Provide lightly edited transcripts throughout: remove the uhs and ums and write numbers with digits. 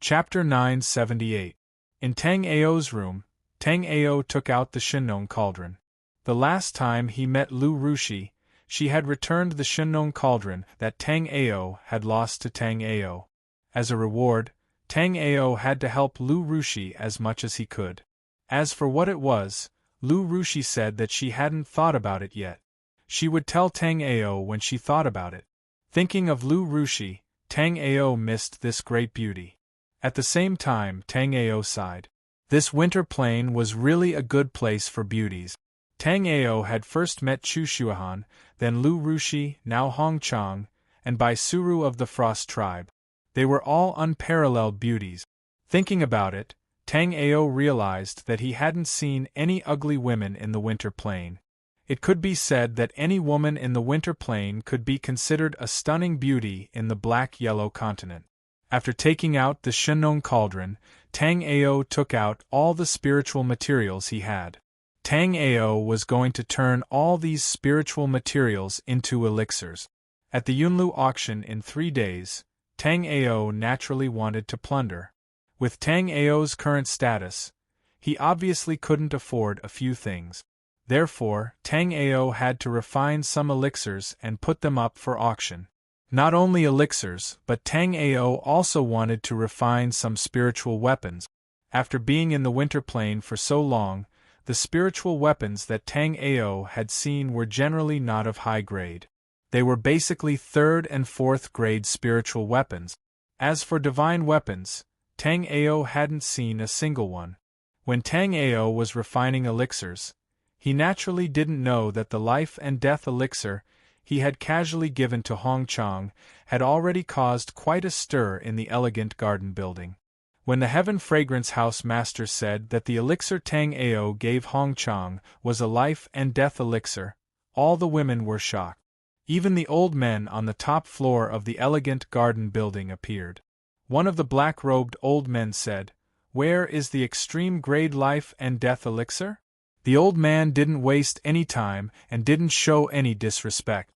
Chapter 978. In Tang Ao's room, Tang Ao took out the Shinnon cauldron. The last time he met Lu Rushi, she had returned the Shinnon cauldron that Tang Ao had lost to Tang Ao. As a reward, Tang Ao had to help Lu Rushi as much as he could. As for what it was, Lu Rushi said that she hadn't thought about it yet. She would tell Tang Ao when she thought about it. Thinking of Lu Rushi, Tang Ao missed this great beauty. At the same time, Tang Ao sighed. This winter plain was really a good place for beauties. Tang Ao had first met Chu Shuahan, then Lu Rushi, now Hong Chang, and Bai Suru of the Frost tribe. They were all unparalleled beauties. Thinking about it, Tang Ao realized that he hadn't seen any ugly women in the winter plain. It could be said that any woman in the winter plain could be considered a stunning beauty in the black-yellow continent. After taking out the Shinnon cauldron, Tang Ao took out all the spiritual materials he had. Tang Ao was going to turn all these spiritual materials into elixirs. At the Yunlu auction in 3 days, Tang Ao naturally wanted to plunder. With Tang Ao's current status, he obviously couldn't afford a few things. Therefore, Tang Ao had to refine some elixirs and put them up for auction. Not only elixirs, but Tang Ao also wanted to refine some spiritual weapons. After being in the winter plain for so long, the spiritual weapons that Tang Ao had seen were generally not of high grade. They were basically 3rd and 4th grade spiritual weapons. As for divine weapons, Tang Ao hadn't seen a single one. When Tang Ao was refining elixirs, he naturally didn't know that the life and death elixir he had casually given to Hong Chang had already caused quite a stir in the elegant garden building. When the Heaven Fragrance House master said that the elixir Tang Ao gave Hong Chang was a life and death elixir, all the women were shocked. Even the old men on the top floor of the elegant garden building appeared. One of the black-robed old men said, "Where is the extreme grade life and death elixir?" The old man didn't waste any time and didn't show any disrespect.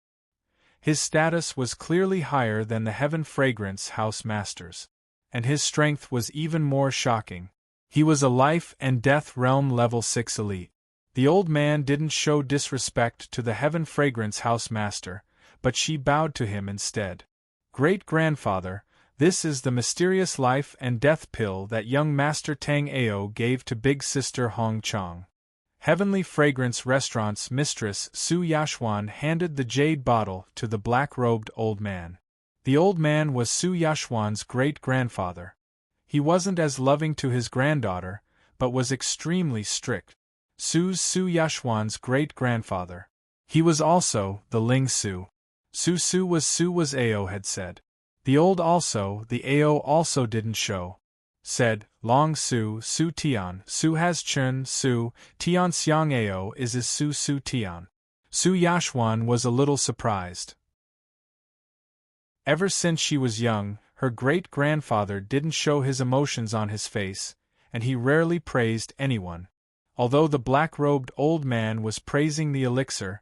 His status was clearly higher than the Heaven Fragrance House master's, and his strength was even more shocking. He was a life and death realm level 6 elite. The old man didn't show disrespect to the Heaven Fragrance House master, but she bowed to him instead. "Great-grandfather, this is the mysterious life and death pill that young Master Tang Ao gave to big sister Hong Chang." Heavenly Fragrance Restaurant's mistress Su Yashwan handed the jade bottle to the black-robed old man. The old man was Su Yashwan's great-grandfather. He wasn't as loving to his granddaughter, but was extremely strict. Su Yashwan's great-grandfather. He was also the Ling Su. Su was Ao had said. The Ao also didn't show. Said, "Long Su Tian, Su has Chun Su, Tian Xiang Ao is Su Tian." Su Yashwan was a little surprised. Ever since she was young, her great-grandfather didn't show his emotions on his face, and he rarely praised anyone. Although the black-robed old man was praising the elixir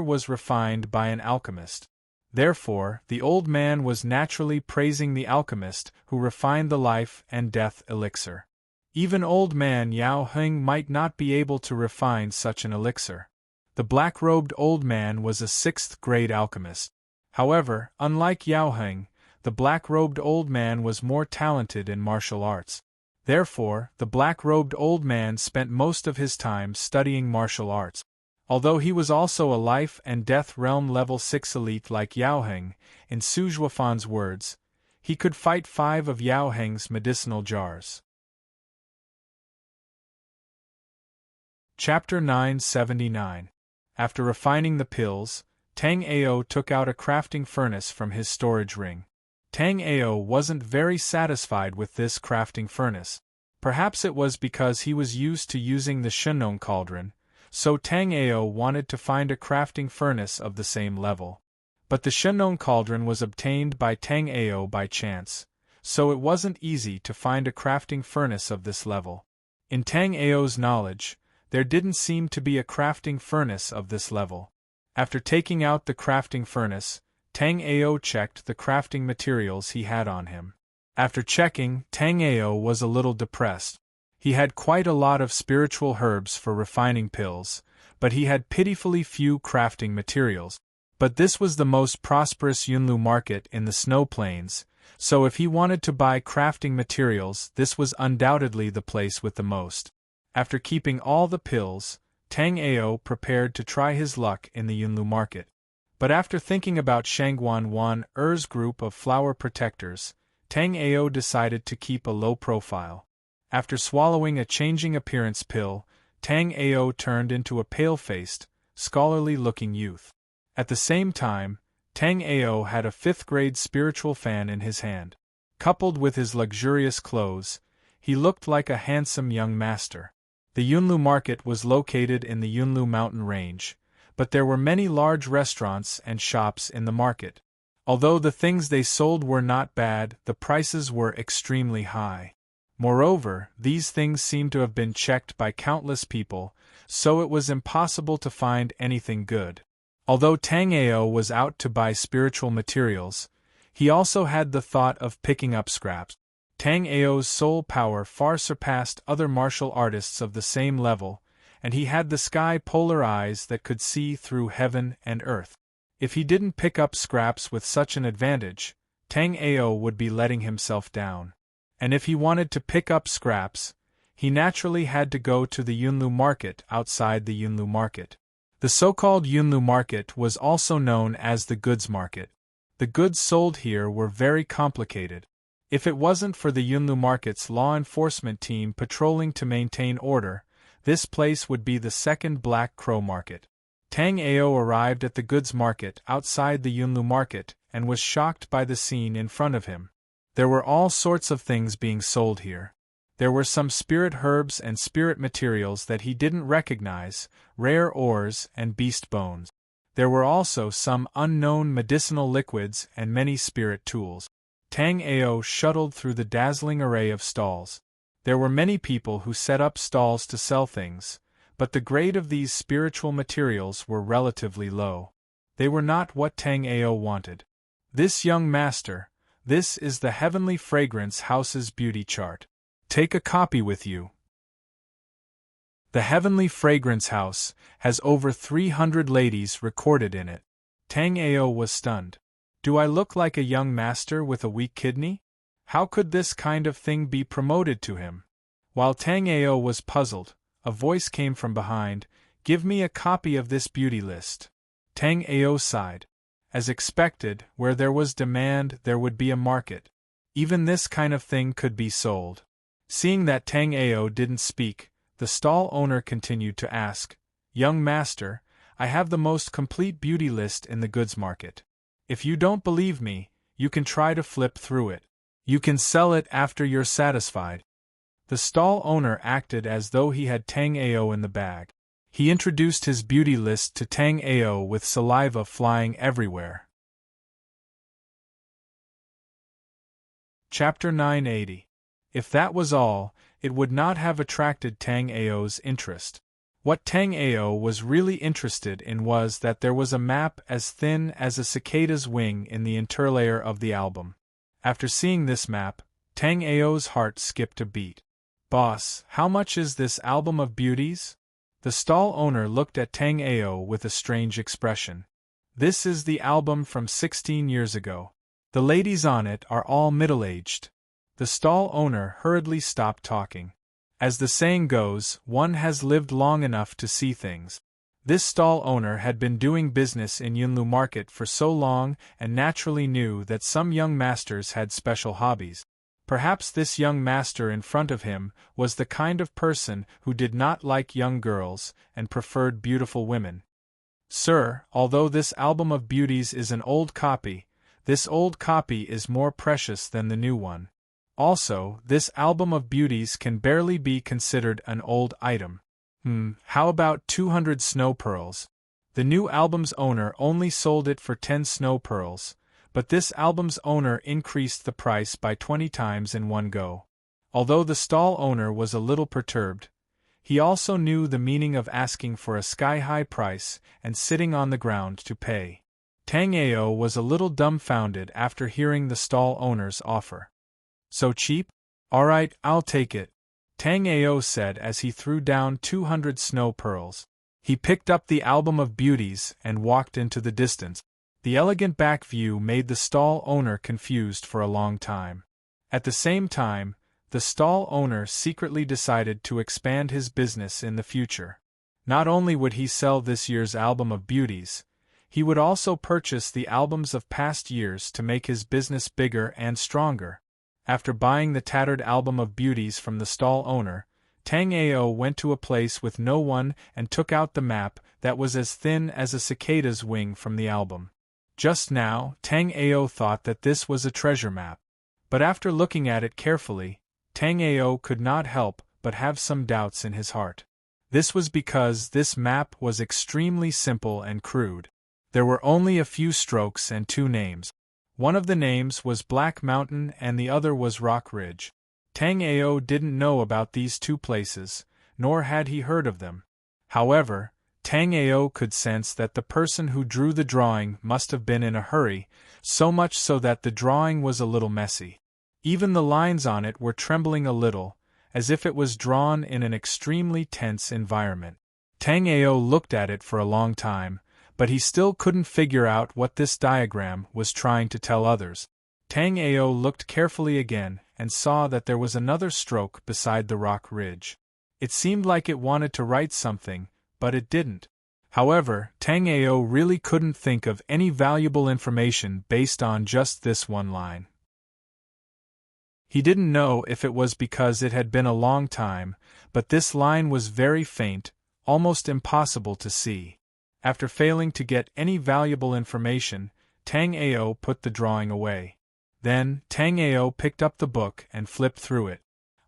was refined by an alchemist. Therefore, the old man was naturally praising the alchemist who refined the life and death elixir. Even old man Yao Heng might not be able to refine such an elixir. The black-robed old man was a 6th-grade alchemist. However, unlike Yao Heng, the black-robed old man was more talented in martial arts. Therefore, the black-robed old man spent most of his time studying martial arts. Although he was also a life and death realm level 6 elite like Yao Heng, in Su Zhuofan's words, he could fight 5 of Yao Heng's medicinal jars. Chapter 979. After refining the pills, Tang Ao took out a crafting furnace from his storage ring. Tang Ao wasn't very satisfied with this crafting furnace. Perhaps it was because he was used to using the Shinnon cauldron, so Tang Ao wanted to find a crafting furnace of the same level. But the Shinnon cauldron was obtained by Tang Ao by chance, so it wasn't easy to find a crafting furnace of this level. In Tang Ao's knowledge, there didn't seem to be a crafting furnace of this level. After taking out the crafting furnace, Tang Ao checked the crafting materials he had on him. After checking, Tang Ao was a little depressed. He had quite a lot of spiritual herbs for refining pills, but he had pitifully few crafting materials. But this was the most prosperous Yunlu market in the snow plains, so if he wanted to buy crafting materials, this was undoubtedly the place with the most. After keeping all the pills, Tang Ao prepared to try his luck in the Yunlu market. But after thinking about Shangguan Wan Er's group of flower protectors, Tang Ao decided to keep a low profile. After swallowing a changing appearance pill, Tang Ao turned into a pale-faced, scholarly-looking youth. At the same time, Tang Ao had a 5th-grade spiritual fan in his hand. Coupled with his luxurious clothes, he looked like a handsome young master. The Yunlu market was located in the Yunlu mountain range, but there were many large restaurants and shops in the market. Although the things they sold were not bad, the prices were extremely high. Moreover, these things seemed to have been checked by countless people, so it was impossible to find anything good. Although Tang Ao was out to buy spiritual materials, he also had the thought of picking up scraps. Tang Ao's soul power far surpassed other martial artists of the same level, and he had the sky-polar eyes that could see through heaven and earth. If he didn't pick up scraps with such an advantage, Tang Ao would be letting himself down. And if he wanted to pick up scraps, he naturally had to go to the Yunlu market outside the Yunlu market. The so-called Yunlu market was also known as the goods market. The goods sold here were very complicated. If it wasn't for the Yunlu market's law enforcement team patrolling to maintain order, this place would be the second Black Crow market. Tang Ao arrived at the goods market outside the Yunlu market and was shocked by the scene in front of him. There were all sorts of things being sold here. There were some spirit herbs and spirit materials that he didn't recognize, rare ores and beast bones. There were also some unknown medicinal liquids and many spirit tools. Tang Ao shuttled through the dazzling array of stalls. There were many people who set up stalls to sell things, but the grade of these spiritual materials were relatively low. They were not what Tang Ao wanted. This young master, this is the Heavenly Fragrance House's beauty chart. Take a copy with you. The Heavenly Fragrance House has over 300 ladies recorded in it. Tang Ao was stunned. Do I look like a young master with a weak kidney? How could this kind of thing be promoted to him? While Tang Ao was puzzled, a voice came from behind, "Give me a copy of this beauty list." Tang Ao sighed. As expected, where there was demand, there would be a market. Even this kind of thing could be sold. Seeing that Tang Ao didn't speak, the stall owner continued to ask, "Young master, I have the most complete beauty list in the goods market. If you don't believe me, you can try to flip through it. You can sell it after you're satisfied." The stall owner acted as though he had Tang Ao in the bag. He introduced his beauty list to Tang Ao with saliva flying everywhere. Chapter 980. If that was all, it would not have attracted Tang Ao's interest. What Tang Ao was really interested in was that there was a map as thin as a cicada's wing in the interlayer of the album. After seeing this map, Tang Ao's heart skipped a beat. "Boss, how much is this album of beauties?" The stall owner looked at Tang Ao with a strange expression. "This is the album from 16 years ago. The ladies on it are all middle-aged." The stall owner hurriedly stopped talking. As the saying goes, one has lived long enough to see things. This stall owner had been doing business in Yunlu Market for so long and naturally knew that some young masters had special hobbies. Perhaps this young master in front of him was the kind of person who did not like young girls and preferred beautiful women. "Sir, although this album of beauties is an old copy, this old copy is more precious than the new one. Also, this album of beauties can barely be considered an old item. How about 200 snow pearls? The new album's owner only sold it for 10 snow pearls, but this album's owner increased the price by 20 times in one go." Although the stall owner was a little perturbed, he also knew the meaning of asking for a sky-high price and sitting on the ground to pay. Tang Ao was a little dumbfounded after hearing the stall owner's offer. So cheap? Alright, I'll take it, Tang Ao said as he threw down 200 snow pearls. He picked up the album of beauties and walked into the distance. The elegant back view made the stall owner confused for a long time. At the same time, the stall owner secretly decided to expand his business in the future. Not only would he sell this year's album of beauties, he would also purchase the albums of past years to make his business bigger and stronger. After buying the tattered album of beauties from the stall owner, Tang Ao went to a place with no one and took out the map that was as thin as a cicada's wing from the album. Just now, Tang Ao thought that this was a treasure map. But after looking at it carefully, Tang Ao could not help but have some doubts in his heart. This was because this map was extremely simple and crude. There were only a few strokes and 2 names. One of the names was Black Mountain and the other was Rock Ridge. Tang Ao didn't know about these 2 places, nor had he heard of them. However, Tang Ao could sense that the person who drew the drawing must have been in a hurry, so much so that the drawing was a little messy. Even the lines on it were trembling a little, as if it was drawn in an extremely tense environment. Tang Ao looked at it for a long time, but he still couldn't figure out what this diagram was trying to tell others. Tang Ao looked carefully again and saw that there was another stroke beside the rock ridge. It seemed like it wanted to write something, but it didn't. However, Tang Ao really couldn't think of any valuable information based on just this one line. He didn't know if it was because it had been a long time, but this line was very faint, almost impossible to see. After failing to get any valuable information, Tang Ao put the drawing away. Then, Tang Ao picked up the book and flipped through it.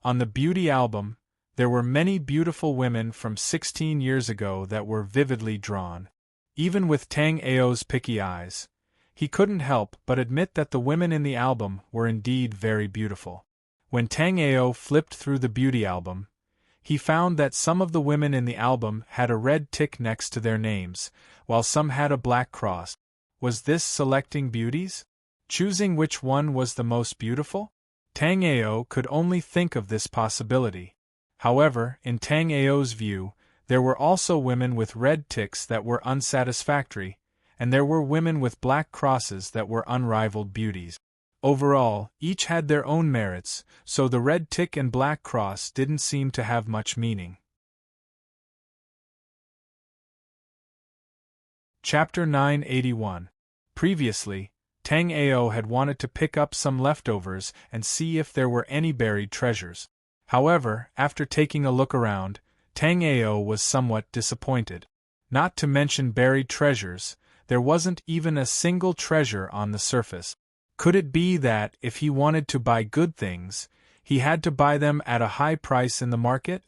On the beauty album, there were many beautiful women from 16 years ago that were vividly drawn. Even with Tang Ao's picky eyes, he couldn't help but admit that the women in the album were indeed very beautiful. When Tang Ao flipped through the beauty album, he found that some of the women in the album had a red tick next to their names, while some had a black cross. Was this selecting beauties? Choosing which one was the most beautiful? Tang Ao could only think of this possibility. However, in Tang Ao's view, there were also women with red ticks that were unsatisfactory, and there were women with black crosses that were unrivaled beauties. Overall, each had their own merits, so the red tick and black cross didn't seem to have much meaning. Chapter 981. Previously, Tang Ao had wanted to pick up some leftovers and see if there were any buried treasures. However, after taking a look around, Tang Ao was somewhat disappointed. Not to mention buried treasures, there wasn't even a single treasure on the surface. Could it be that, if he wanted to buy good things, he had to buy them at a high price in the market?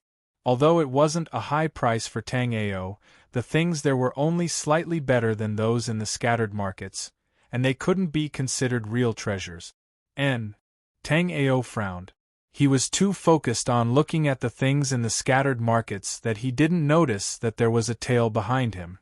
Although it wasn't a high price for Tang Ao, the things there were only slightly better than those in the scattered markets, and they couldn't be considered real treasures. Tang Ao frowned. He was too focused on looking at the things in the scattered markets that he didn't notice that there was a tail behind him.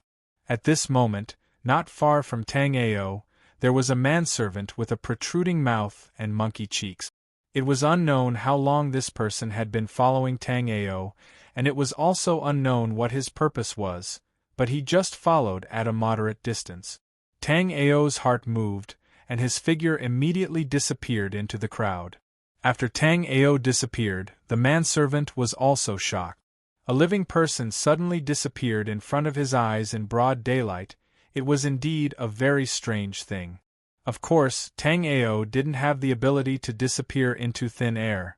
At this moment, not far from Tang Ao, there was a manservant with a protruding mouth and monkey cheeks. It was unknown how long this person had been following Tang Ao, and it was also unknown what his purpose was, but he just followed at a moderate distance. Tang Ao's heart moved, and his figure immediately disappeared into the crowd. After Tang Ao disappeared, the manservant was also shocked. A living person suddenly disappeared in front of his eyes in broad daylight. It was indeed a very strange thing. Of course, Tang Ao didn't have the ability to disappear into thin air.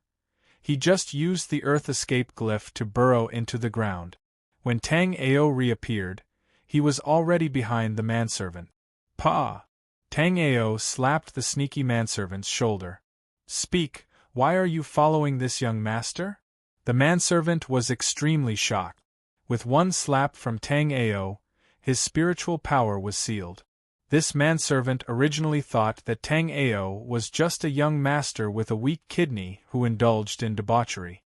He just used the earth escape glyph to burrow into the ground. When Tang Ao reappeared, he was already behind the manservant. "Pa!" Tang Ao slapped the sneaky manservant's shoulder. "Speak, why are you following this young master?" The manservant was extremely shocked. With one slap from Tang Ao, his spiritual power was sealed. This manservant originally thought that Tang Ao was just a young master with a weak kidney who indulged in debauchery.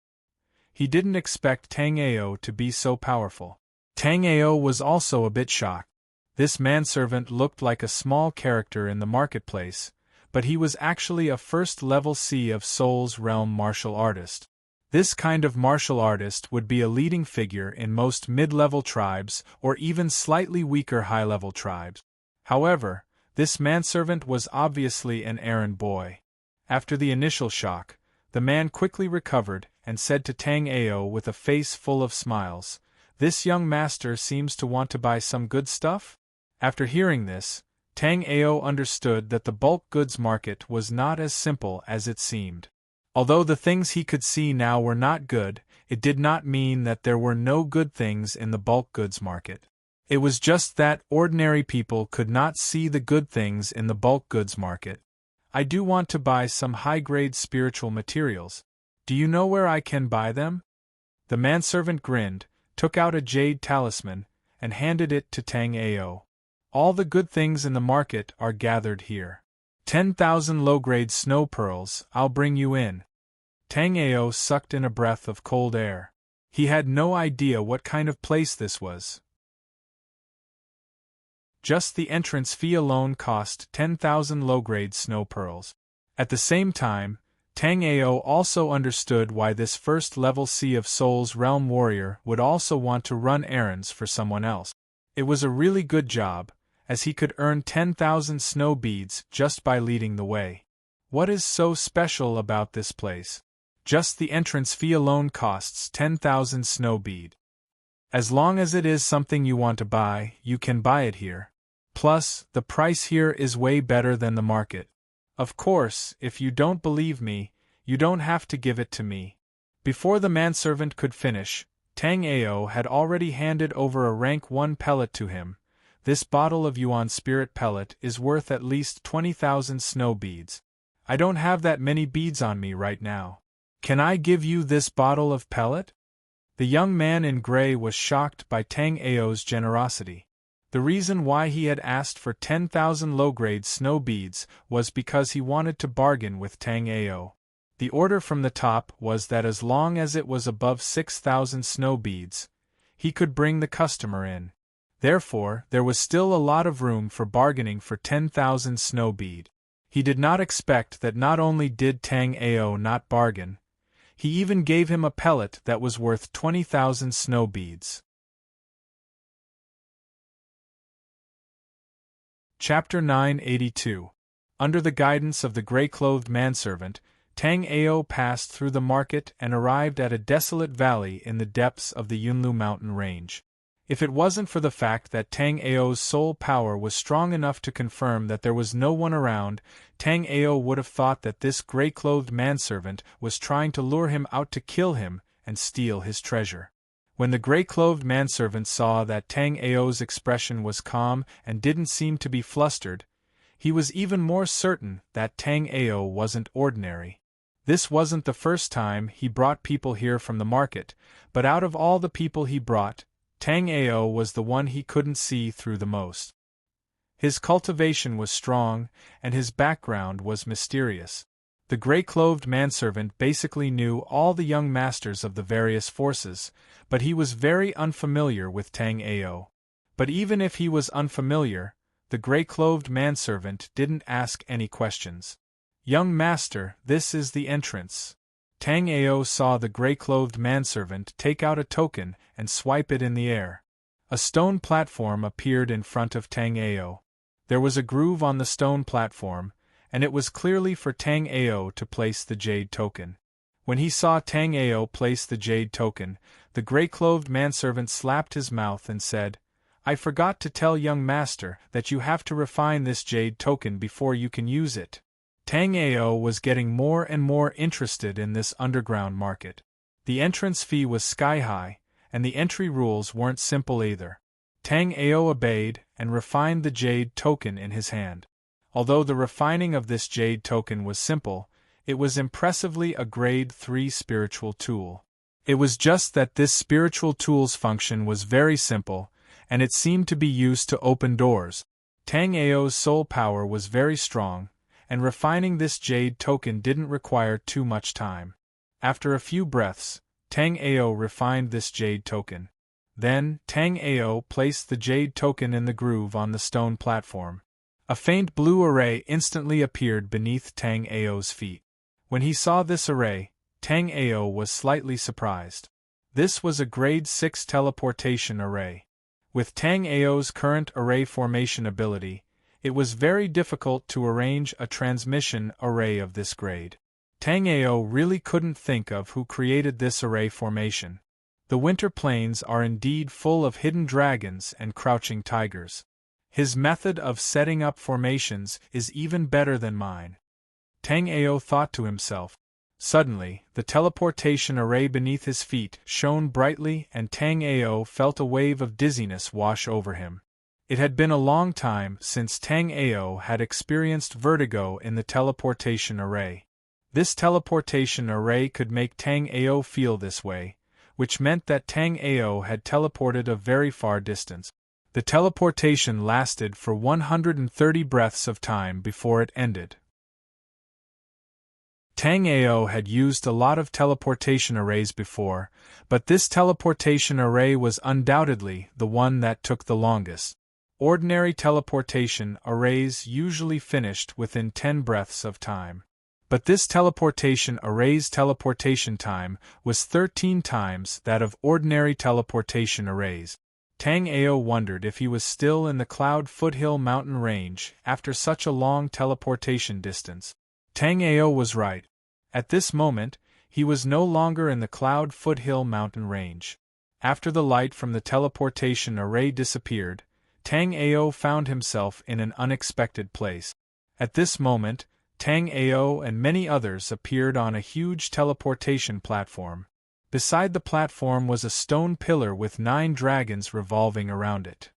He didn't expect Tang Ao to be so powerful. Tang Ao was also a bit shocked. This manservant looked like a small character in the marketplace, but he was actually a first-level Sea of Souls realm martial artist. This kind of martial artist would be a leading figure in most mid-level tribes or even slightly weaker high-level tribes. However, this manservant was obviously an errand boy. After the initial shock, the man quickly recovered and said to Tang Ao with a face full of smiles, "This young master seems to want to buy some good stuff?" After hearing this, Tang Ao understood that the bulk goods market was not as simple as it seemed. Although the things he could see now were not good, it did not mean that there were no good things in the bulk goods market. It was just that ordinary people could not see the good things in the bulk goods market. "I do want to buy some high-grade spiritual materials. Do you know where I can buy them?" The manservant grinned, took out a jade talisman, and handed it to Tang Ao. "All the good things in the market are gathered here. 10,000 low-grade snow pearls, I'll bring you in." Tang Ao sucked in a breath of cold air. He had no idea what kind of place this was. Just the entrance fee alone cost 10,000 low-grade snow pearls. At the same time, Tang Ao also understood why this first-level Sea of Souls realm warrior would also want to run errands for someone else. It was a really good job, as he could earn 10,000 snow beads just by leading the way. What is so special about this place? Just the entrance fee alone costs 10,000 snow bead. As long as it is something you want to buy, you can buy it here. Plus, the price here is way better than the market. Of course, if you don't believe me, you don't have to give it to me. Before the manservant could finish, Tang Ao had already handed over a rank 1 pellet to him. "This bottle of Yuan spirit pellet is worth at least 20,000 snow beads. I don't have that many beads on me right now. Can I give you this bottle of pellet?" The young man in gray was shocked by Tang Ao's generosity. The reason why he had asked for 10,000 low-grade snow beads was because he wanted to bargain with Tang Ao. The order from the top was that as long as it was above 6,000 snow beads, he could bring the customer in. Therefore, there was still a lot of room for bargaining for 10,000 snow bead. He did not expect that not only did Tang Ao not bargain, he even gave him a pellet that was worth 20,000 snow beads. Chapter 982. Under the guidance of the gray-clothed manservant, Tang Ao passed through the market and arrived at a desolate valley in the depths of the Yunlu mountain range. If it wasn't for the fact that Tang Ao's soul power was strong enough to confirm that there was no one around, Tang Ao would have thought that this gray-clothed manservant was trying to lure him out to kill him and steal his treasure. When the gray-clothed manservant saw that Tang Ao's expression was calm and didn't seem to be flustered, he was even more certain that Tang Ao wasn't ordinary. This wasn't the first time he brought people here from the market, but out of all the people he brought, Tang Ao was the one he couldn't see through the most. His cultivation was strong, and his background was mysterious. The gray-clothed manservant basically knew all the young masters of the various forces, but he was very unfamiliar with Tang Ao. But even if he was unfamiliar, the gray-clothed manservant didn't ask any questions. "Young master, this is the entrance." Tang Ao saw the gray-clothed manservant take out a token and swipe it in the air. A stone platform appeared in front of Tang Ao. There was a groove on the stone platform, and it was clearly for Tang Ao to place the jade token. When he saw Tang Ao place the jade token, the gray-clothed manservant slapped his mouth and said, "I forgot to tell young master that you have to refine this jade token before you can use it." Tang Ao was getting more and more interested in this underground market. The entrance fee was sky-high, and the entry rules weren't simple either. Tang Ao obeyed and refined the jade token in his hand. Although the refining of this jade token was simple, it was impressively a grade 3 spiritual tool. It was just that this spiritual tool's function was very simple, and it seemed to be used to open doors. Tang Ao's soul power was very strong, and refining this jade token didn't require too much time. After a few breaths, Tang Ao refined this jade token. Then, Tang Ao placed the jade token in the groove on the stone platform. A faint blue array instantly appeared beneath Tang Ao's feet. When he saw this array, Tang Ao was slightly surprised. This was a grade 6 teleportation array. With Tang Ao's current array formation ability, it was very difficult to arrange a transmission array of this grade. Tang Ao really couldn't think of who created this array formation. The winter plains are indeed full of hidden dragons and crouching tigers. His method of setting up formations is even better than mine. Tang Ao thought to himself. Suddenly, the teleportation array beneath his feet shone brightly and Tang Ao felt a wave of dizziness wash over him. It had been a long time since Tang Ao had experienced vertigo in the teleportation array. This teleportation array could make Tang Ao feel this way, which meant that Tang Ao had teleported a very far distance. The teleportation lasted for 130 breaths of time before it ended. Tang Ao had used a lot of teleportation arrays before, but this teleportation array was undoubtedly the one that took the longest. Ordinary teleportation arrays usually finished within 10 breaths of time. But this teleportation array's teleportation time was 13 times that of ordinary teleportation arrays. Tang Ao wondered if he was still in the Cloud Foothill mountain range after such a long teleportation distance. Tang Ao was right. At this moment, he was no longer in the Cloud Foothill mountain range. After the light from the teleportation array disappeared, Tang Ao found himself in an unexpected place. At this moment, Tang Ao and many others appeared on a huge teleportation platform. Beside the platform was a stone pillar with 9 dragons revolving around it.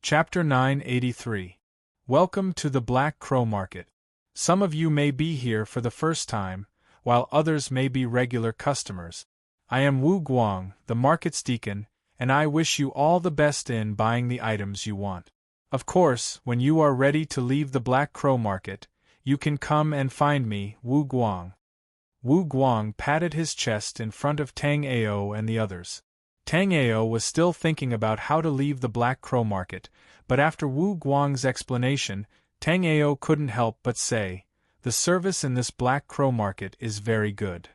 Chapter 983. Welcome to the Black Crow Market. Some of you may be here for the first time, while others may be regular customers. I am Wu Guang, the market's deacon, and I wish you all the best in buying the items you want. Of course, when you are ready to leave the Black Crow Market, you can come and find me, Wu Guang. Wu Guang patted his chest in front of Tang Ao and the others. Tang Ao was still thinking about how to leave the Black Crow Market, but after Wu Guang's explanation, Tang Ao couldn't help but say, "The service in this Black Crow Market is very good."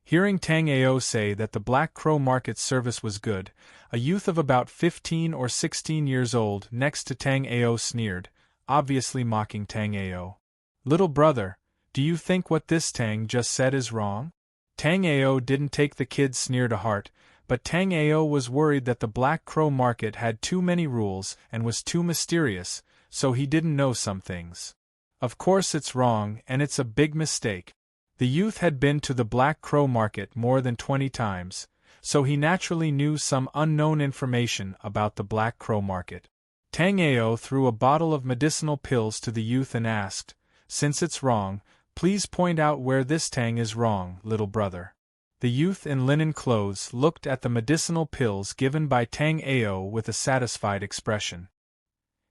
Hearing Tang Ao say that the Black Crow Market service was good, a youth of about 15 or 16 years old next to Tang Ao sneered, obviously mocking Tang Ao. "Little brother, do you think what this Tang just said is wrong?" Tang Ao didn't take the kid's sneer to heart, but Tang Ao was worried that the Black Crow Market had too many rules and was too mysterious, so he didn't know some things. Of course it's wrong and it's a big mistake. The youth had been to the Black Crow Market more than 20 times, so he naturally knew some unknown information about the Black Crow Market. Tang Ao threw a bottle of medicinal pills to the youth and asked, "Since it's wrong, please point out where this Tang is wrong, little brother." The youth in linen clothes looked at the medicinal pills given by Tang Ao with a satisfied expression.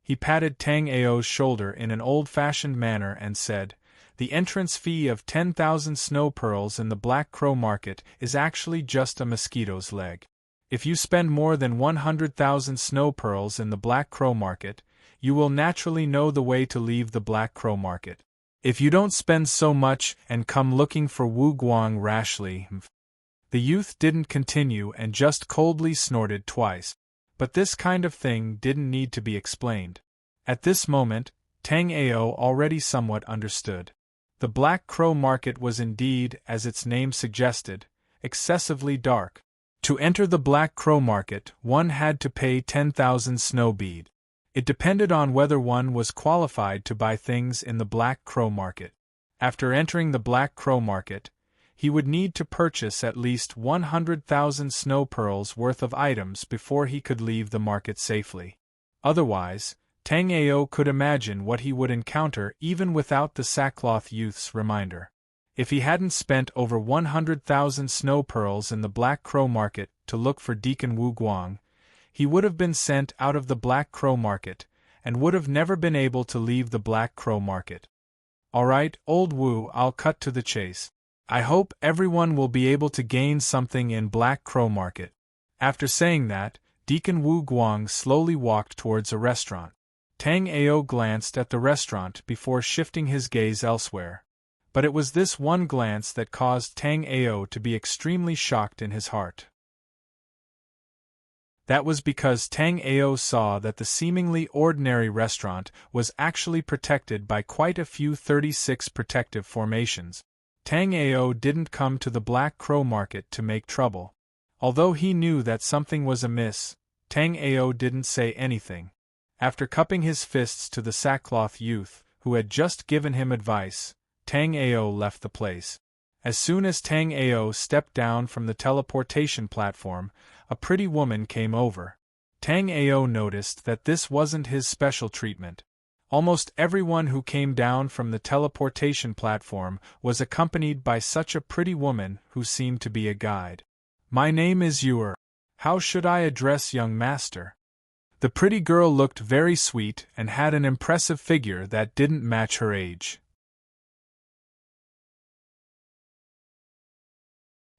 He patted Tang Ao's shoulder in an old-fashioned manner and said, "The entrance fee of 10,000 snow pearls in the Black Crow Market is actually just a mosquito's leg. If you spend more than 100,000 snow pearls in the Black Crow Market, you will naturally know the way to leave the Black Crow Market. If you don't spend so much and come looking for Wu Guang rashly." The youth didn't continue and just coldly snorted twice. But this kind of thing didn't need to be explained. At this moment, Tang Ao already somewhat understood. The Black Crow Market was indeed, as its name suggested, excessively dark. To enter the Black Crow Market, one had to pay 10,000 snow bead. It depended on whether one was qualified to buy things in the Black Crow Market. After entering the Black Crow Market, he would need to purchase at least 100,000 snow pearls worth of items before he could leave the market safely. Otherwise, Tang Ao could imagine what he would encounter even without the sackcloth youth's reminder. If he hadn't spent over 100,000 snow pearls in the Black Crow Market to look for Deacon Wu Guang, he would have been sent out of the Black Crow Market, and would have never been able to leave the Black Crow Market. "Alright, old Wu, I'll cut to the chase. I hope everyone will be able to gain something in Black Crow Market." After saying that, Deacon Wu Guang slowly walked towards a restaurant. Tang Ao glanced at the restaurant before shifting his gaze elsewhere. But it was this one glance that caused Tang Ao to be extremely shocked in his heart. That was because Tang Ao saw that the seemingly ordinary restaurant was actually protected by quite a few 36 protective formations. Tang Ao didn't come to the Black Crow Market to make trouble. Although he knew that something was amiss, Tang Ao didn't say anything. After cupping his fists to the sackcloth youth, who had just given him advice, Tang Ao left the place. As soon as Tang Ao stepped down from the teleportation platform, a pretty woman came over. Tang Ao noticed that this wasn't his special treatment. Almost everyone who came down from the teleportation platform was accompanied by such a pretty woman who seemed to be a guide. "My name is Yuer. How should I address young master?" The pretty girl looked very sweet and had an impressive figure that didn't match her age.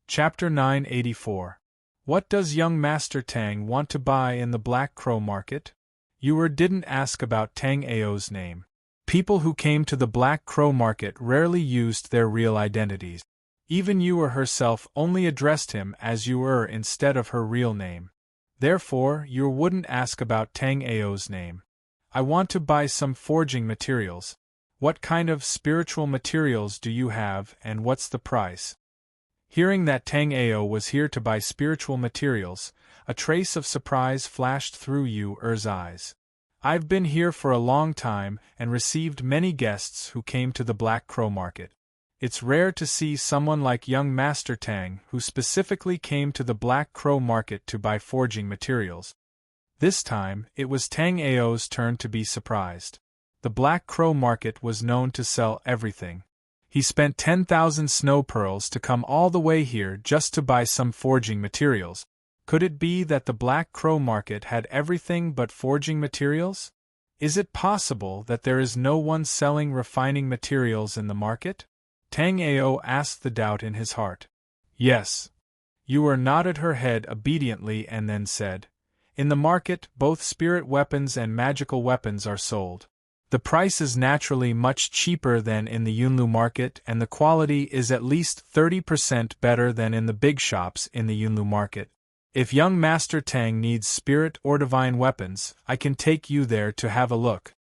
Chapter 984. What does young Master Tang want to buy in the Black Crow Market? Yuer didn't ask about Tang Ao's name. People who came to the Black Crow Market rarely used their real identities. Even Yuer herself only addressed him as Yuer instead of her real name. Therefore, Yuer wouldn't ask about Tang Ao's name. "I want to buy some forging materials. What kind of spiritual materials do you have and what's the price?" Hearing that Tang Ao was here to buy spiritual materials, a trace of surprise flashed through Yuer's eyes. "I've been here for a long time and received many guests who came to the Black Crow Market. It's rare to see someone like young Master Tang who specifically came to the Black Crow Market to buy forging materials." This time, it was Tang Ao's turn to be surprised. The Black Crow Market was known to sell everything. He spent 10,000 snow pearls to come all the way here just to buy some forging materials. Could it be that the Black Crow Market had everything but forging materials? Is it possible that there is no one selling refining materials in the market? Tang Ao asked the doubt in his heart. "Yes." Yuer nodded her head obediently and then said, "In the market, both spirit weapons and magical weapons are sold. The price is naturally much cheaper than in the Yunlu market and the quality is at least 30% better than in the big shops in the Yunlu market. If young Master Tang needs spirit or divine weapons, I can take you there to have a look.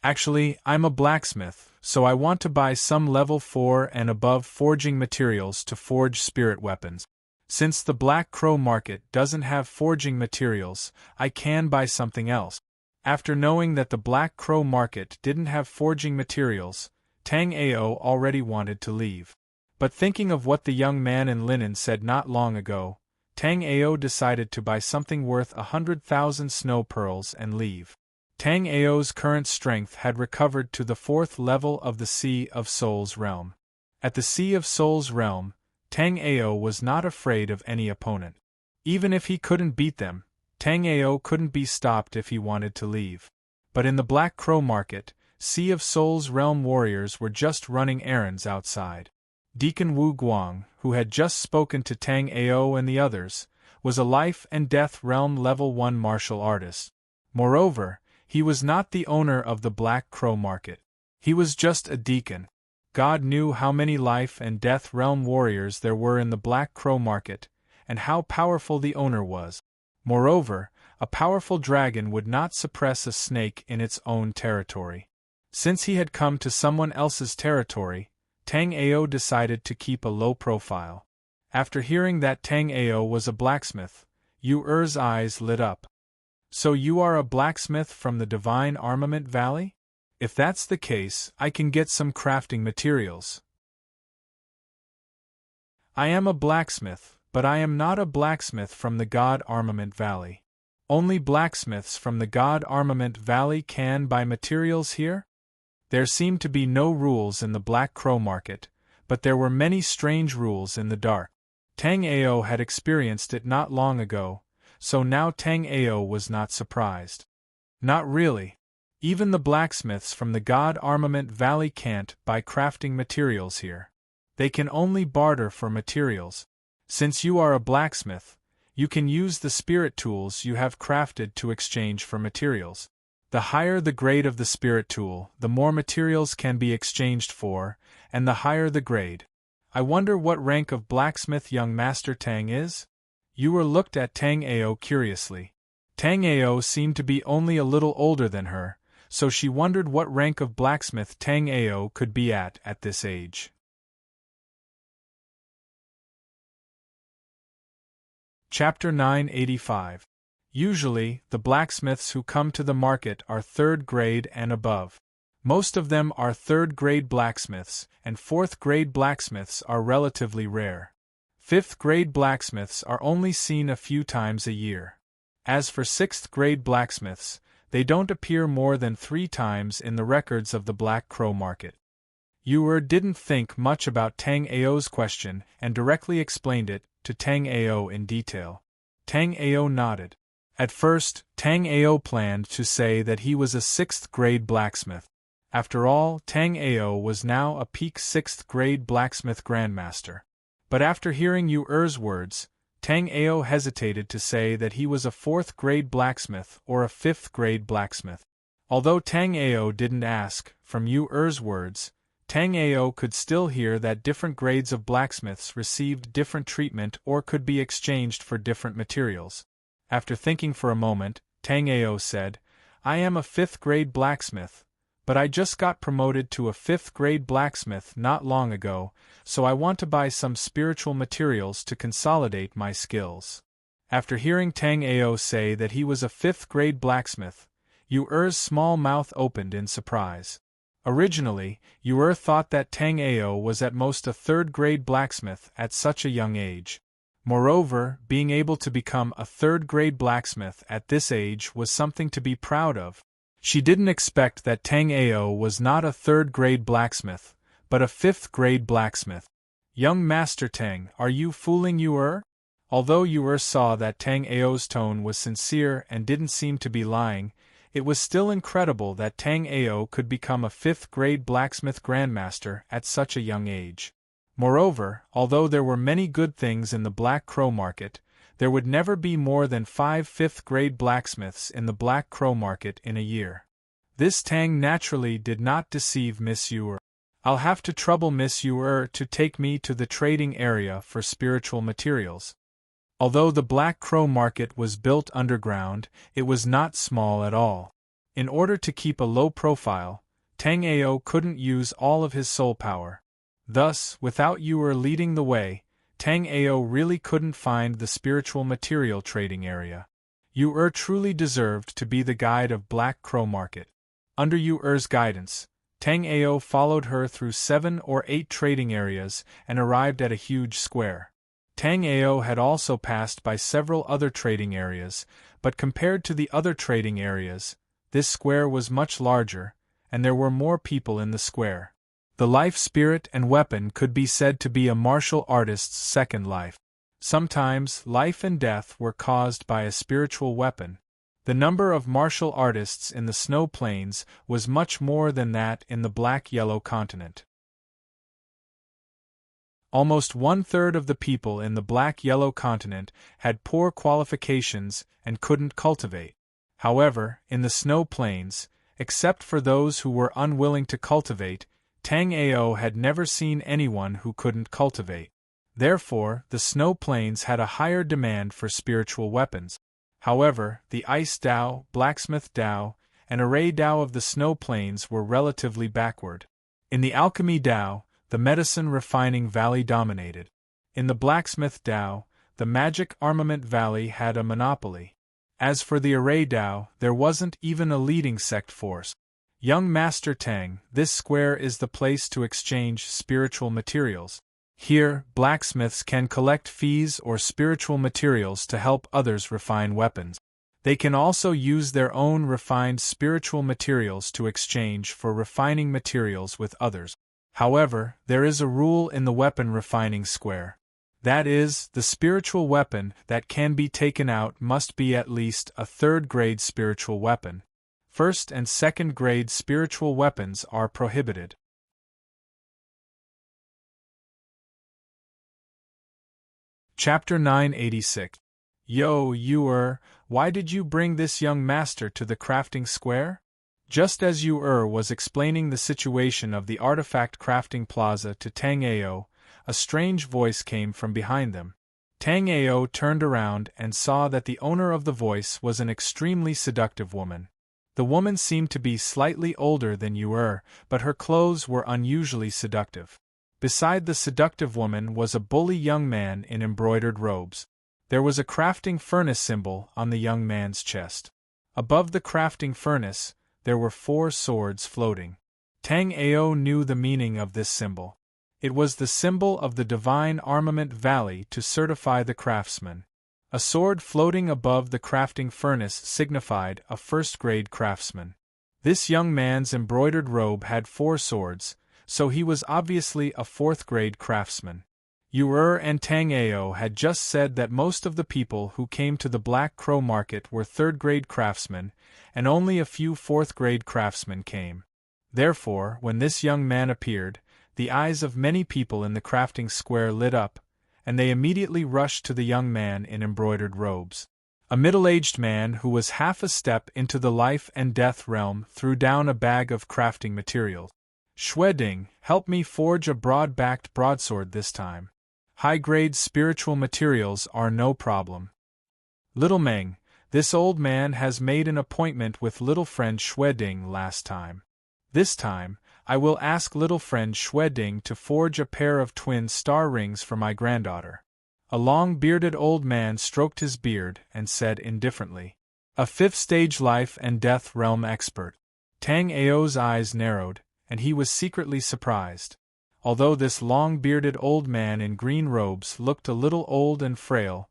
Actually, I'm a blacksmith, so I want to buy some level 4 and above forging materials to forge spirit weapons. Since the Black Crow Market doesn't have forging materials, I can buy something else." After knowing that the Black Crow Market didn't have forging materials, Tang Ao already wanted to leave. But thinking of what the young man in linen said not long ago, Tang Ao decided to buy something worth 100,000 snow pearls and leave. Tang Ao's current strength had recovered to the 4th level of the Sea of Souls realm. At the Sea of Souls realm, Tang Ao was not afraid of any opponent. Even if he couldn't beat them, Tang Ao couldn't be stopped if he wanted to leave. But in the Black Crow Market, Sea of Souls realm warriors were just running errands outside. Deacon Wu Guang, who had just spoken to Tang Ao and the others, was a life and death realm level 1 martial artist. Moreover, he was not the owner of the Black Crow Market. He was just a deacon. God knew how many life and death realm warriors there were in the Black Crow Market, and how powerful the owner was. Moreover, a powerful dragon would not suppress a snake in its own territory. Since he had come to someone else's territory, Tang Ao decided to keep a low profile. After hearing that Tang Ao was a blacksmith, Yuer's eyes lit up. "So you are a blacksmith from the Divine Armament Valley? If that's the case, I can get some crafting materials." "I am a blacksmith, but I am not a blacksmith from the God Armament Valley. Only blacksmiths from the God Armament Valley can buy materials here?" There seemed to be no rules in the Black Crow Market, but there were many strange rules in the dark. Tang Ao had experienced it not long ago, so now Tang Ao was not surprised. "Not really. Even the blacksmiths from the God Armament Valley can't buy crafting materials here. They can only barter for materials. Since you are a blacksmith, You can use the spirit tools you have crafted to exchange for materials. The higher the grade of the spirit tool, the more materials can be exchanged for, and the higher the grade. I wonder what rank of blacksmith young Master Tang is? Yu looked at Tang Ao curiously. Tang Ao seemed to be only a little older than her, so she wondered what rank of blacksmith Tang Ao could be at this age. Chapter 985. Usually, the blacksmiths who come to the market are 3rd grade and above. Most of them are 3rd grade blacksmiths, and 4th grade blacksmiths are relatively rare. 5th grade blacksmiths are only seen a few times a year. As for 6th grade blacksmiths, they don't appear more than 3 times in the records of the Black Crow market. Yu didn't think much about Tang Ao's question and directly explained it to Tang Ao in detail. Tang Ao nodded. At first, Tang Ao planned to say that he was a 6th grade blacksmith. After all, Tang Ao was now a peak 6th grade blacksmith grandmaster. But after hearing Yu's words, Tang Ao hesitated to say that he was a 4th grade blacksmith or a 5th grade blacksmith. Although Tang Ao didn't ask, from Yu's words, Tang Ao could still hear that different grades of blacksmiths received different treatment or could be exchanged for different materials. After thinking for a moment, Tang Ao said, "I am a 5th grade blacksmith, but I just got promoted to a 5th grade blacksmith not long ago, so I want to buy some spiritual materials to consolidate my skills." After hearing Tang Ao say that he was a 5th grade blacksmith, Yu's small mouth opened in surprise. Originally, Yu thought that Tang Ao was at most a 3rd grade blacksmith at such a young age. Moreover, being able to become a 3rd grade blacksmith at this age was something to be proud of. She didn't expect that Tang Ao was not a 3rd grade blacksmith, but a 5th grade blacksmith. "Young Master Tang, are you fooling Yu?" Although Yu saw that Tang Ao's tone was sincere and didn't seem to be lying, it was still incredible that Tang Ao could become a 5th grade blacksmith grandmaster at such a young age. Moreover, although there were many good things in the Black Crow market, there would never be more than 5 5th grade blacksmiths in the Black Crow market in a year. This Tang naturally did not deceive Miss Yu. "I'll have to trouble Miss Yu to take me to the trading area for spiritual materials." Although the Black Crow market was built underground, it was not small at all. In order to keep a low profile, Tang Ao couldn't use all of his soul power. Thus, without Yu leading the way, Tang Ao really couldn't find the spiritual material trading area. Yu truly deserved to be the guide of Black Crow market. Under Yu's guidance, Tang Ao followed her through 7 or 8 trading areas and arrived at a huge square. Tang Ao had also passed by several other trading areas, but compared to the other trading areas, this square was much larger, and there were more people in the square. The life spirit and weapon could be said to be a martial artist's second life. Sometimes, life and death were caused by a spiritual weapon. The number of martial artists in the snow plains was much more than that in the black-yellow continent. Almost 1/3 of the people in the black-yellow continent had poor qualifications and couldn't cultivate. However, in the snow plains, except for those who were unwilling to cultivate, Tang Ao had never seen anyone who couldn't cultivate. Therefore, the snow plains had a higher demand for spiritual weapons. However, the ice Dao, blacksmith Dao, and array Dao of the snow plains were relatively backward. In the alchemy Dao, the medicine refining valley dominated. In the blacksmith Dao, the magic armament valley had a monopoly. As for the array Dao, there wasn't even a leading sect force. "Young Master Tang, this square is the place to exchange spiritual materials. Here, blacksmiths can collect fees or spiritual materials to help others refine weapons. They can also use their own refined spiritual materials to exchange for refining materials with others. However, there is a rule in the weapon refining square. That is, the spiritual weapon that can be taken out must be at least a 3rd grade spiritual weapon. 1st and 2nd grade spiritual weapons are prohibited." Chapter 986. Yo, why did you bring this young master to the crafting square? Just as was explaining the situation of the artifact crafting plaza to Tang Ao, a strange voice came from behind them. Tang Ao turned around and saw that the owner of the voice was an extremely seductive woman. The woman seemed to be slightly older than but her clothes were unusually seductive. Beside the seductive woman was a bully young man in embroidered robes. There was a crafting furnace symbol on the young man's chest. Above the crafting furnace, there were 4 swords floating. Tang Ao knew the meaning of this symbol. It was the symbol of the Divine Armament Valley to certify the craftsman. A sword floating above the crafting furnace signified a first-grade craftsman. This young man's embroidered robe had 4 swords, so he was obviously a 4th-grade craftsman. And Tang Ao had just said that most of the people who came to the Black Crow Market were 3rd-grade craftsmen, and only a few 4th-grade craftsmen came. Therefore, when this young man appeared, the eyes of many people in the crafting square lit up, and they immediately rushed to the young man in embroidered robes. A middle-aged man who was half a step into the life and death realm threw down a bag of crafting materials. Shweding, help me forge a broad-backed broadsword this time. High-grade spiritual materials are no problem. Little Meng, this old man has made an appointment with little friend Shweding last time. This time, I will ask little friend Shweding to forge a pair of twin star rings for my granddaughter. A long-bearded old man stroked his beard and said indifferently, a 5th-stage life and death realm expert. Tang Ao's eyes narrowed, and he was secretly surprised. Although this long-bearded old man in green robes looked a little old and frail,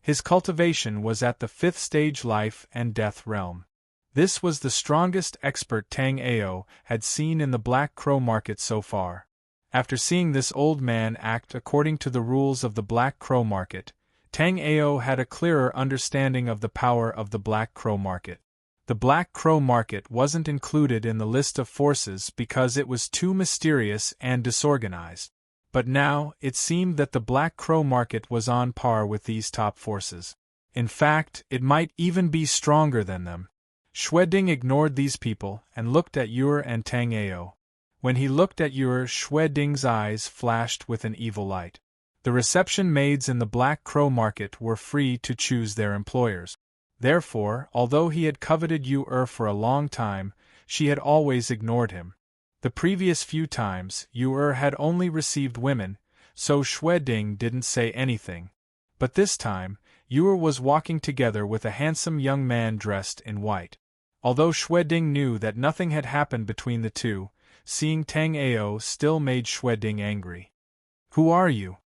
his cultivation was at the 5th-stage life and death realm. This was the strongest expert Tang Ao had seen in the Black Crow Market so far. After seeing this old man act according to the rules of the Black Crow Market, Tang Ao had a clearer understanding of the power of the Black Crow Market. The Black Crow Market wasn't included in the list of forces because it was too mysterious and disorganized. But now, it seemed that the Black Crow Market was on par with these top forces. In fact, it might even be stronger than them. Shweding ignored these people and looked at and Tang Ao. When he looked at Shweding's eyes flashed with an evil light. The reception maids in the Black Crow Market were free to choose their employers. Therefore, although he had coveted for a long time, she had always ignored him. The previous few times, had only received women, so Shweding didn't say anything. But this time, was walking together with a handsome young man dressed in white. Although Shweding knew that nothing had happened between the two, seeing Tang Ao still made Shweding angry. Who are you?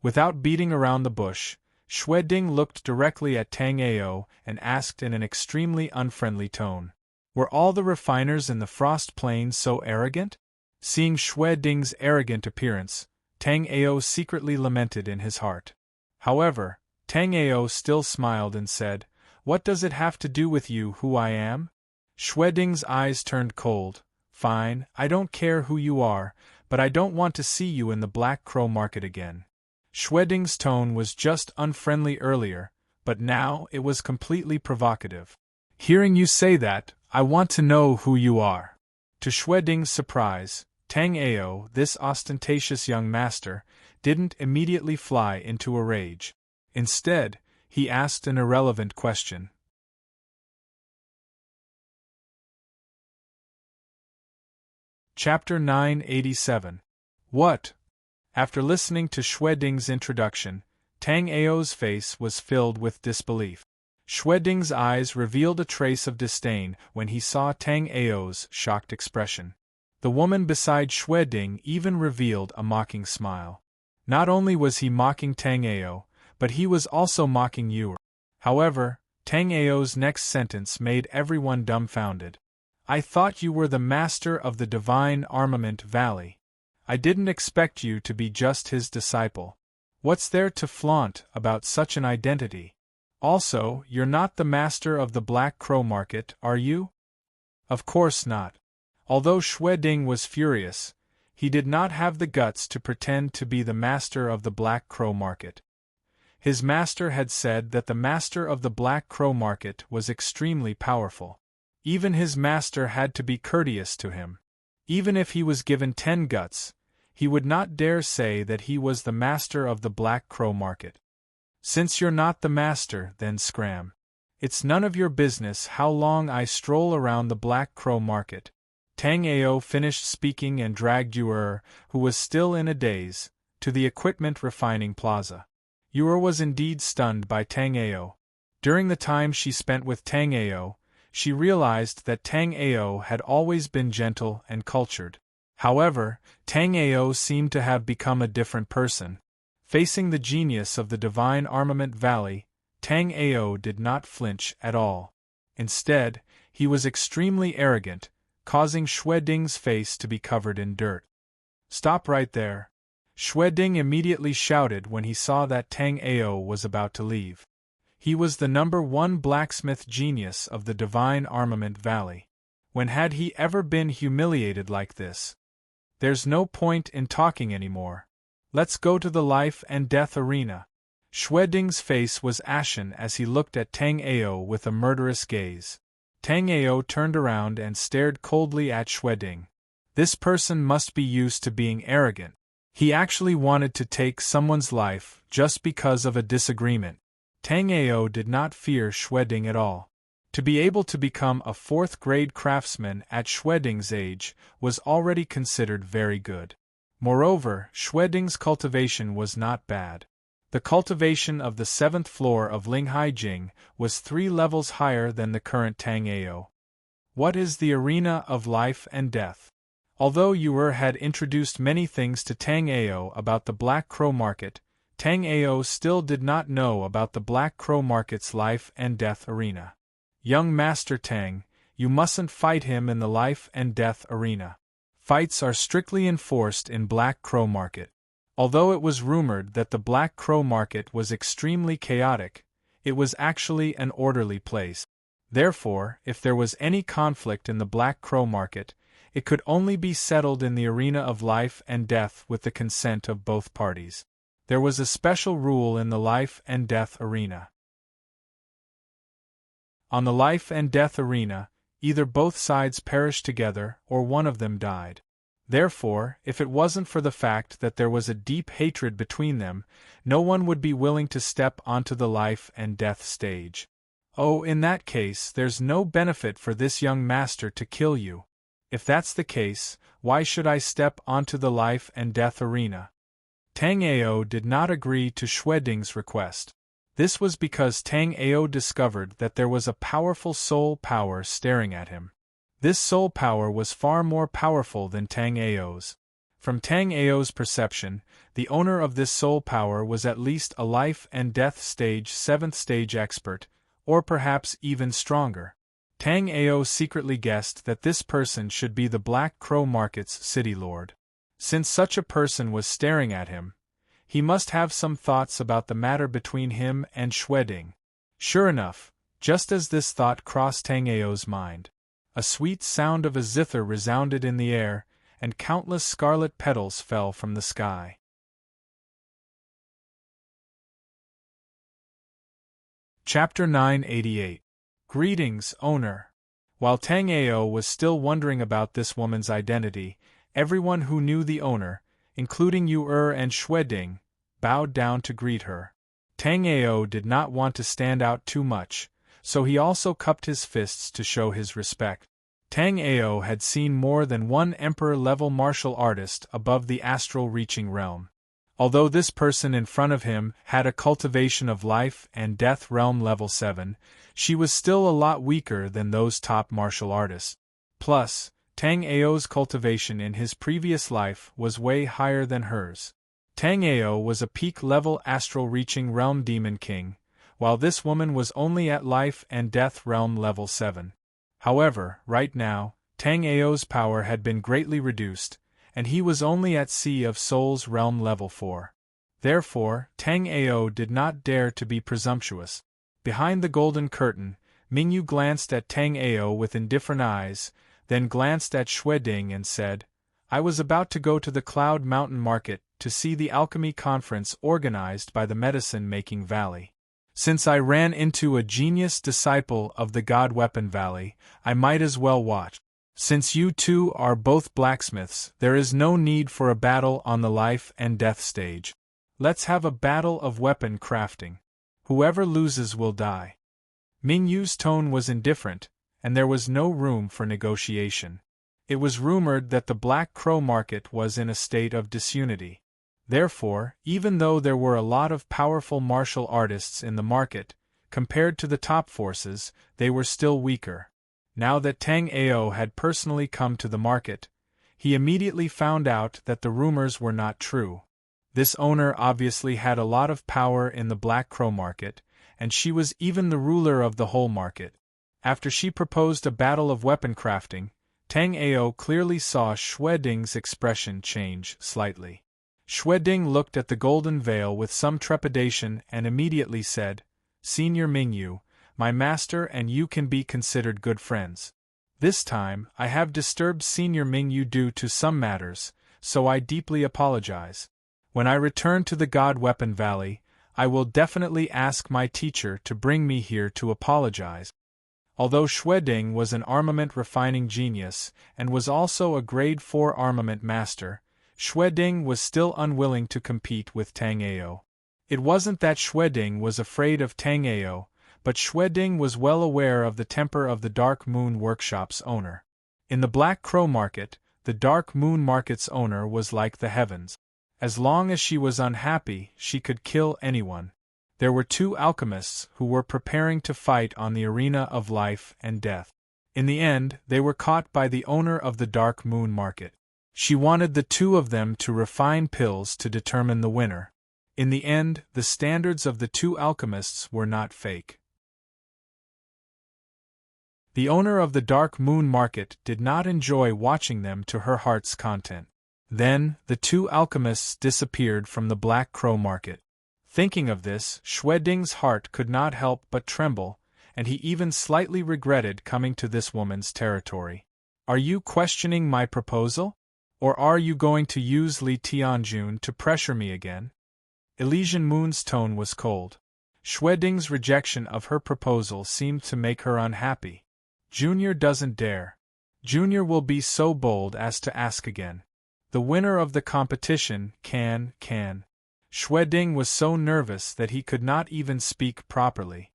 Without beating around the bush, Shweding looked directly at Tang Ao and asked in an extremely unfriendly tone. Were all the refiners in the Frost Plains so arrogant? Seeing Shweding's arrogant appearance, Tang Ao secretly lamented in his heart. However, Tang Ao still smiled and said, "What does it have to do with you who I am?" Shweding's eyes turned cold. "Fine, I don't care who you are, but I don't want to see you in the Black Crow Market again." Shweding's tone was just unfriendly earlier, but now it was completely provocative. "Hearing you say that, I want to know who you are." To Shweding's surprise, Tang Ao, this ostentatious young master, didn't immediately fly into a rage. Instead, he asked an irrelevant question. Chapter 987. What? After listening to Shweding's introduction, Tang Ao's face was filled with disbelief. Shweding's eyes revealed a trace of disdain when he saw Tang Ao's shocked expression. The woman beside Shweding even revealed a mocking smile. Not only was he mocking Tang Ao, but he was also mocking Yu. However, Tang Ao's next sentence made everyone dumbfounded. "I thought you were the master of the Divine Armament Valley. I didn't expect you to be just his disciple. What's there to flaunt about such an identity? Also, you're not the master of the Black Crow Market, are you?" Of course not. Although Shweding was furious, he did not have the guts to pretend to be the master of the Black Crow Market. His master had said that the master of the Black Crow Market was extremely powerful. Even his master had to be courteous to him. Even if he was given 10 guts, he would not dare say that he was the master of the Black Crow Market. Since you're not the master, then scram. It's none of your business how long I stroll around the Black Crow Market. Tang Ao finished speaking and dragged Yuer, who was still in a daze, to the equipment refining plaza. Yuer was indeed stunned by Tang Ao. During the time she spent with Tang Ao, she realized that Tang Ao had always been gentle and cultured. However, Tang Ao seemed to have become a different person. Facing the genius of the Divine Armament Valley, Tang Ao did not flinch at all. Instead, he was extremely arrogant, causing Xue Ding's face to be covered in dirt. "Stop right there!" Xue Ding immediately shouted when he saw that Tang Ao was about to leave. He was the #1 blacksmith genius of the Divine Armament Valley. When had he ever been humiliated like this? "There's no point in talking anymore. Let's go to the life and death arena." Xue Ding's face was ashen as he looked at Tang Ao with a murderous gaze. Tang Ao turned around and stared coldly at Xue Ding. This person must be used to being arrogant. He actually wanted to take someone's life just because of a disagreement. Tang Ao did not fear Xue Ding at all. To be able to become a 4th-grade craftsman at Xue Ding's age was already considered very good. Moreover, Xue Ding's cultivation was not bad. The cultivation of the 7th floor of Linghai Jing was 3 levels higher than the current Tang Ao. What is the arena of life and death? Although Yuer had introduced many things to Tang Ao about the Black Crow Market, Tang Ao still did not know about the Black Crow Market's life and death arena. "Young Master Tang, you mustn't fight him in the life and death arena. Fights are strictly enforced in Black Crow Market." Although it was rumored that the Black Crow Market was extremely chaotic, it was actually an orderly place. Therefore, if there was any conflict in the Black Crow Market, it could only be settled in the arena of life and death with the consent of both parties. There was a special rule in the life and death arena. On the life and death arena, either both sides perished together or one of them died. Therefore, if it wasn't for the fact that there was a deep hatred between them, no one would be willing to step onto the life and death stage. "Oh, in that case, there's no benefit for this young master to kill you. If that's the case, why should I step onto the life and death arena?" Tang Ao did not agree to Xue Ding's request. This was because Tang Ao discovered that there was a powerful soul power staring at him. This soul power was far more powerful than Tang Ao's. From Tang Ao's perception, the owner of this soul power was at least a life and death stage 7th stage expert, or perhaps even stronger. Tang Ao secretly guessed that this person should be the Black Crow Market's city lord. Since such a person was staring at him, he must have some thoughts about the matter between him and Xue Ding. Sure enough, just as this thought crossed Tang Ao's mind, a sweet sound of a zither resounded in the air, and countless scarlet petals fell from the sky. Chapter 988. Greetings, Owner. While Tang Ao was still wondering about this woman's identity, everyone who knew the owner, including Yuer and Xue Ding, bowed down to greet her. Tang Ao did not want to stand out too much, so he also cupped his fists to show his respect. Tang Ao had seen more than one emperor-level martial artist above the astral-reaching realm. Although this person in front of him had a cultivation of life and death realm level 7, she was still a lot weaker than those top martial artists. Plus, Tang Ao's cultivation in his previous life was way higher than hers. Tang Ao was a peak-level astral-reaching realm demon king, while this woman was only at life and death realm level 7. However, right now, Tang Ao's power had been greatly reduced, and he was only at Sea of Souls realm level 4. Therefore, Tang Ao did not dare to be presumptuous. Behind the golden curtain, Mingyu glanced at Tang Ao with indifferent eyes, then glanced at Xue Ding and said, "I was about to go to the Cloud Mountain Market to see the alchemy conference organized by the Medicine-Making Valley. Since I ran into a genius disciple of the God Weapon Valley, I might as well watch. Since you two are both blacksmiths, there is no need for a battle on the life and death stage. Let's have a battle of weapon crafting. Whoever loses will die. Mingyu's tone was indifferent, and there was no room for negotiation. It was rumored that the Black Crow market was in a state of disunity. Therefore, even though there were a lot of powerful martial artists in the market, compared to the top forces, they were still weaker. Now that Tang Ao had personally come to the market, he immediately found out that the rumors were not true. This owner obviously had a lot of power in the Black Crow market, and she was even the ruler of the whole market. After she proposed a battle of weapon crafting, Tang Ao clearly saw Xueding's expression change slightly. Xueding looked at the golden veil with some trepidation and immediately said, "Senior Mingyu, my master and you can be considered good friends. This time, I have disturbed Senior Mingyu due to some matters, so I deeply apologize. When I return to the God Weapon Valley, I will definitely ask my teacher to bring me here to apologize." Although Xueding was an armament refining genius and was also a grade 4 armament master, Xueding was still unwilling to compete with Tang Ao. It wasn't that Xueding was afraid of Tang Ao, but Xueding was well aware of the temper of the Dark Moon Workshop's owner. In the Black Crow Market, the Dark Moon Market's owner was like the heavens. As long as she was unhappy, she could kill anyone. There were two alchemists who were preparing to fight on the arena of life and death. In the end, they were caught by the owner of the Dark Moon Market. She wanted the two of them to refine pills to determine the winner. In the end, the standards of the two alchemists were not fake. The owner of the Dark Moon Market did not enjoy watching them to her heart's content. Then, the two alchemists disappeared from the Black Crow Market. Thinking of this, Xueding's heart could not help but tremble, and he even slightly regretted coming to this woman's territory. "Are you questioning my proposal? Or are you going to use Li Tianjun to pressure me again?" Elysian Moon's tone was cold. Xueding's rejection of her proposal seemed to make her unhappy. "Junior doesn't dare. Junior will be so bold as to ask again. The winner of the competition can. Xueding was so nervous that he could not even speak properly.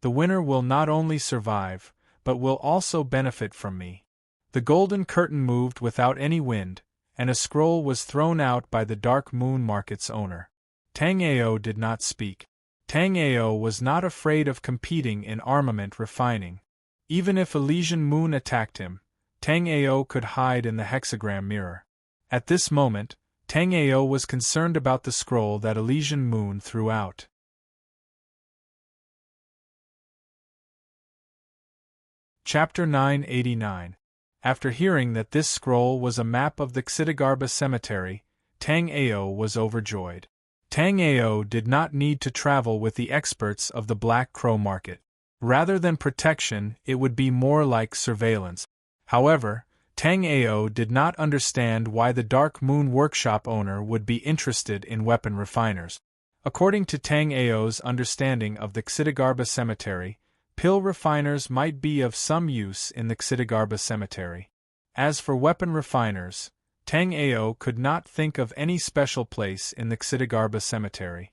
"The winner will not only survive, but will also benefit from me." The golden curtain moved without any wind, and a scroll was thrown out by the Dark Moon Market's owner. Tang Ao did not speak. Tang Ao was not afraid of competing in armament refining. Even if Elysian Moon attacked him, Tang Ao could hide in the hexagram mirror. At this moment, Tang Ao was concerned about the scroll that Elysian Moon threw out. Chapter 989. After hearing that this scroll was a map of the Xidigarba Cemetery, Tang Ao was overjoyed. Tang Ao did not need to travel with the experts of the Black Crow Market. Rather than protection, it would be more like surveillance. However, Tang Ao did not understand why the Dark Moon Workshop owner would be interested in weapon refiners. According to Tang Ao's understanding of the Xidigarba Cemetery, pill refiners might be of some use in the Xidigarba Cemetery. As for weapon refiners, Tang Ao could not think of any special place in the Xidigarba Cemetery.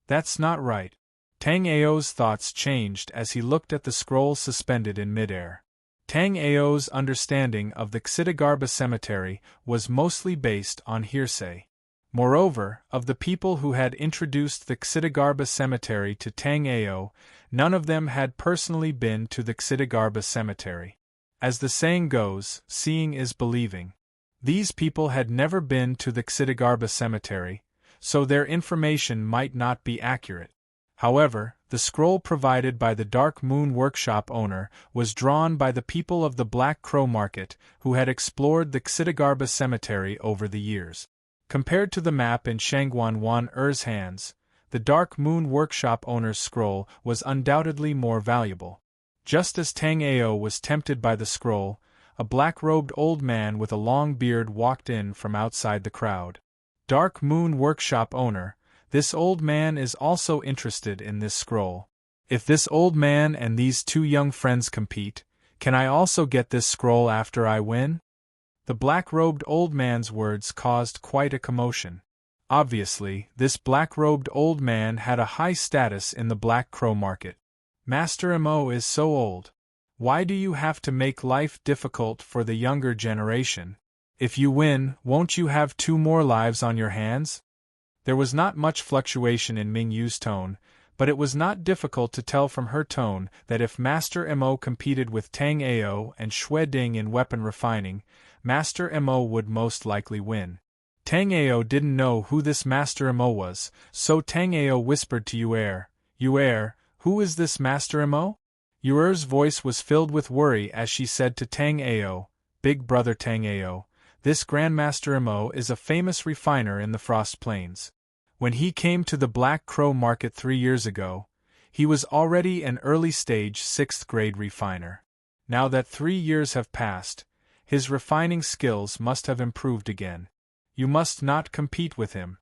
That's not right. Tang Ao's thoughts changed as he looked at the scroll suspended in midair. Tang Ao's understanding of the Xidigarba Cemetery was mostly based on hearsay. Moreover, of the people who had introduced the Xidigarba Cemetery to Tang Ao, none of them had personally been to the Xidigarba Cemetery. As the saying goes, seeing is believing. These people had never been to the Xidigarba Cemetery, so their information might not be accurate. However, the scroll provided by the Dark Moon Workshop owner was drawn by the people of the Black Crow Market who had explored the Xidigarba Cemetery over the years. Compared to the map in Shangguan Wan Er's hands, the Dark Moon Workshop owner's scroll was undoubtedly more valuable. Just as Tang Ao was tempted by the scroll, a black-robed old man with a long beard walked in from outside the crowd. Dark Moon Workshop owner, this old man is also interested in this scroll. If this old man and these two young friends compete, can I also get this scroll after I win? The black-robed old man's words caused quite a commotion. Obviously, this black-robed old man had a high status in the Black Crow market. Master Mo is so old. Why do you have to make life difficult for the younger generation? If you win, won't you have 2 more lives on your hands? There was not much fluctuation in Ming Yu's tone, but it was not difficult to tell from her tone that if Master Mo competed with Tang Ao and Xue Ding in weapon refining, Master Mo would most likely win. Tang Ao didn't know who this Master Mo was, so Tang Ao whispered to Yuer, who is this Master Mo? Yuer's voice was filled with worry as she said to Tang Ao, Big brother Tang Ao, this Grandmaster Mo is a famous refiner in the Frost Plains. When he came to the Black Crow market 3 years ago, he was already an early-stage 6th-grade refiner. Now that 3 years have passed, his refining skills must have improved again. You must not compete with him.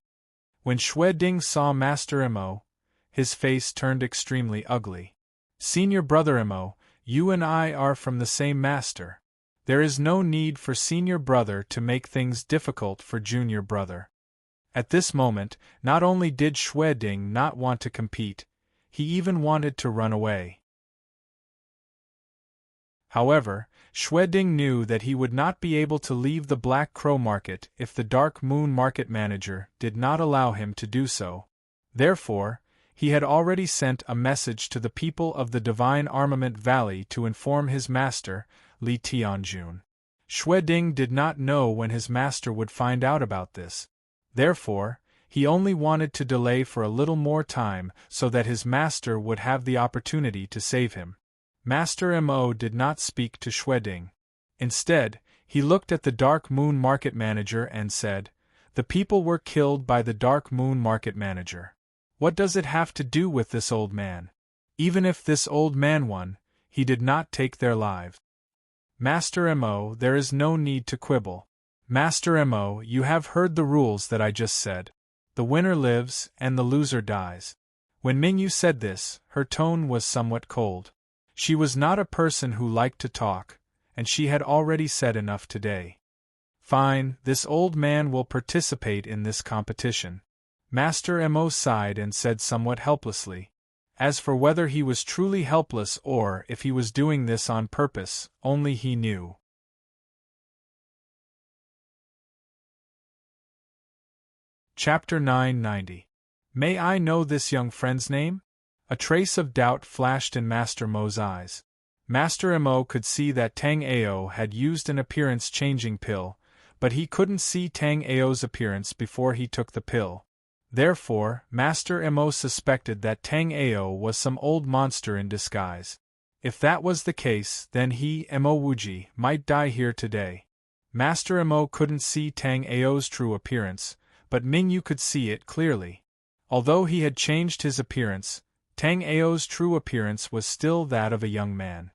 When Xue Ding saw Master Mo, his face turned extremely ugly. Senior brother Mo, you and I are from the same master. There is no need for senior brother to make things difficult for junior brother. At this moment, not only did Xue Ding not want to compete, he even wanted to run away. However, Xue Ding knew that he would not be able to leave the Black Crow market if the Dark Moon market manager did not allow him to do so. Therefore, he had already sent a message to the people of the Divine Armament Valley to inform his master, Li Tianjun. Xue Ding did not know when his master would find out about this. Therefore, he only wanted to delay for a little more time so that his master would have the opportunity to save him. Master Mo did not speak to Xue Ding. Instead, he looked at the Dark Moon market manager and said, The people were killed by the Dark Moon market manager. What does it have to do with this old man? Even if this old man won, he did not take their lives. Master Mo, there is no need to quibble. Master Mo, you have heard the rules that I just said. The winner lives, and the loser dies. When Mingyu said this, her tone was somewhat cold. She was not a person who liked to talk, and she had already said enough today. Fine, this old man will participate in this competition. Master Mo sighed and said somewhat helplessly. As for whether he was truly helpless or if he was doing this on purpose, only he knew. Chapter 990. May I know this young friend's name? A trace of doubt flashed in Master Mo's eyes. Master Mo could see that Tang Ao had used an appearance-changing pill, but he couldn't see Tang Ao's appearance before he took the pill. Therefore, Master Mo suspected that Tang Ao was some old monster in disguise. If that was the case, then he, Mo Wuji, might die here today. Master Mo couldn't see Tang Ao's true appearance, but Mingyu could see it clearly. Although he had changed his appearance, Tang Ao's true appearance was still that of a young man.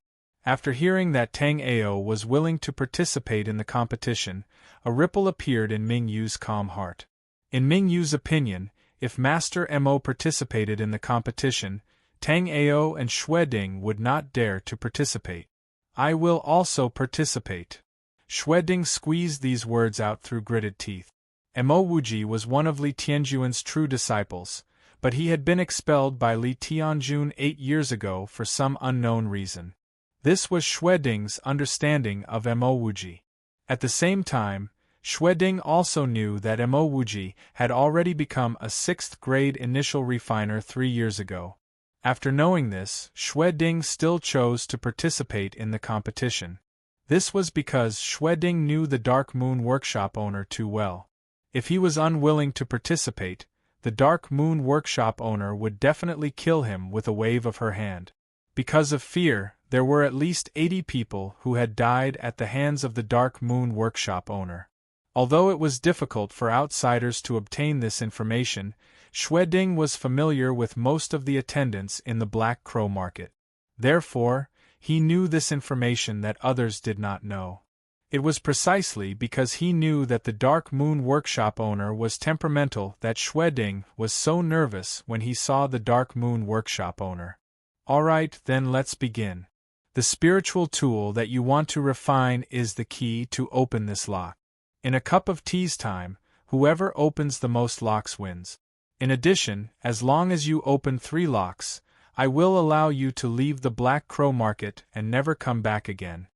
After hearing that Tang Ao was willing to participate in the competition, a ripple appeared in Mingyu's calm heart. In Mingyu's opinion, if Master Mo participated in the competition, Tang Ao and Xue Ding would not dare to participate. I will also participate. Xue Ding squeezed these words out through gritted teeth. Mo Wuji was one of Li Tianjun's true disciples, but he had been expelled by Li Tianjun 8 years ago for some unknown reason. This was Xue Ding's understanding of Mo Wuji. At the same time, Xue Ding also knew that Mo Wuji had already become a 6th-grade initial refiner 3 years ago. After knowing this, Xue Ding still chose to participate in the competition. This was because Xue Ding knew the Dark Moon Workshop owner too well. If he was unwilling to participate, the Dark Moon Workshop owner would definitely kill him with a wave of her hand. Because of fear, there were at least 80 people who had died at the hands of the Dark Moon Workshop owner. Although it was difficult for outsiders to obtain this information, Xue Ding was familiar with most of the attendants in the Black Crow market. Therefore, he knew this information that others did not know. It was precisely because he knew that the Dark Moon Workshop owner was temperamental that Shweding was so nervous when he saw the Dark Moon Workshop owner. Alright, then let's begin. The spiritual tool that you want to refine is the key to open this lock. In a cup of tea's time, whoever opens the most locks wins. In addition, as long as you open 3 locks, I will allow you to leave the Black Crow Market and never come back again.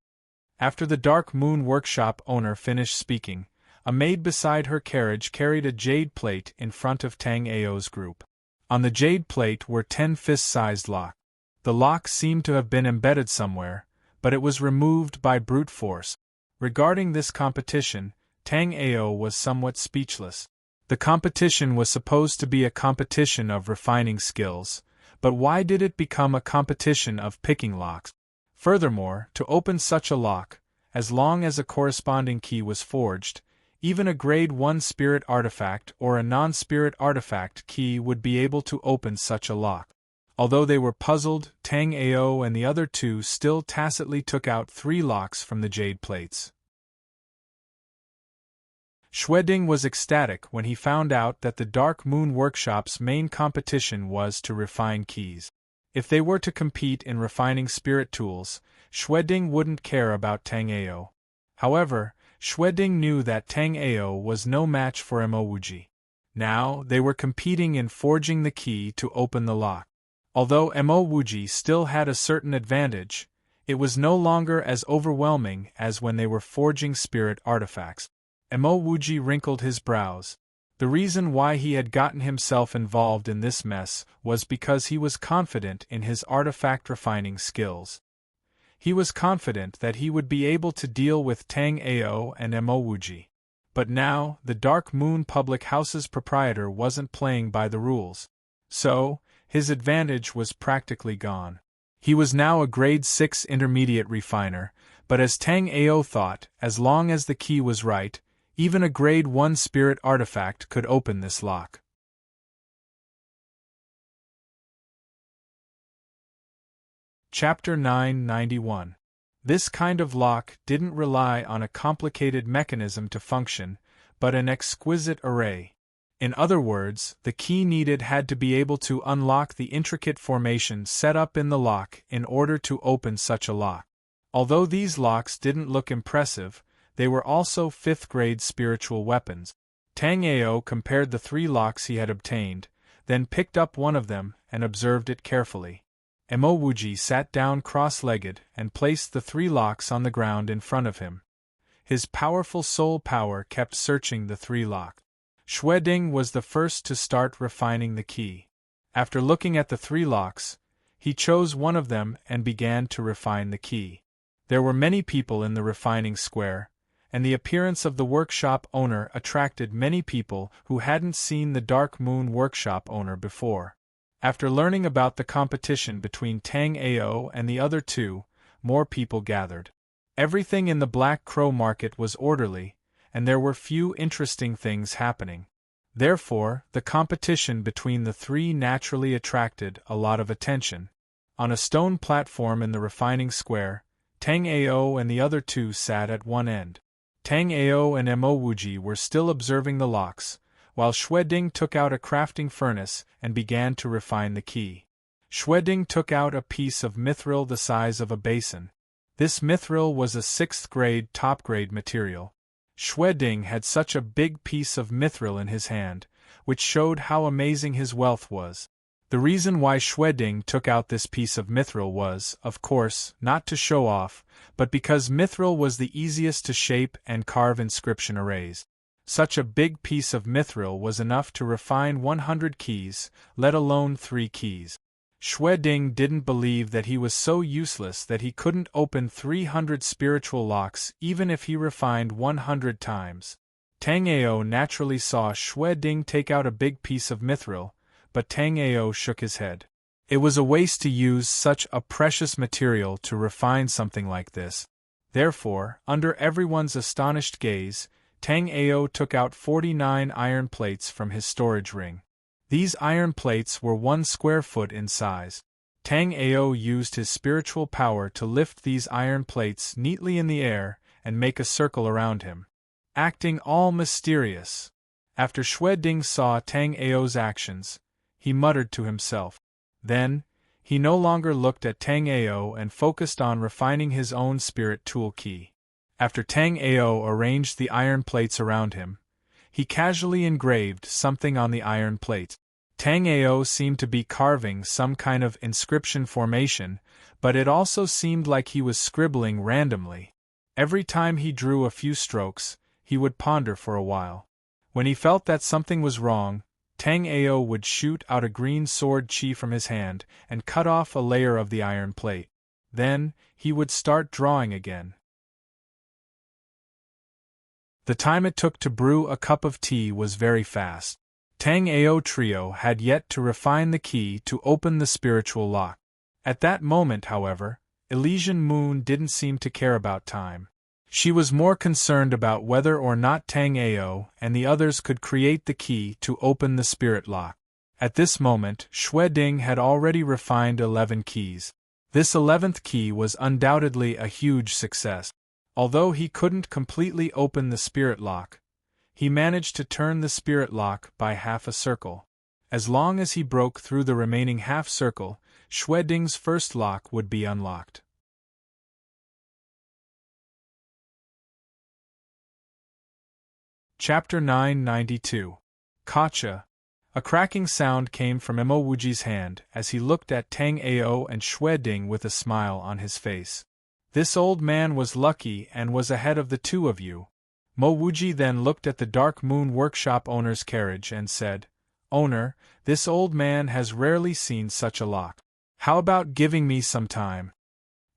After the Dark Moon Workshop owner finished speaking, a maid beside her carriage carried a jade plate in front of Tang Ao's group. On the jade plate were 10 fist-sized locks. The lock seemed to have been embedded somewhere, but it was removed by brute force. Regarding this competition, Tang Ao was somewhat speechless. The competition was supposed to be a competition of refining skills, but why did it become a competition of picking locks? Furthermore, to open such a lock, as long as a corresponding key was forged, even a Grade 1 spirit artifact or a non-spirit artifact key would be able to open such a lock. Although they were puzzled, Tang Ao and the other 2 still tacitly took out 3 locks from the jade plates. Shweding was ecstatic when he found out that the Dark Moon Workshop's main competition was to refine keys. If they were to compete in refining spirit tools, Shweding wouldn't care about Tang Ao. However, Shweding knew that Tang Ao was no match for Emowuji. Now, they were competing in forging the key to open the lock. Although Emowuji still had a certain advantage, it was no longer as overwhelming as when they were forging spirit artifacts. Emowuji wrinkled his brows. The reason why he had gotten himself involved in this mess was because he was confident in his artifact refining skills. He was confident that he would be able to deal with Tang Ao and Emowuji. But now, the Dark Moon Public House's proprietor wasn't playing by the rules. So, his advantage was practically gone. He was now a Grade 6 intermediate refiner, but as Tang Ao thought, as long as the key was right, even a Grade 1 spirit artifact could open this lock. Chapter 991. This kind of lock didn't rely on a complicated mechanism to function, but an exquisite array. In other words, the key needed had to be able to unlock the intricate formation set up in the lock in order to open such a lock. Although these locks didn't look impressive, they were also 5th-grade spiritual weapons. Tang Ao compared the 3 locks he had obtained, then picked up one of them and observed it carefully. Emowuji sat down cross-legged and placed the 3 locks on the ground in front of him. His powerful soul power kept searching the 3 locks. Shweding was the first to start refining the key. After looking at the 3 locks, he chose one of them and began to refine the key. There were many people in the refining square, and the appearance of the workshop owner attracted many people who hadn't seen the Dark Moon Workshop owner before. After learning about the competition between Tang Ao and the other 2, more people gathered. Everything in the Black Crow Market was orderly, and there were few interesting things happening. Therefore, the competition between the 3 naturally attracted a lot of attention. On a stone platform in the refining square, Tang Ao and the other 2 sat at one end. Tang Ao and Emowuji were still observing the locks, while Shweding took out a crafting furnace and began to refine the key. Shweding took out a piece of mithril the size of a basin. This mithril was a 6th-grade top-grade material. Shweding had such a big piece of mithril in his hand, which showed how amazing his wealth was. The reason why Shweding took out this piece of mithril was, of course, not to show off, but because mithril was the easiest to shape and carve inscription arrays. Such a big piece of mithril was enough to refine 100 keys, let alone 3 keys. Shweding didn't believe that he was so useless that he couldn't open 300 spiritual locks even if he refined 100 times. Tang Ao naturally saw Shweding take out a big piece of mithril, but Tang Ao shook his head. It was a waste to use such a precious material to refine something like this. Therefore, under everyone's astonished gaze, Tang Ao took out 49 iron plates from his storage ring. These iron plates were 1 square foot in size. Tang Ao used his spiritual power to lift these iron plates neatly in the air and make a circle around him, acting all mysterious. After Xue Ding saw Tang Ao's actions, he muttered to himself. Then, he no longer looked at Tang Ao and focused on refining his own spirit tool key. After Tang Ao arranged the iron plates around him, he casually engraved something on the iron plate. Tang Ao seemed to be carving some kind of inscription formation, but it also seemed like he was scribbling randomly. Every time he drew a few strokes, he would ponder for a while. When he felt that something was wrong, Tang Ao would shoot out a green sword chi from his hand and cut off a layer of the iron plate. Then, he would start drawing again. The time it took to brew a cup of tea was very fast. Tang Ao trio had yet to refine the key to open the spiritual lock. At that moment, however, Elysian Moon didn't seem to care about time. She was more concerned about whether or not Tang Ao and the others could create the key to open the spirit lock. At this moment, Xue Ding had already refined 11 keys. This 11th key was undoubtedly a huge success. Although he couldn't completely open the spirit lock, he managed to turn the spirit lock by half a circle. As long as he broke through the remaining half circle, Xue Ding's first lock would be unlocked. Chapter 992. Gotcha. A cracking sound came from Mo Wuji's hand as he looked at Tang Ao and Xue Ding with a smile on his face. This old man was lucky and was ahead of the two of you. Mo Wuji then looked at the Dark Moon Workshop owner's carriage and said, "Owner, this old man has rarely seen such a lock. How about giving me some time?"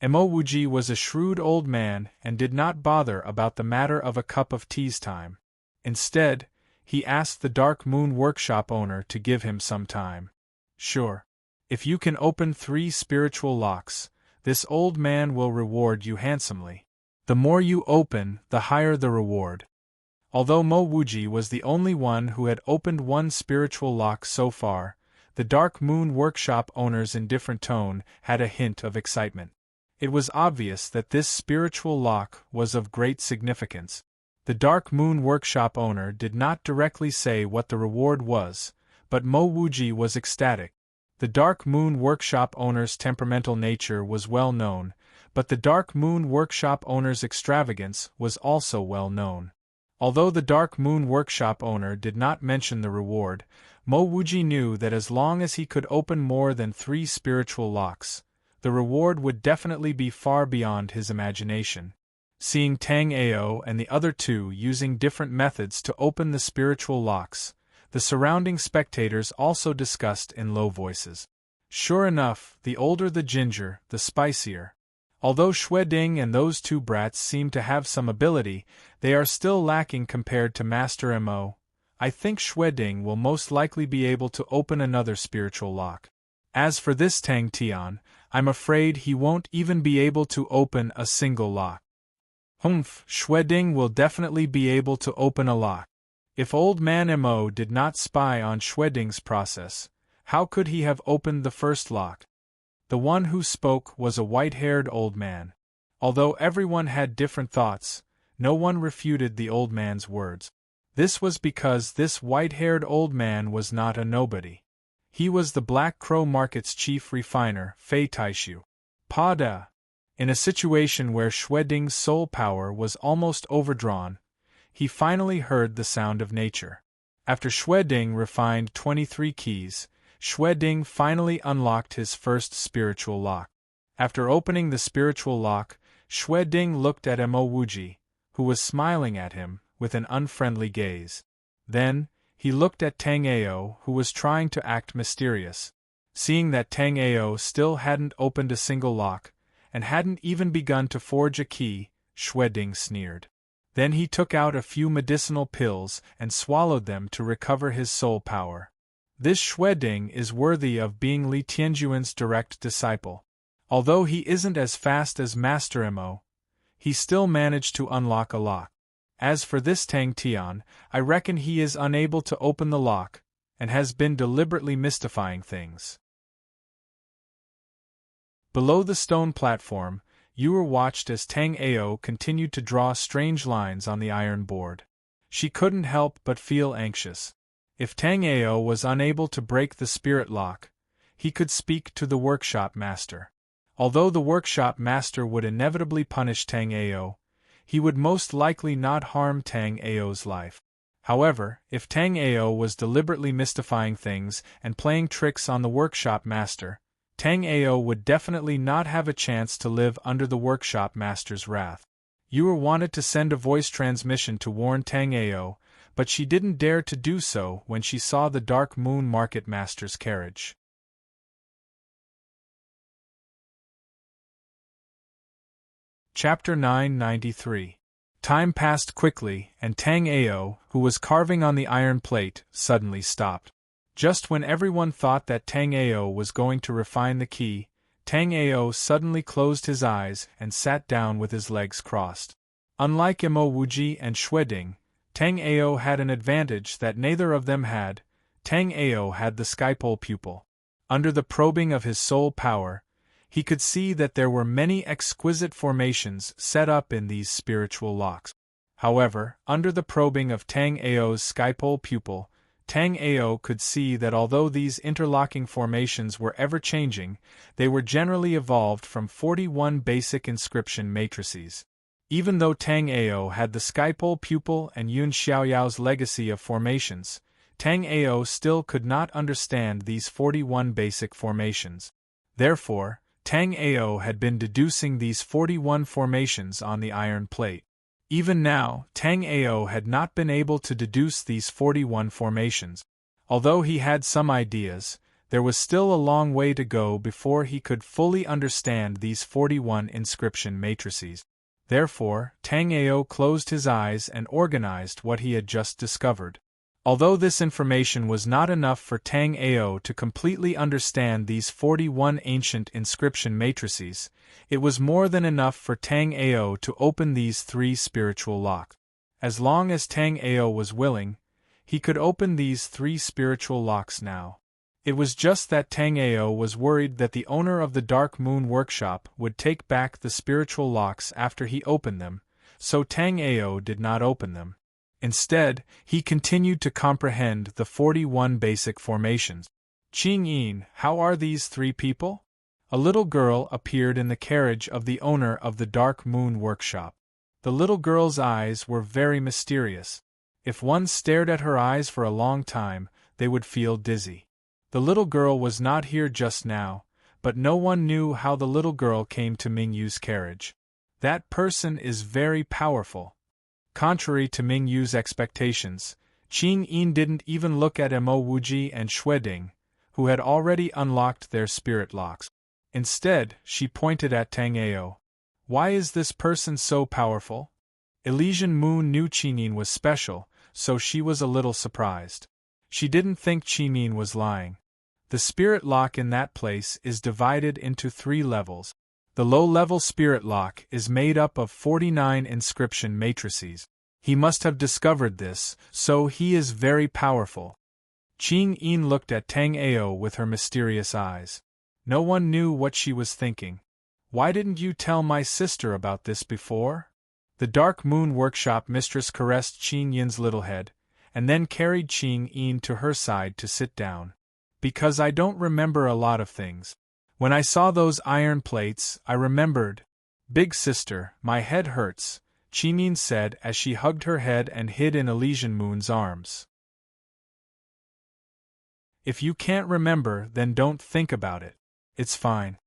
Mo Wuji was a shrewd old man and did not bother about the matter of a cup of tea's time. Instead, he asked the Dark Moon Workshop owner to give him some time. "Sure. If you can open 3 spiritual locks, this old man will reward you handsomely. The more you open, the higher the reward." Although Mo Wuji was the only one who had opened 1 spiritual lock so far, the Dark Moon Workshop owner's indifferent tone had a hint of excitement. It was obvious that this spiritual lock was of great significance. The Dark Moon Workshop owner did not directly say what the reward was, but Mo Wuji was ecstatic. The Dark Moon Workshop owner's temperamental nature was well known, but the Dark Moon Workshop owner's extravagance was also well known. Although the Dark Moon Workshop owner did not mention the reward, Mo Wuji knew that as long as he could open more than 3 spiritual locks, the reward would definitely be far beyond his imagination. Seeing Tang Ao and the other 2 using different methods to open the spiritual locks, the surrounding spectators also discussed in low voices. Sure enough, the older the ginger, the spicier. Although Xue Ding and those 2 brats seem to have some ability, they are still lacking compared to Master Mo. I think Xue Ding will most likely be able to open another spiritual lock. As for this Tang Tian, I'm afraid he won't even be able to open a single lock. Humph, Xue Ding will definitely be able to open a lock. If old man Mo did not spy on Xue Ding's process, how could he have opened the first lock? The one who spoke was a white-haired old man. Although everyone had different thoughts, no one refuted the old man's words. This was because this white-haired old man was not a nobody. He was the Black Crow Market's chief refiner, Fei Taishu. Pada! In a situation where Xue Ding's soul power was almost overdrawn, he finally heard the sound of nature. After Xue Ding refined 23 keys, Xue Ding finally unlocked his first spiritual lock. After opening the spiritual lock, Xue Ding looked at Mo Wuji, who was smiling at him with an unfriendly gaze. Then, he looked at Tang Ao, who was trying to act mysterious. Seeing that Tang Ao still hadn't opened a single lock, and hadn't even begun to forge a key, Xue Ding sneered. Then he took out a few medicinal pills and swallowed them to recover his soul power. This Xue Ding is worthy of being Li Tianjuan's direct disciple. Although he isn't as fast as Master Mo, he still managed to unlock a lock. As for this Tang Tian, I reckon he is unable to open the lock, and has been deliberately mystifying things. Below the stone platform, Yue watched as Tang Ao continued to draw strange lines on the iron board. She couldn't help but feel anxious. If Tang Ao was unable to break the spirit lock, he could speak to the workshop master. Although the workshop master would inevitably punish Tang Ao, he would most likely not harm Tang Ao's life. However, if Tang Ao was deliberately mystifying things and playing tricks on the workshop master, Tang Ao would definitely not have a chance to live under the workshop master's wrath. Yue wanted to send a voice transmission to warn Tang Ao, but she didn't dare to do so when she saw the Dark Moon Market Master's carriage. Chapter 993. Time passed quickly, and Tang Ao, who was carving on the iron plate, suddenly stopped. Just when everyone thought that Tang Ao was going to refine the key, Tang Ao suddenly closed his eyes and sat down with his legs crossed. Unlike Imo Wuji and Xueding, Tang Ao had an advantage that neither of them had. Tang Ao had the skypole pupil. Under the probing of his soul power, he could see that there were many exquisite formations set up in these spiritual locks. However, under the probing of Tang Ao's skypole pupil, Tang Ao could see that although these interlocking formations were ever-changing, they were generally evolved from 41 basic inscription matrices. Even though Tang Ao had the skypole pupil and Yun Xiaoyao's legacy of formations, Tang Ao still could not understand these 41 basic formations. Therefore, Tang Ao had been deducing these 41 formations on the iron plate. Even now, Tang Ao had not been able to deduce these 41 formations. Although he had some ideas, there was still a long way to go before he could fully understand these 41 inscription matrices. Therefore, Tang Ao closed his eyes and organized what he had just discovered. Although this information was not enough for Tang Ao to completely understand these 41 ancient inscription matrices, it was more than enough for Tang Ao to open these 3 spiritual locks. As long as Tang Ao was willing, he could open these 3 spiritual locks now. It was just that Tang Ao was worried that the owner of the Dark Moon Workshop would take back the spiritual locks after he opened them, so Tang Ao did not open them. Instead, he continued to comprehend the 41 basic formations. Qing Yin, how are these 3 people? A little girl appeared in the carriage of the owner of the Dark Moon Workshop. The little girl's eyes were very mysterious. If one stared at her eyes for a long time, they would feel dizzy. The little girl was not here just now, but no one knew how the little girl came to Mingyu's carriage. That person is very powerful. Contrary to Mingyu's expectations, Qing Yin didn't even look at Imo Wuji and Xueding, who had already unlocked their spirit locks. Instead, she pointed at Tang Ao. Why is this person so powerful? Elysian Moon knew Qing Yin was special, so she was a little surprised. She didn't think Qing Yin was lying. The spirit lock in that place is divided into 3 levels. The low-level spirit lock is made up of 49 inscription matrices. He must have discovered this, so he is very powerful. Qing Yin looked at Tang Ao with her mysterious eyes. No one knew what she was thinking. Why didn't you tell my sister about this before? The Dark Moon Workshop mistress caressed Qing Yin's little head, and then carried Qing Yin to her side to sit down. Because I don't remember a lot of things. When I saw those iron plates, I remembered. Big sister, my head hurts, Qing Yin said as she hugged her head and hid in Elysian Moon's arms. If you can't remember, then don't think about it. It's fine.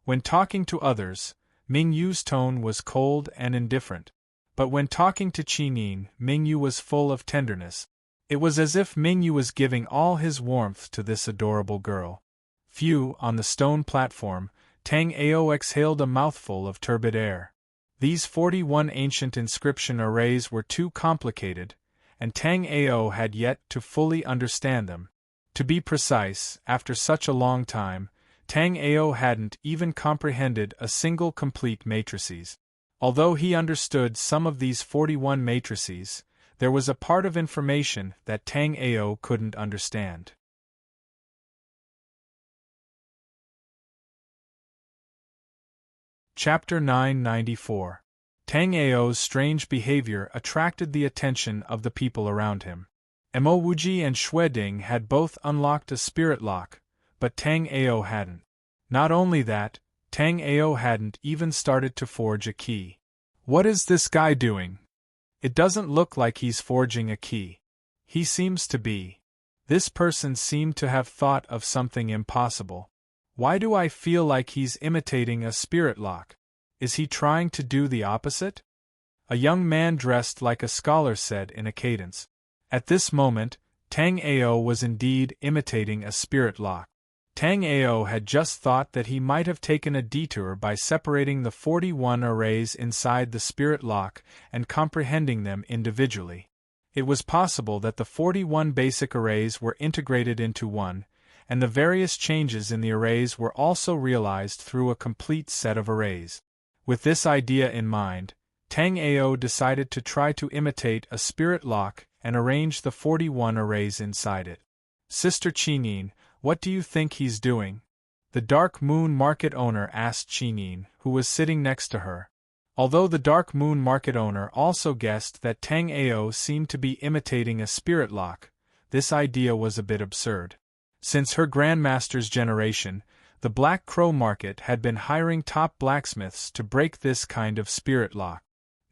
When talking to others, Mingyu's tone was cold and indifferent. But when talking to Qing Yin, Mingyu was full of tenderness. It was as if Mingyu was giving all his warmth to this adorable girl. Phew, on the stone platform, Tang Ao exhaled a mouthful of turbid air. These 41 ancient inscription arrays were too complicated, and Tang Ao had yet to fully understand them. To be precise, after such a long time, Tang Ao hadn't even comprehended a single complete matrices. Although he understood some of these 41 matrices, there was a part of information that Tang Ao couldn't understand. Chapter 994. Tang Ao's strange behavior attracted the attention of the people around him. Mo Wuji and Xue Ding had both unlocked a spirit lock, but Tang Ao hadn't. Not only that, Tang Ao hadn't even started to forge a key. What is this guy doing? It doesn't look like he's forging a key. He seems to be. This person seemed to have thought of something impossible. Why do I feel like he's imitating a spirit lock? Is he trying to do the opposite? A young man dressed like a scholar said in a cadence. At this moment, Tang Ao was indeed imitating a spirit lock. Tang Ao had just thought that he might have taken a detour by separating the 41 arrays inside the spirit lock and comprehending them individually. It was possible that the 41 basic arrays were integrated into one, and the various changes in the arrays were also realized through a complete set of arrays. With this idea in mind, Tang Ao decided to try to imitate a spirit lock and arrange the 41 arrays inside it. Sister Qinin, what do you think he's doing? The Dark Moon Market owner asked Qinin, who was sitting next to her. Although the Dark Moon Market owner also guessed that Tang Ao seemed to be imitating a spirit lock, this idea was a bit absurd. Since her grandmaster's generation, the Black Crow Market had been hiring top blacksmiths to break this kind of spirit lock.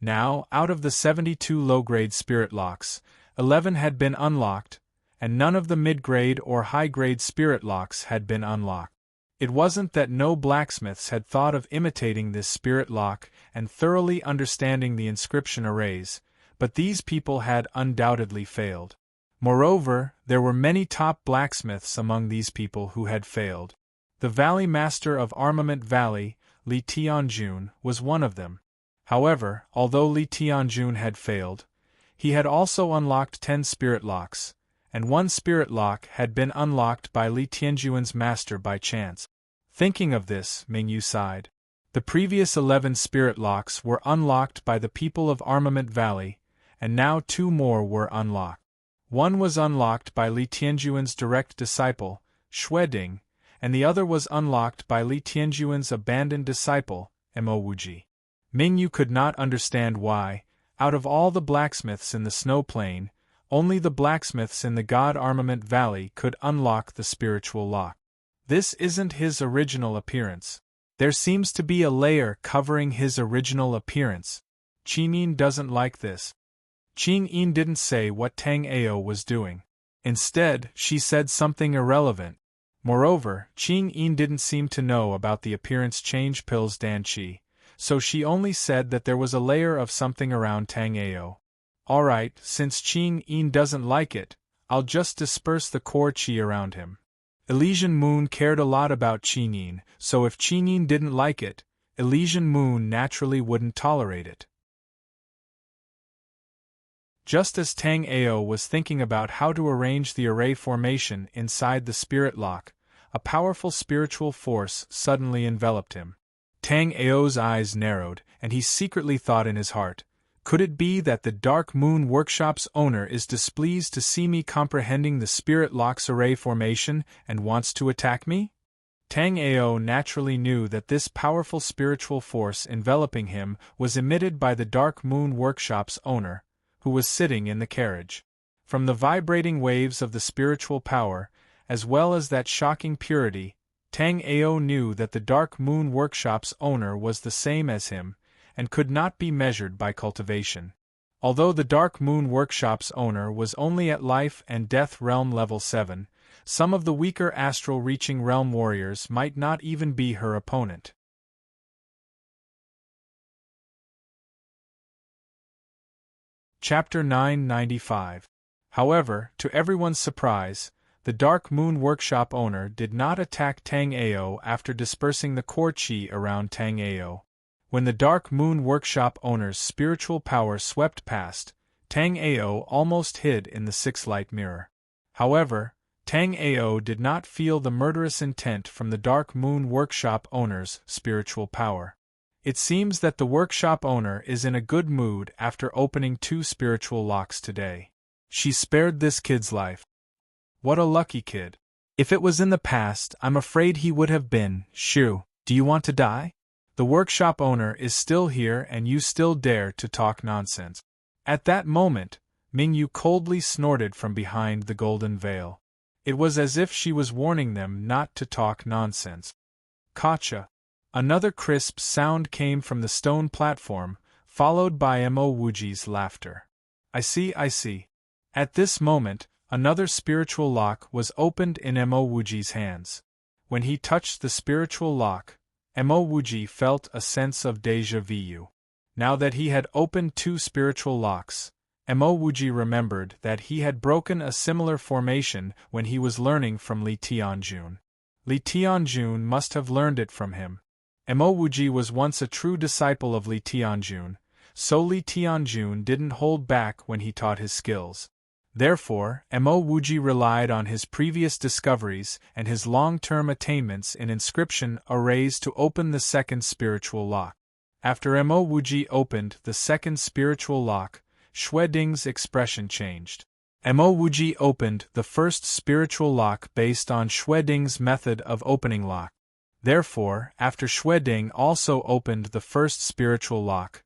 Now, out of the 72 low-grade spirit locks, 11 had been unlocked, and none of the mid-grade or high-grade spirit locks had been unlocked. It wasn't that no blacksmiths had thought of imitating this spirit lock and thoroughly understanding the inscription arrays, but these people had undoubtedly failed. Moreover, there were many top blacksmiths among these people who had failed. The Valley Master of Armament Valley, Li Tianjun, was one of them. However, although Li Tianjun had failed, he had also unlocked 10 spirit locks, and one spirit lock had been unlocked by Li Tianjun's master by chance. Thinking of this, Mingyu sighed. The previous 11 spirit locks were unlocked by the people of Armament Valley, and now 2 more were unlocked. One was unlocked by Li Tianjun's direct disciple, Xue Ding, and the other was unlocked by Li Tianjun's abandoned disciple, Mo Wuji. Mingyu could not understand why, out of all the blacksmiths in the snow plain, only the blacksmiths in the God Armament Valley could unlock the spiritual lock. This isn't his original appearance. There seems to be a layer covering his original appearance. Qinin doesn't like this. Qinin didn't say what Tang Ao was doing. Instead, she said something irrelevant. Moreover, Qinin didn't seem to know about the appearance change pills Danqi, so she only said that there was a layer of something around Tang Ao. Alright, since Qinin doesn't like it, I'll just disperse the core qi around him. Elysian Moon cared a lot about Qinin, so if Qinin didn't like it, Elysian Moon naturally wouldn't tolerate it. Just as Tang Ao was thinking about how to arrange the array formation inside the spirit lock, a powerful spiritual force suddenly enveloped him. Tang Ao's eyes narrowed, and he secretly thought in his heart, could it be that the Dark Moon Workshop's owner is displeased to see me comprehending the spirit lock's array formation and wants to attack me? Tang Ao naturally knew that this powerful spiritual force enveloping him was emitted by the Dark Moon Workshop's owner, who was sitting in the carriage. From the vibrating waves of the spiritual power, as well as that shocking purity, Tang Ao knew that the Dark Moon Workshop's owner was the same as him, and could not be measured by cultivation. Although the Dark Moon Workshop's owner was only at Life and Death Realm Level 7, some of the weaker astral-reaching realm warriors might not even be her opponent. Chapter 995. However, to everyone's surprise, the Dark Moon Workshop owner did not attack Tang Ao after dispersing the core qi around Tang Ao. When the Dark Moon Workshop owner's spiritual power swept past, Tang Ao almost hid in the 6-light mirror. However, Tang Ao did not feel the murderous intent from the Dark Moon Workshop owner's spiritual power. It seems that the workshop owner is in a good mood after opening 2 spiritual locks today. She spared this kid's life. What a lucky kid. If it was in the past, I'm afraid he would have been. Shoo, do you want to die? The workshop owner is still here and you still dare to talk nonsense. At that moment, Mingyu coldly snorted from behind the golden veil. It was as if she was warning them not to talk nonsense. Gotcha! Another crisp sound came from the stone platform, followed by Mo Wuji's laughter. I see, I see. At this moment, another spiritual lock was opened in Mo Wuji's hands. When he touched the spiritual lock, Mo Wuji felt a sense of déjà vu. Now that he had opened 2 spiritual locks, Mo Wuji remembered that he had broken a similar formation when he was learning from Li Tianjun. Li Tianjun must have learned it from him. Mo Wuji was once a true disciple of Li Tianjun, so Li Tianjun didn't hold back when he taught his skills. Therefore, Mo Wuji relied on his previous discoveries and his long-term attainments in inscription arrays to open the second spiritual lock. After Mo Wuji opened the second spiritual lock, Xueding's expression changed. Mo Wuji opened the first spiritual lock based on Xueding's method of opening lock. Therefore, after Xueding also opened the first spiritual lock,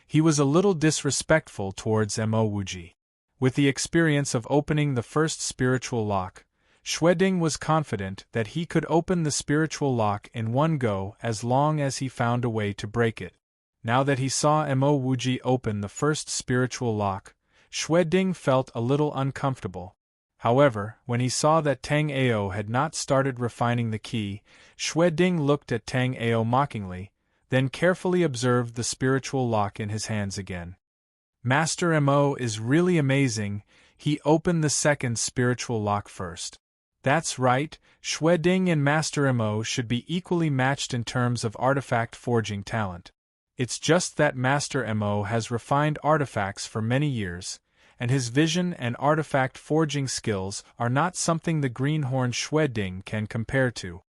he was a little disrespectful towards Mo Wuji. With the experience of opening the first spiritual lock, Xueding was confident that he could open the spiritual lock in one go as long as he found a way to break it. Now that he saw Mo Wuji open the first spiritual lock, Xueding felt a little uncomfortable. However, when he saw that Tang Ao had not started refining the key, Xueding looked at Tang Ao mockingly, then carefully observed the spiritual lock in his hands again. Master Mo is really amazing, he opened the second spiritual lock first. That's right, Xueding and Master Mo should be equally matched in terms of artifact forging talent. It's just that Master Mo has refined artifacts for many years, and his vision and artifact forging skills are not something the greenhorn Xueding can compare to.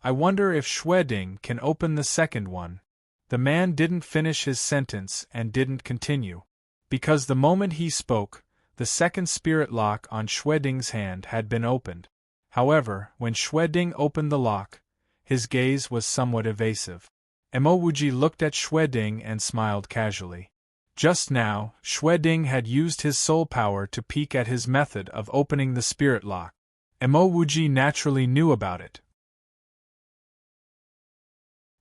I wonder if Xueding can open the second one. The man didn't finish his sentence and didn't continue. Because the moment he spoke, the second spirit lock on Xueding's hand had been opened. However, when Xueding opened the lock, his gaze was somewhat evasive. Mo Wuji looked at Xueding and smiled casually. Just now, Xueding had used his soul power to peek at his method of opening the spirit lock. Mo Wuji naturally knew about it.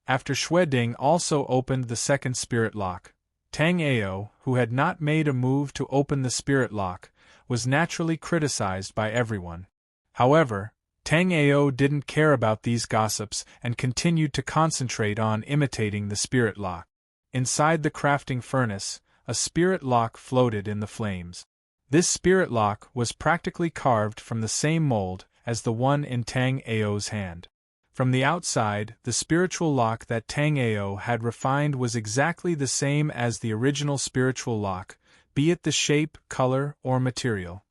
After Xueding also opened the second spirit lock, Tang Ao, who had not made a move to open the spirit lock, was naturally criticized by everyone. However, Tang Ao didn't care about these gossips and continued to concentrate on imitating the spirit lock. Inside the crafting furnace, a spirit lock floated in the flames. This spirit lock was practically carved from the same mold as the one in Tang Ao's hand. From the outside, the spiritual lock that Tang Ao had refined was exactly the same as the original spiritual lock, be it the shape, color, or material.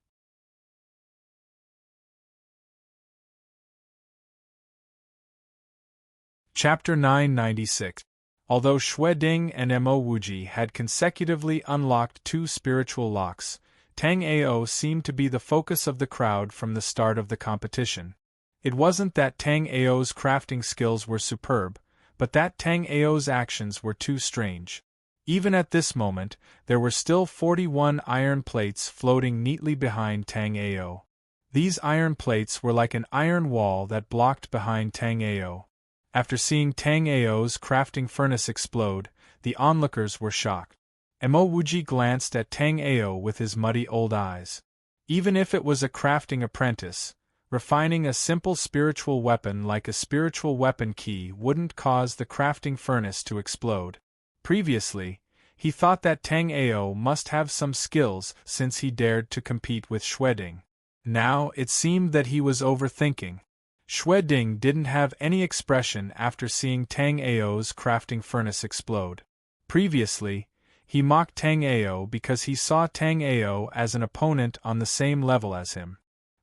Chapter 996. Although Xueding and Mo Wuji had consecutively unlocked 2 spiritual locks, Tang Ao seemed to be the focus of the crowd from the start of the competition. It wasn't that Tang Ao's crafting skills were superb, but that Tang Ao's actions were too strange. Even at this moment, there were still 41 iron plates floating neatly behind Tang Ao. These iron plates were like an iron wall that blocked behind Tang Ao. After seeing Tang Ao's crafting furnace explode, the onlookers were shocked. Mo Wuji glanced at Tang Ao with his muddy old eyes. Even if it was a crafting apprentice, refining a simple spiritual weapon like a spiritual weapon key wouldn't cause the crafting furnace to explode. Previously, he thought that Tang Ao must have some skills since he dared to compete with Xueding. Now it seemed that he was overthinking. Xueding didn't have any expression after seeing Tang Ao's crafting furnace explode. Previously, he mocked Tang Ao because he saw Tang Ao as an opponent on the same level as him.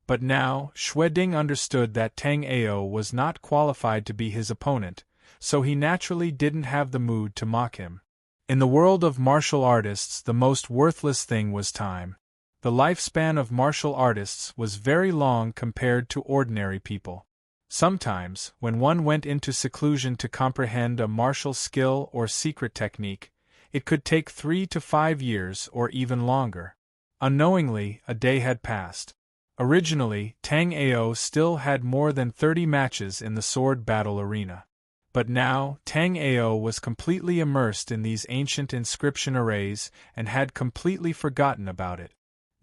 But now, Xueding understood that Tang Ao was not qualified to be his opponent, so he naturally didn't have the mood to mock him. In the world of martial artists, the most worthless thing was time. The lifespan of martial artists was very long compared to ordinary people. Sometimes, when one went into seclusion to comprehend a martial skill or secret technique, it could take 3 to 5 years or even longer. Unknowingly, a day had passed. Originally, Tang Ao still had more than 30 matches in the sword battle arena. But now, Tang Ao was completely immersed in these ancient inscription arrays and had completely forgotten about it.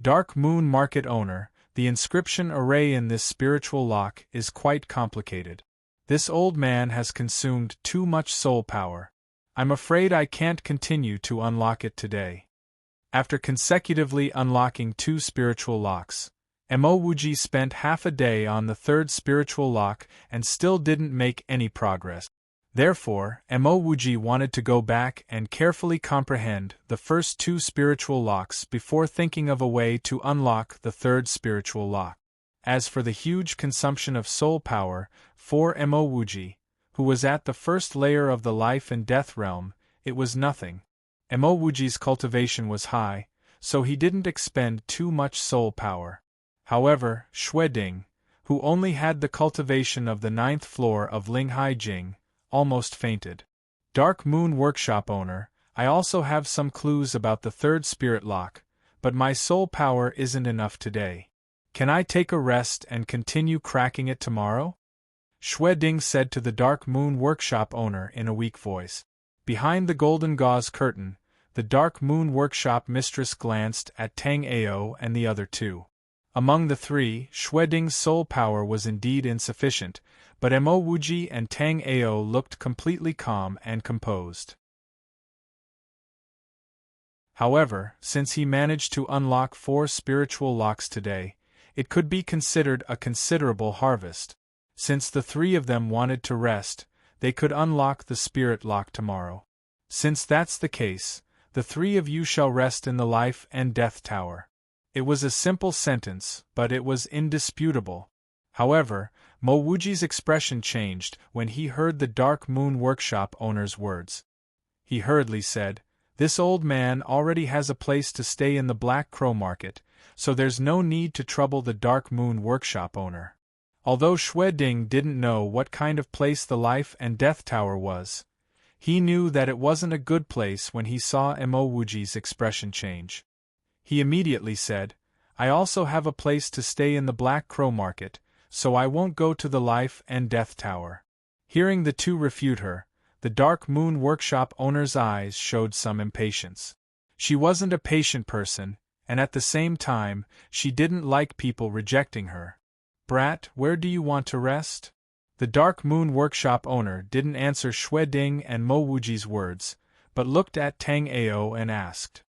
Dark Moon Market owner, the inscription array in this spiritual lock is quite complicated. This old man has consumed too much soul power. I'm afraid I can't continue to unlock it today. After consecutively unlocking 2 spiritual locks, Emowuji spent half a day on the 3rd spiritual lock and still didn't make any progress. Therefore, Emowuji wanted to go back and carefully comprehend the first 2 spiritual locks before thinking of a way to unlock the 3rd spiritual lock. As for the huge consumption of soul power for Emowuji, who was at the first layer of the life and death realm, it was nothing. Emowuji's cultivation was high, so he didn't expend too much soul power. However, Xueding, who only had the cultivation of the 9th floor of Linghai Jing, almost fainted. Dark Moon Workshop owner, I also have some clues about the 3rd spirit lock, but my soul power isn't enough today. Can I take a rest and continue cracking it tomorrow? Xueding said to the Dark Moon Workshop owner in a weak voice. Behind the golden gauze curtain, the Dark Moon Workshop mistress glanced at Tang Ao and the other 2. Among the 3, Xueding's soul power was indeed insufficient, but Emowuji and Tang Ao looked completely calm and composed. However, since he managed to unlock 4 spiritual locks today, it could be considered a considerable harvest. Since the 3 of them wanted to rest, they could unlock the spirit lock tomorrow. Since that's the case, the 3 of you shall rest in the life and death tower. It was a simple sentence, but it was indisputable. However, Mowuji's expression changed when he heard the Dark Moon Workshop owner's words. He hurriedly said, "This old man already has a place to stay in the Black Crow Market, so there's no need to trouble the Dark Moon Workshop owner." Although Xueding didn't know what kind of place the Life and Death Tower was, he knew that it wasn't a good place when he saw Emowuji's expression change. He immediately said, "I also have a place to stay in the Black Crow Market, so I won't go to the Life and Death Tower." Hearing the 2 refute her, the Dark Moon Workshop owner's eyes showed some impatience. She wasn't a patient person, and at the same time, she didn't like people rejecting her. "Brat, where do you want to rest?" The Dark Moon Workshop owner didn't answer Xueding and Mowuji's words, but looked at Tang Ao and asked.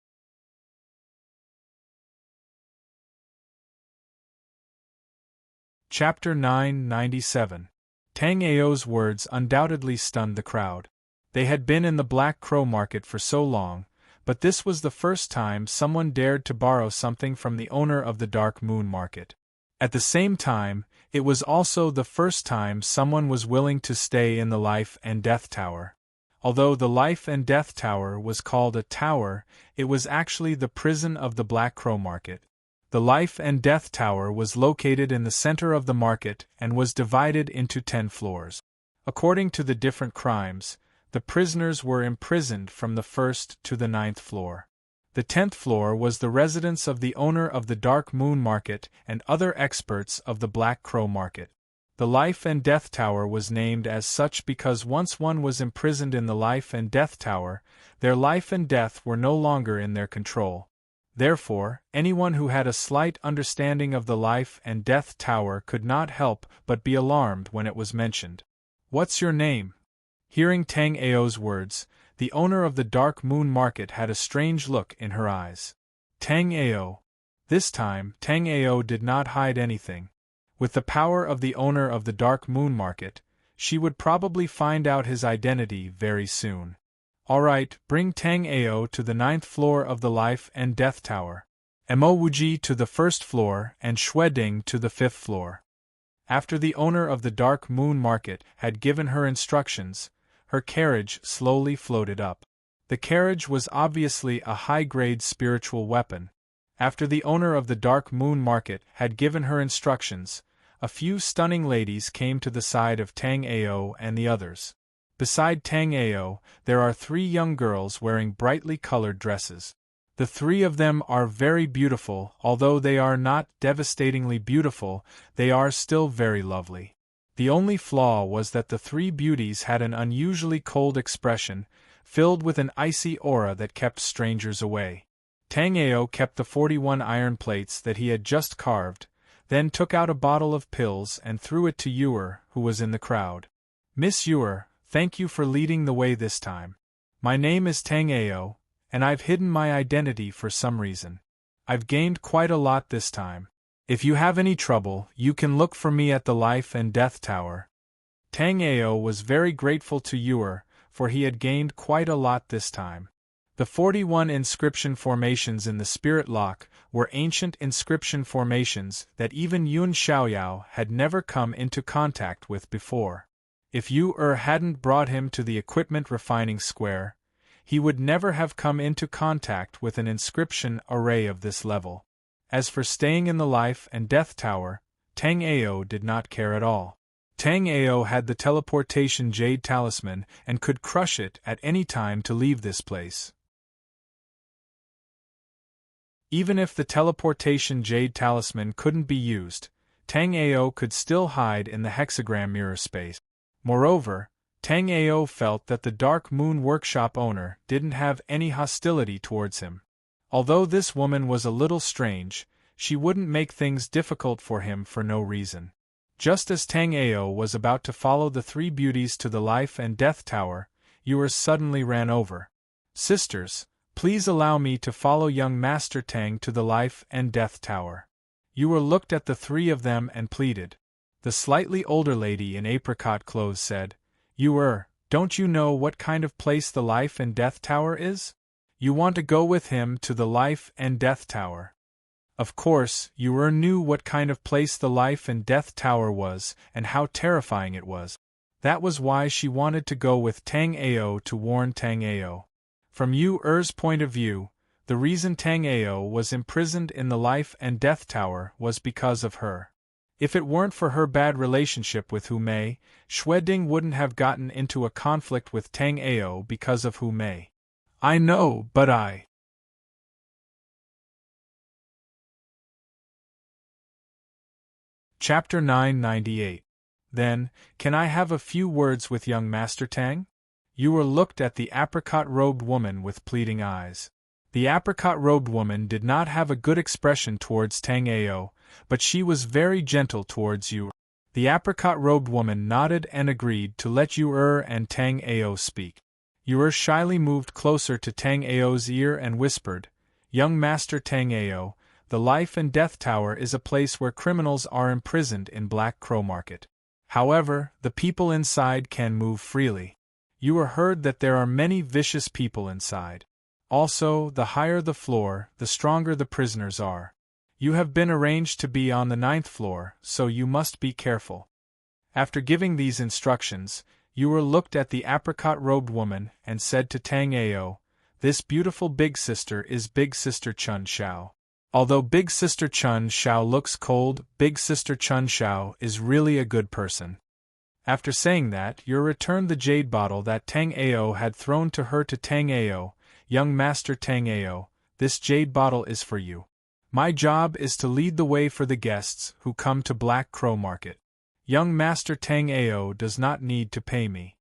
Chapter 997. Tang Ao's words undoubtedly stunned the crowd. They had been in the Black Crow Market for so long, but this was the first time someone dared to borrow something from the owner of the Dark Moon Market. At the same time, it was also the first time someone was willing to stay in the Life and Death Tower. Although the Life and Death Tower was called a tower, it was actually the prison of the Black Crow Market. The Life and Death Tower was located in the center of the market and was divided into 10 floors. According to the different crimes, the prisoners were imprisoned from the 1st to the 9th floor. The 10th floor was the residence of the owner of the Dark Moon Market and other experts of the Black Crow Market. The Life and Death Tower was named as such because once one was imprisoned in the Life and Death Tower, their life and death were no longer in their control. Therefore, anyone who had a slight understanding of the Life and Death Tower could not help but be alarmed when it was mentioned. "What's your name?" Hearing Tang Ao's words, the owner of the Dark Moon Market had a strange look in her eyes. Tang Ao. This time, Tang Ao did not hide anything. With the power of the owner of the Dark Moon Market, she would probably find out his identity very soon. "All right, bring Tang Ao to the 9th floor of the Life and Death Tower, Emowuji to the 1st floor and Xueding to the 5th floor." After the owner of the Dark Moon Market had given her instructions, her carriage slowly floated up. The carriage was obviously a high-grade spiritual weapon. After the owner of the Dark Moon Market had given her instructions, A few stunning ladies came to the side of Tang Ao and the others. Beside Tang Ao, there are 3 young girls wearing brightly colored dresses. The 3 of them are very beautiful. Although they are not devastatingly beautiful, they are still very lovely. The only flaw was that the 3 beauties had an unusually cold expression, filled with an icy aura that kept strangers away. Tang Ao kept the 41 iron plates that he had just carved, then took out a bottle of pills and threw it to Ewer, who was in the crowd. "Miss Ewer, thank you for leading the way this time. My name is Tang Ao, and I've hidden my identity for some reason. I've gained quite a lot this time. If you have any trouble, you can look for me at the Life and Death Tower." Tang Ao was very grateful to Ewer, for he had gained quite a lot this time. The 41 inscription formations in the Spirit Lock were ancient inscription formations that even Yun Xiaoyao had never come into contact with before. If Ewer hadn't brought him to the equipment refining square, he would never have come into contact with an inscription array of this level. As for staying in the Life and Death Tower, Tang Ao did not care at all. Tang Ao had the teleportation jade talisman and could crush it at any time to leave this place. Even if the teleportation jade talisman couldn't be used, Tang Ao could still hide in the hexagram mirror space. Moreover, Tang Ao felt that the Dark Moon Workshop owner didn't have any hostility towards him. Although this woman was a little strange, she wouldn't make things difficult for him for no reason. Just as Tang Ao was about to follow the 3 beauties to the Life and Death Tower, Ewer suddenly ran over. "Sisters, please allow me to follow young Master Tang to the Life and Death Tower." Ewer looked at the 3 of them and pleaded. The slightly older lady in apricot clothes said, "Ewer, don't you know what kind of place the Life and Death Tower is? You want to go with him to the Life and Death Tower." Of course, Ewer knew what kind of place the Life and Death Tower was and how terrifying it was. That was why she wanted to go with Tang Ao to warn Tang Ao. From Ewer's point of view, the reason Tang Ao was imprisoned in the Life and Death Tower was because of her. If it weren't for her bad relationship with Hu Mei, Xueding wouldn't have gotten into a conflict with Tang Ao because of Hu Mei. "I know, but I..." Chapter 998. "Then, can I have a few words with young Master Tang?" Ewer looked at the apricot-robed woman with pleading eyes. The apricot-robed woman did not have a good expression towards Tang Ao, but she was very gentle towards Ewer. The apricot-robed woman nodded and agreed to let Ewer and Tang Ao speak. Ewer shyly moved closer to Tang Ao's ear and whispered, "Young Master Tang Ao, the Life and Death Tower is a place where criminals are imprisoned in Black Crow Market. However, the people inside can move freely. Ewer heard that there are many vicious people inside. Also, the higher the floor, the stronger the prisoners are. You have been arranged to be on the 9th floor, so you must be careful." After giving these instructions, Ewer looked at the apricot-robed woman and said to Tang Ao, "This beautiful big sister is Big Sister Chun Xiao. Although Big Sister Chun Xiao looks cold, Big Sister Chun Xiao is really a good person." After saying that, Ewer returned the jade bottle that Tang Ao had thrown to her to Tang Ao. "Young Master Tang Ao, this jade bottle is for you. My job is to lead the way for the guests who come to Black Crow Market. Young Master Tang Ao does not need to pay me.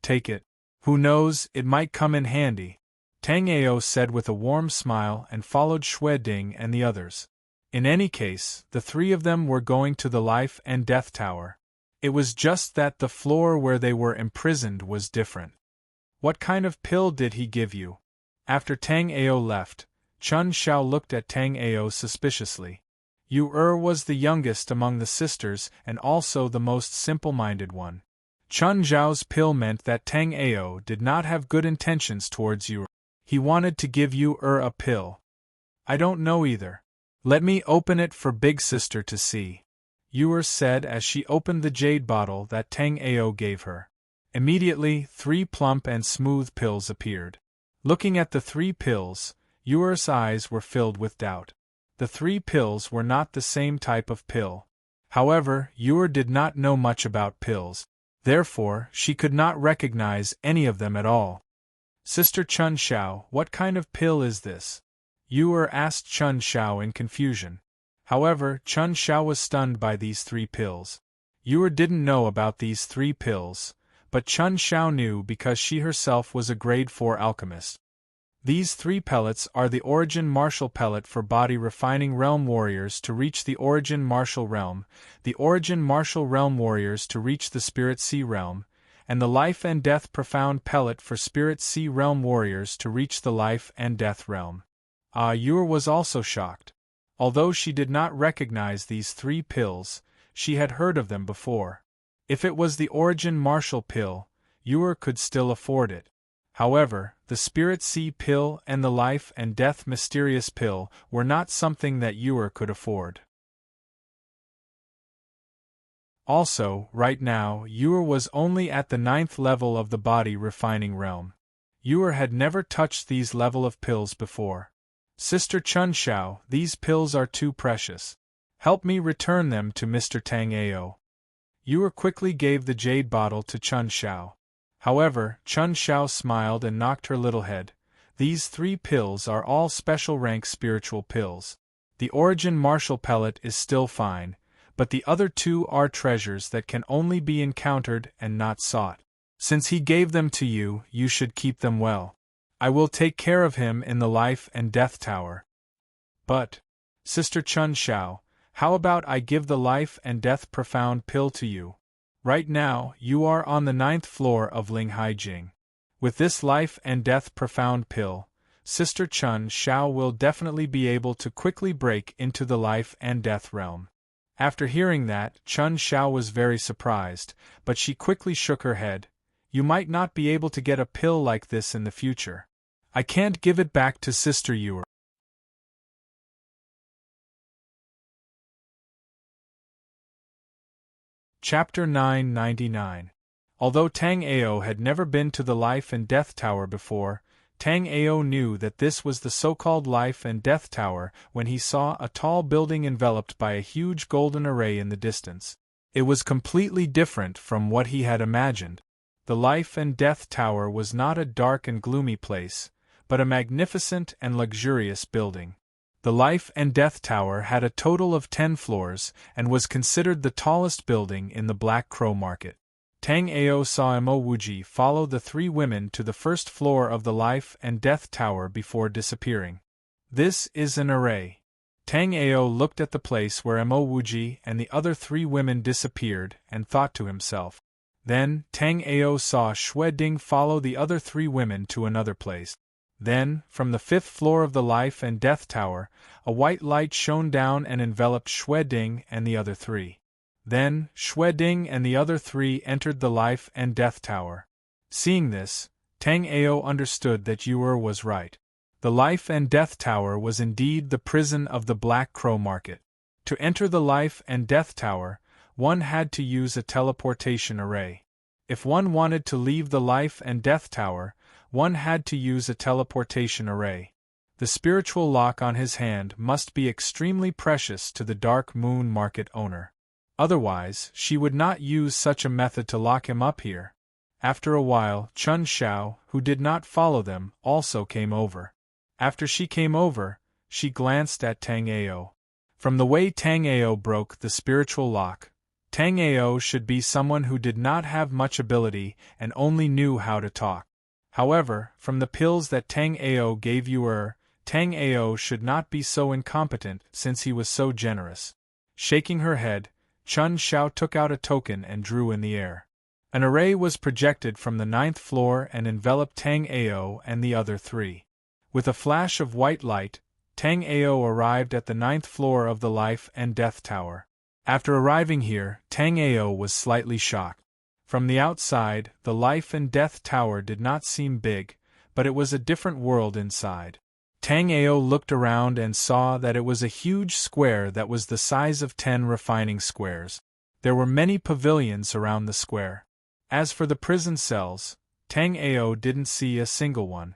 Take it. Who knows, it might come in handy." Tang Ao said with a warm smile and followed Xueding and the others. In any case, the 3 of them were going to the Life and Death Tower. It was just that the floor where they were imprisoned was different. "What kind of pill did he give you?" After Tang Ao left, Chun Xiao looked at Tang Ao suspiciously. Ewer was the youngest among the sisters and also the most simple-minded one. Chun Xiao's pill meant that Tang Ao did not have good intentions towards Ewer. He wanted to give Ewer a pill. "I don't know either. Let me open it for Big Sister to see," Ewer said as she opened the jade bottle that Tang Ao gave her. Immediately, 3 plump and smooth pills appeared. Looking at the 3 pills, Ewer's eyes were filled with doubt. The 3 pills were not the same type of pill. However, Yor did not know much about pills. Therefore, she could not recognize any of them at all. Sister Chun Shao, what kind of pill is this? Yor asked Chun Shao in confusion. However, Chun Shao was stunned by these 3 pills. Yor didn't know about these 3 pills, but Chun Shao knew because she herself was a grade 4 alchemist. These 3 pellets are the Origin Martial Pellet for Body Refining Realm Warriors to reach the Origin Martial Realm, the Origin Martial Realm Warriors to reach the Spirit Sea Realm, and the Life and Death Profound Pellet for Spirit Sea Realm Warriors to reach the Life and Death Realm. Yor was also shocked. Although she did not recognize these 3 pills, she had heard of them before. If it was the Origin Martial Pill, Yor could still afford it. However, the Spirit Sea Pill and the Life and Death Mysterious Pill were not something that Yor could afford. Also, right now, Yor was only at the 9th level of the Body Refining Realm. Yor had never touched these level of pills before. Sister Chun Shao, these pills are too precious. Help me return them to Mr. Tang Ao. Yor quickly gave the jade bottle to Chun Shao. However, Chun Shao smiled and knocked her little head. These 3 pills are all special rank spiritual pills. The Origin Martial Pellet is still fine, but the other 2 are treasures that can only be encountered and not sought. Since he gave them to you, you should keep them well. I will take care of him in the Life and Death Tower. But, Sister Chun Shao, how about I give the Life and Death Profound Pill to you? Right now, you are on the 9th floor of Linghai Jing. With this Life and Death Profound Pill, Sister Chun Shao will definitely be able to quickly break into the Life and Death realm. After hearing that, Chun Shao was very surprised, but she quickly shook her head. You might not be able to get a pill like this in the future. I can't give it back to Sister Yor. Chapter 999. Although Tang Ao had never been to the Life and Death Tower before, Tang Ao knew that this was the so-called Life and Death Tower when he saw a tall building enveloped by a huge golden array in the distance. It was completely different from what he had imagined. The Life and Death Tower was not a dark and gloomy place, but a magnificent and luxurious building. The Life and Death Tower had a total of 10 floors and was considered the tallest building in the Black Crow Market. Tang Ao saw Mo Wuji follow the 3 women to the first floor of the Life and Death Tower before disappearing. This is an array. Tang Ao looked at the place where Mo Wuji and the other 3 women disappeared and thought to himself. Then, Tang Ao saw Xue Ding follow the other 3 women to another place. Then, from the 5th floor of the Life and Death Tower, a white light shone down and enveloped Xue Ding and the other 3. Then, Xue Ding and the other 3 entered the Life and Death Tower. Seeing this, Tang Ao understood that Yor was right. The Life and Death Tower was indeed the prison of the Black Crow Market. To enter the Life and Death Tower, one had to use a teleportation array. If one wanted to leave the Life and Death Tower, one had to use a teleportation array. The spiritual lock on his hand must be extremely precious to the Dark Moon Market owner. Otherwise, she would not use such a method to lock him up here. After a while, Chun Shao, who did not follow them, also came over. After she came over, she glanced at Tang Ao. From the way Tang Ao broke the spiritual lock, Tang Ao should be someone who did not have much ability and only knew how to talk. However, from the pills that Tang Ao gave Yor, Tang Ao should not be so incompetent since he was so generous. Shaking her head, Chun Shao took out a token and drew in the air. An array was projected from the 9th floor and enveloped Tang Ao and the other 3. With a flash of white light, Tang Ao arrived at the 9th floor of the Life and Death Tower. After arriving here, Tang Ao was slightly shocked. From the outside, the Life and Death Tower did not seem big, but it was a different world inside. Tang Ao looked around and saw that it was a huge square that was the size of 10 refining squares. There were many pavilions around the square. As for the prison cells, Tang Ao didn't see a single one.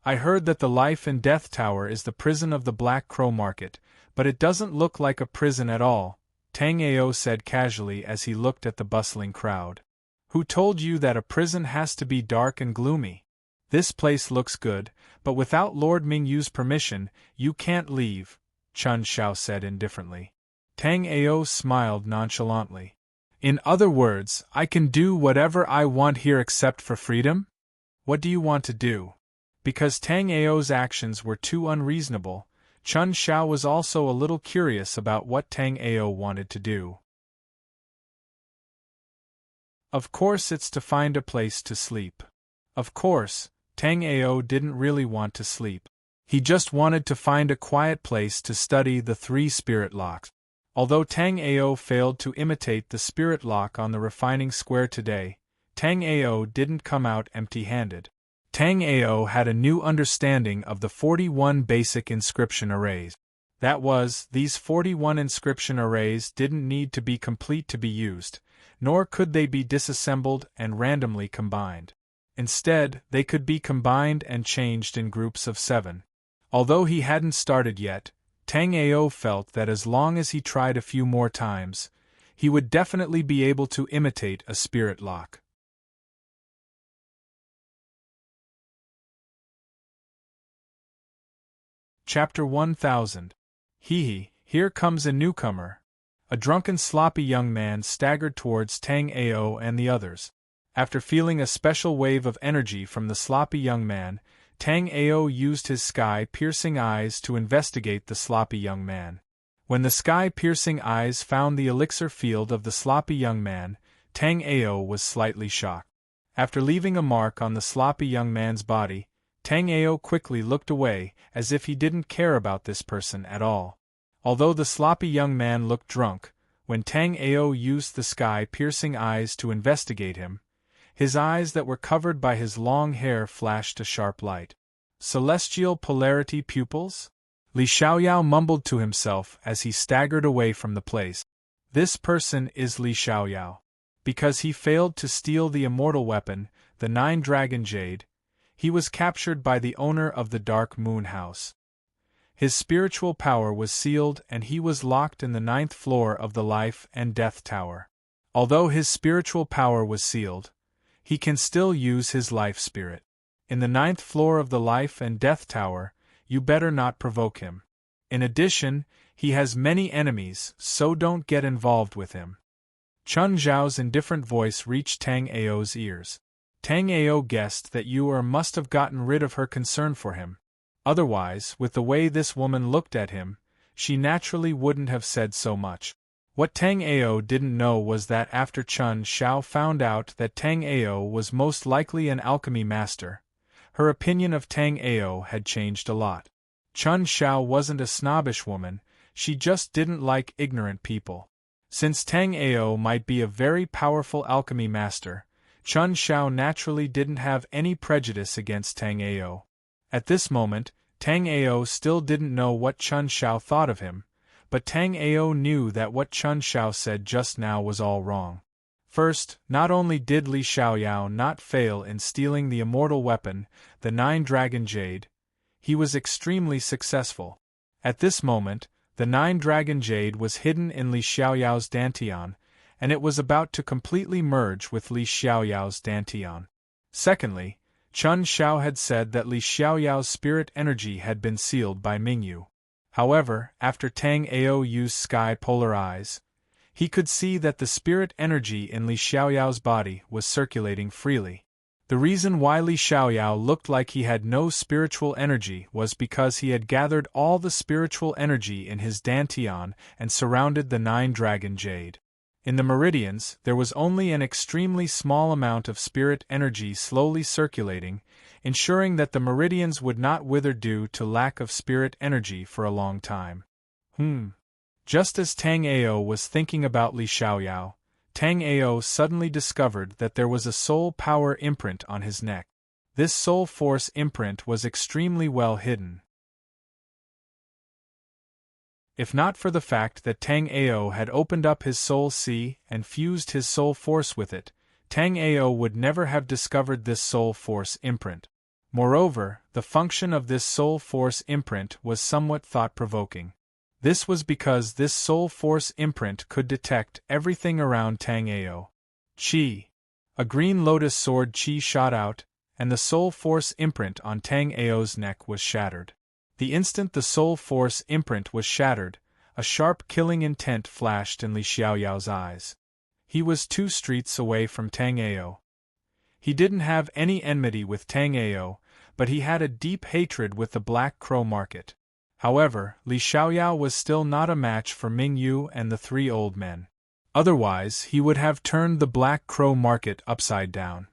I heard that the Life and Death Tower is the prison of the Black Crow Market, but it doesn't look like a prison at all, Tang Ao said casually as he looked at the bustling crowd. Who told you that a prison has to be dark and gloomy? This place looks good, but without Lord Mingyu's permission, you can't leave, Chun Shao said indifferently. Tang Ao smiled nonchalantly. In other words, I can do whatever I want here except for freedom? What do you want to do? Because Tang Ao's actions were too unreasonable, Chun Shao was also a little curious about what Tang Ao wanted to do. Of course it's to find a place to sleep. Of course, Tang Ao didn't really want to sleep. He just wanted to find a quiet place to study the 3 spirit locks. Although Tang Ao failed to imitate the spirit lock on the refining square today, Tang Ao didn't come out empty-handed. Tang Ao had a new understanding of the 41 basic inscription arrays. That was, these 41 inscription arrays didn't need to be complete to be used, nor could they be disassembled and randomly combined. Instead, they could be combined and changed in groups of 7. Although he hadn't started yet, Tang Ao felt that as long as he tried a few more times, he would definitely be able to imitate a spirit lock. Chapter 1000. Hee, here comes a newcomer. A drunken sloppy young man staggered towards Tang Ao and the others. After feeling a special wave of energy from the sloppy young man, Tang Ao used his sky-piercing eyes to investigate the sloppy young man. When the sky-piercing eyes found the elixir field of the sloppy young man, Tang Ao was slightly shocked. After leaving a mark on the sloppy young man's body, Tang Ao quickly looked away, as if he didn't care about this person at all. Although the sloppy young man looked drunk, when Tang Ao used the sky-piercing eyes to investigate him, his eyes that were covered by his long hair flashed a sharp light. Celestial polarity pupils? Li Xiaoyao mumbled to himself as he staggered away from the place. This person is Li Xiaoyao. Because he failed to steal the immortal weapon, the 9 Dragon Jade, he was captured by the owner of the Dark Moon House. His spiritual power was sealed and he was locked in the 9th floor of the Life and Death Tower. Although his spiritual power was sealed, he can still use his life spirit. In the 9th floor of the Life and Death Tower, you better not provoke him. In addition, he has many enemies, so don't get involved with him. Chun Zhao's indifferent voice reached Tang Ao's ears. Tang Ao guessed that Yu must have gotten rid of her concern for him. Otherwise, with the way this woman looked at him, she naturally wouldn't have said so much. What Tang Ao didn't know was that after Chun Shao found out that Tang Ao was most likely an alchemy master, her opinion of Tang Ao had changed a lot. Chun Shao wasn't a snobbish woman, she just didn't like ignorant people. Since Tang Ao might be a very powerful alchemy master, Chun Shao naturally didn't have any prejudice against Tang Ao. At this moment, Tang Ao still didn't know what Chun Shao thought of him, but Tang Ao knew that what Chun Shao said just now was all wrong. First, not only did Li Xiaoyao not fail in stealing the immortal weapon, the 9 Dragon Jade, he was extremely successful. At this moment, the 9 Dragon Jade was hidden in Li Xiaoyao's dantian, and it was about to completely merge with Li Xiaoyao's dantian. Secondly, Chun Shao had said that Li Xiaoyao's spirit energy had been sealed by Mingyu. However, after Tang Ao used sky polar eyes, he could see that the spirit energy in Li Xiaoyao's body was circulating freely. The reason why Li Xiaoyao looked like he had no spiritual energy was because he had gathered all the spiritual energy in his dantian and surrounded the 9 Dragon Jade. In the meridians, there was only an extremely small amount of spirit energy slowly circulating, ensuring that the meridians would not wither due to lack of spirit energy for a long time. Just as Tang Ao was thinking about Li Xiaoyao, Tang Ao suddenly discovered that there was a soul power imprint on his neck. This soul force imprint was extremely well hidden. If not for the fact that Tang Ao had opened up his soul sea and fused his soul force with it, Tang Ao would never have discovered this soul force imprint. Moreover, the function of this soul force imprint was somewhat thought-provoking. This was because this soul force imprint could detect everything around Tang Ao. Chi. A green lotus sword chi shot out, and the soul force imprint on Tang Ao's neck was shattered. The instant the soul force imprint was shattered, a sharp killing intent flashed in Li Xiaoyao's eyes. He was 2 streets away from Tang Ao. He didn't have any enmity with Tang Ao, but he had a deep hatred with the Black Crow market. However, Li Xiaoyao was still not a match for Ming Yu and the 3 old men. Otherwise, he would have turned the Black Crow market upside down.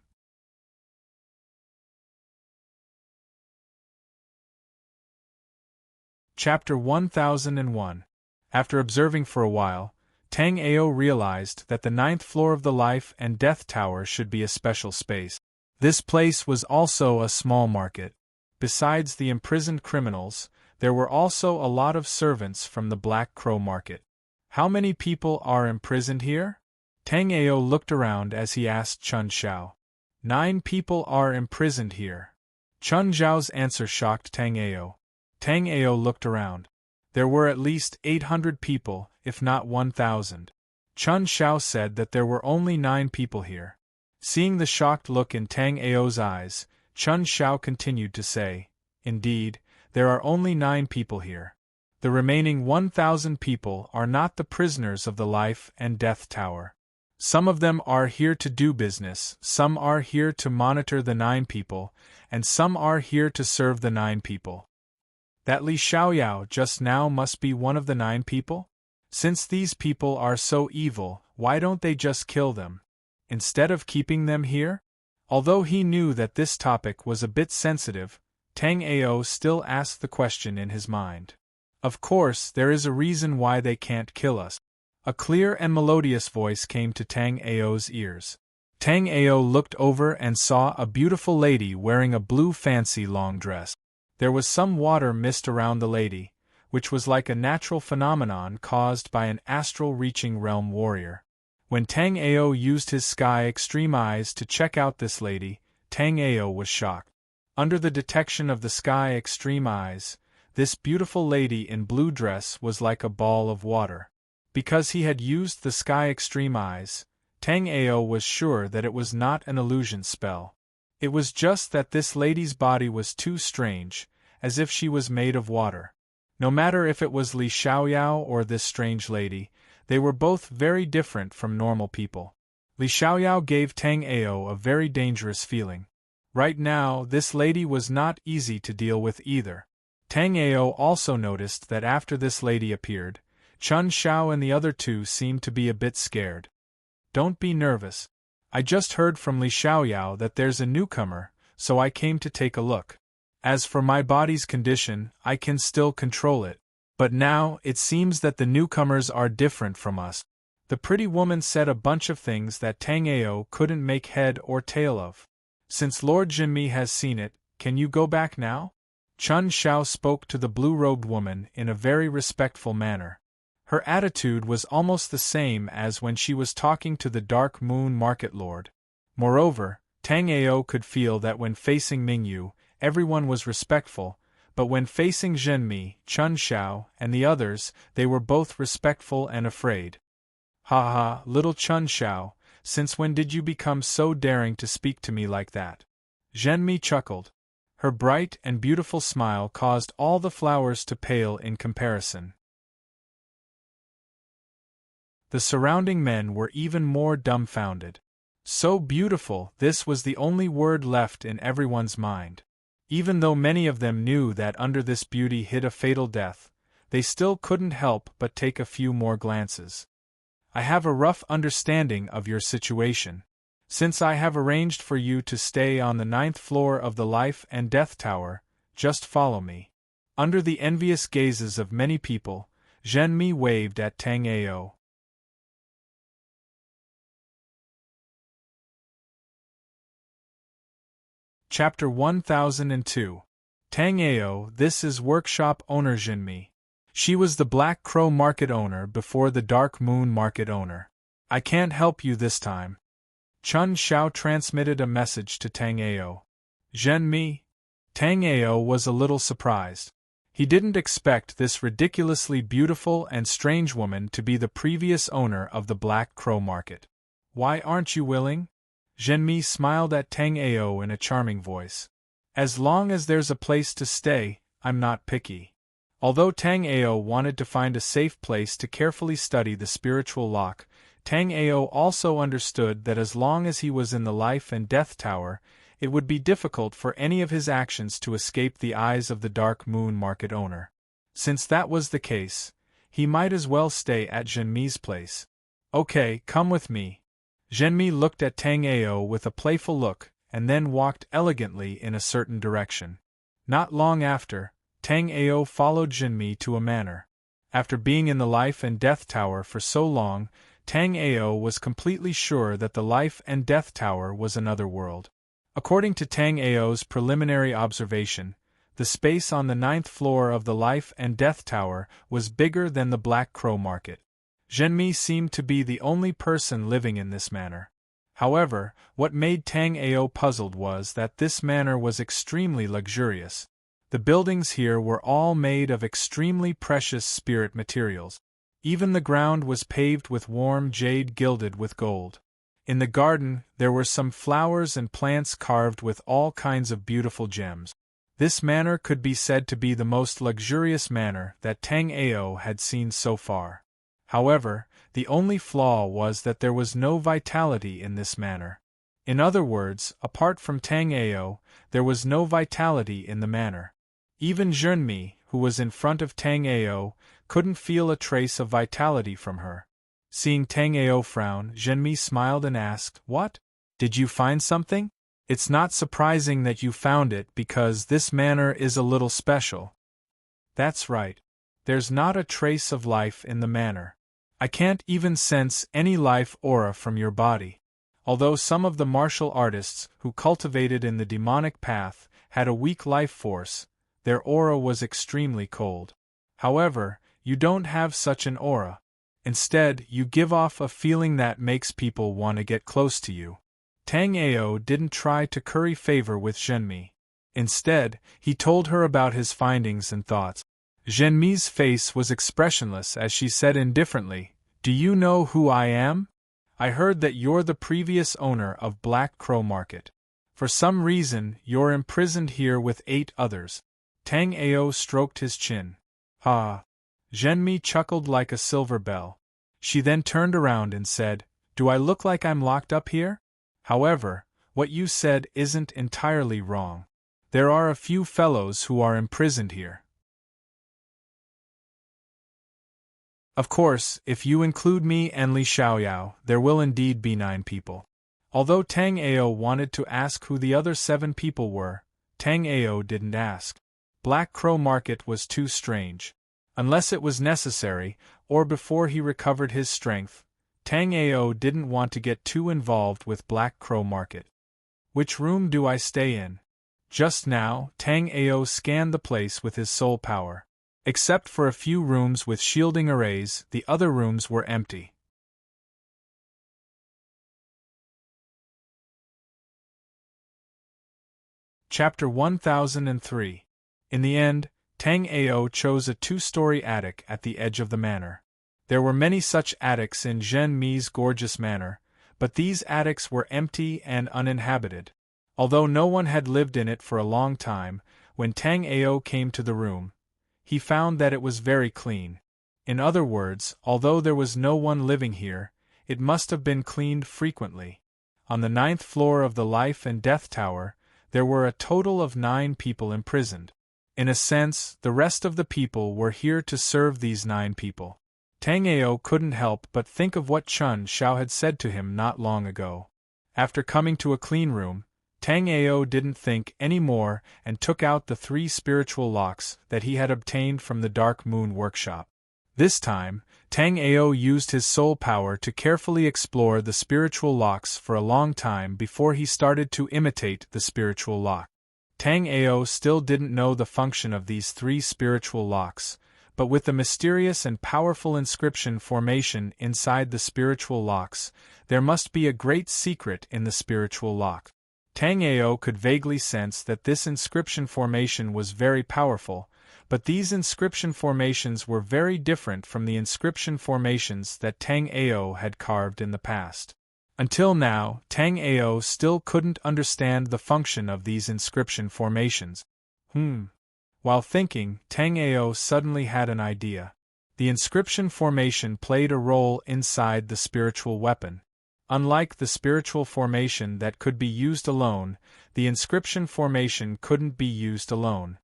Chapter 1001. After observing for a while, Tang Ao realized that the 9th floor of the Life and Death Tower should be a special space. This place was also a small market. Besides the imprisoned criminals, there were also a lot of servants from the Black Crow market. How many people are imprisoned here? Tang Ao looked around as he asked Chun Xiao. 9 people are imprisoned here. Chun Zhao's answer shocked Tang Ao. Tang Ao looked around. There were at least 800 people, if not 1,000. Chun Xiao said that there were only 9 people here. Seeing the shocked look in Tang Ao's eyes, Chun Xiao continued to say, "Indeed, there are only 9 people here. The remaining 1,000 people are not the prisoners of the Life and Death Tower. Some of them are here to do business, some are here to monitor the 9 people, and some are here to serve the 9 people. That Li Xiaoyao just now must be one of the 9 people? Since these people are so evil, why don't they just kill them, instead of keeping them here?" Although he knew that this topic was a bit sensitive, Tang Ao still asked the question in his mind. "Of course, there is a reason why they can't kill us." A clear and melodious voice came to Tang Ao's ears. Tang Ao looked over and saw a beautiful lady wearing a blue fancy long dress. There was some water mist around the lady, which was like a natural phenomenon caused by an astral-reaching realm warrior. When Tang Ao used his sky extreme eyes to check out this lady, Tang Ao was shocked. Under the detection of the sky extreme eyes, this beautiful lady in blue dress was like a ball of water. Because he had used the sky extreme eyes, Tang Ao was sure that it was not an illusion spell. It was just that this lady's body was too strange, as if she was made of water. No matter if it was Li Xiaoyao or this strange lady, they were both very different from normal people. Li Xiaoyao gave Tang Ao a very dangerous feeling. Right now, this lady was not easy to deal with either. Tang Ao also noticed that after this lady appeared, Chun Xiao and the other 2 seemed to be a bit scared. "Don't be nervous. I just heard from Li Xiaoyao that there's a newcomer, so I came to take a look. As for my body's condition, I can still control it. But now, it seems that the newcomers are different from us." The pretty woman said a bunch of things that Tang Ao couldn't make head or tail of. "Since Lord Jinmi has seen it, can you go back now?" Chun Xiao spoke to the blue-robed woman in a very respectful manner. Her attitude was almost the same as when she was talking to the Dark Moon Market Lord. Moreover, Tang Ao could feel that when facing Ming Yu, everyone was respectful, but when facing Zhenmi, Chun Xiao, and the others, they were both respectful and afraid. "Ha ha, little Chun Xiao, since when did you become so daring to speak to me like that?" Zhenmi chuckled. Her bright and beautiful smile caused all the flowers to pale in comparison. The surrounding men were even more dumbfounded. So beautiful, this was the only word left in everyone's mind. Even though many of them knew that under this beauty hid a fatal death, they still couldn't help but take a few more glances. "I have a rough understanding of your situation. Since I have arranged for you to stay on the 9th floor of the Life and Death Tower, just follow me." Under the envious gazes of many people, Zhenmi waved at Tang Ao. Chapter 1002. Tang Ao, this is workshop owner Zhenmi. She was the Black Crow market owner before the Dark Moon market owner. "I can't help you this time." Chun Xiao transmitted a message to Tang Ao. "Zhenmi?" Tang Ao was a little surprised. He didn't expect this ridiculously beautiful and strange woman to be the previous owner of the Black Crow Market. Why aren't you willing? Zhenmi smiled at Tang Ao in a charming voice. As long as there's a place to stay, I'm not picky. Although Tang Ao wanted to find a safe place to carefully study the spiritual lock, Tang Ao also understood that as long as he was in the Life and Death Tower, it would be difficult for any of his actions to escape the eyes of the Dark Moon Market owner. Since that was the case, he might as well stay at Zhenmi's place. Okay, come with me. Zhenmi looked at Tang Ao with a playful look, and then walked elegantly in a certain direction. Not long after, Tang Ao followed Zhenmi to a manor. After being in the Life and Death Tower for so long, Tang Ao was completely sure that the Life and Death Tower was another world. According to Tang Ao's preliminary observation, the space on the 9th floor of the Life and Death Tower was bigger than the Black Crow Market. Zhenmi seemed to be the only person living in this manor. However, what made Tang Ao puzzled was that this manor was extremely luxurious. The buildings here were all made of extremely precious spirit materials. Even the ground was paved with warm jade gilded with gold. In the garden, there were some flowers and plants carved with all kinds of beautiful gems. This manor could be said to be the most luxurious manor that Tang Ao had seen so far. However, the only flaw was that there was no vitality in this manor. In other words, apart from Tang Ao, there was no vitality in the manor. Even Zhenmi, who was in front of Tang Ao, couldn't feel a trace of vitality from her. Seeing Tang Ao frown, Zhenmi smiled and asked, "What? Did you find something?" "It's not surprising that you found it because this manor is a little special." "That's right. There's not a trace of life in the manor. I can't even sense any life aura from your body." Although some of the martial artists who cultivated in the demonic path had a weak life force, their aura was extremely cold. However, you don't have such an aura. Instead, you give off a feeling that makes people want to get close to you. Tang Ao didn't try to curry favor with Zhenmi. Instead, he told her about his findings and thoughts. Zhenmi's face was expressionless as she said indifferently, "Do you know who I am? I heard that you're the previous owner of Black Crow Market. For some reason, you're imprisoned here with 8 others." Tang Ao stroked his chin. "Ha!" Zhenmi chuckled like a silver bell. She then turned around and said, "Do I look like I'm locked up here? However, what you said isn't entirely wrong. There are a few fellows who are imprisoned here. Of course, if you include me and Li Xiaoyao, there will indeed be 9 people." Although Tang Ao wanted to ask who the other 7 people were, Tang Ao didn't ask. Black Crow Market was too strange. Unless it was necessary, or before he recovered his strength, Tang Ao didn't want to get too involved with Black Crow Market. "Which room do I stay in?" Just now, Tang Ao scanned the place with his soul power. Except for a few rooms with shielding arrays, the other rooms were empty. Chapter 1003. In the end, Tang Ao chose a 2-story attic at the edge of the manor. There were many such attics in Zhenmi's gorgeous manor, but these attics were empty and uninhabited. Although no one had lived in it for a long time, when Tang Ao came to the room, he found that it was very clean. In other words, although there was no one living here, it must have been cleaned frequently. On the 9th floor of the Life and Death Tower, there were a total of 9 people imprisoned. In a sense, the rest of the people were here to serve these 9 people. Tang Ao couldn't help but think of what Chun Xiao had said to him not long ago. After coming to a clean room, Tang Ao didn't think any more and took out the 3 spiritual locks that he had obtained from the Dark Moon workshop. This time, Tang Ao used his soul power to carefully explore the spiritual locks for a long time before he started to imitate the spiritual lock. Tang Ao still didn't know the function of these 3 spiritual locks, but with the mysterious and powerful inscription formation inside the spiritual locks, there must be a great secret in the spiritual lock. Tang Ao could vaguely sense that this inscription formation was very powerful, But these inscription formations were very different from the inscription formations that Tang Ao had carved in the past. Until now, Tang Ao still couldn't understand the function of these inscription formations. While thinking, Tang Ao suddenly had an idea. The inscription formation played a role inside the spiritual weapon. Unlike the spiritual formation that could be used alone, the inscription formation couldn't be used alone.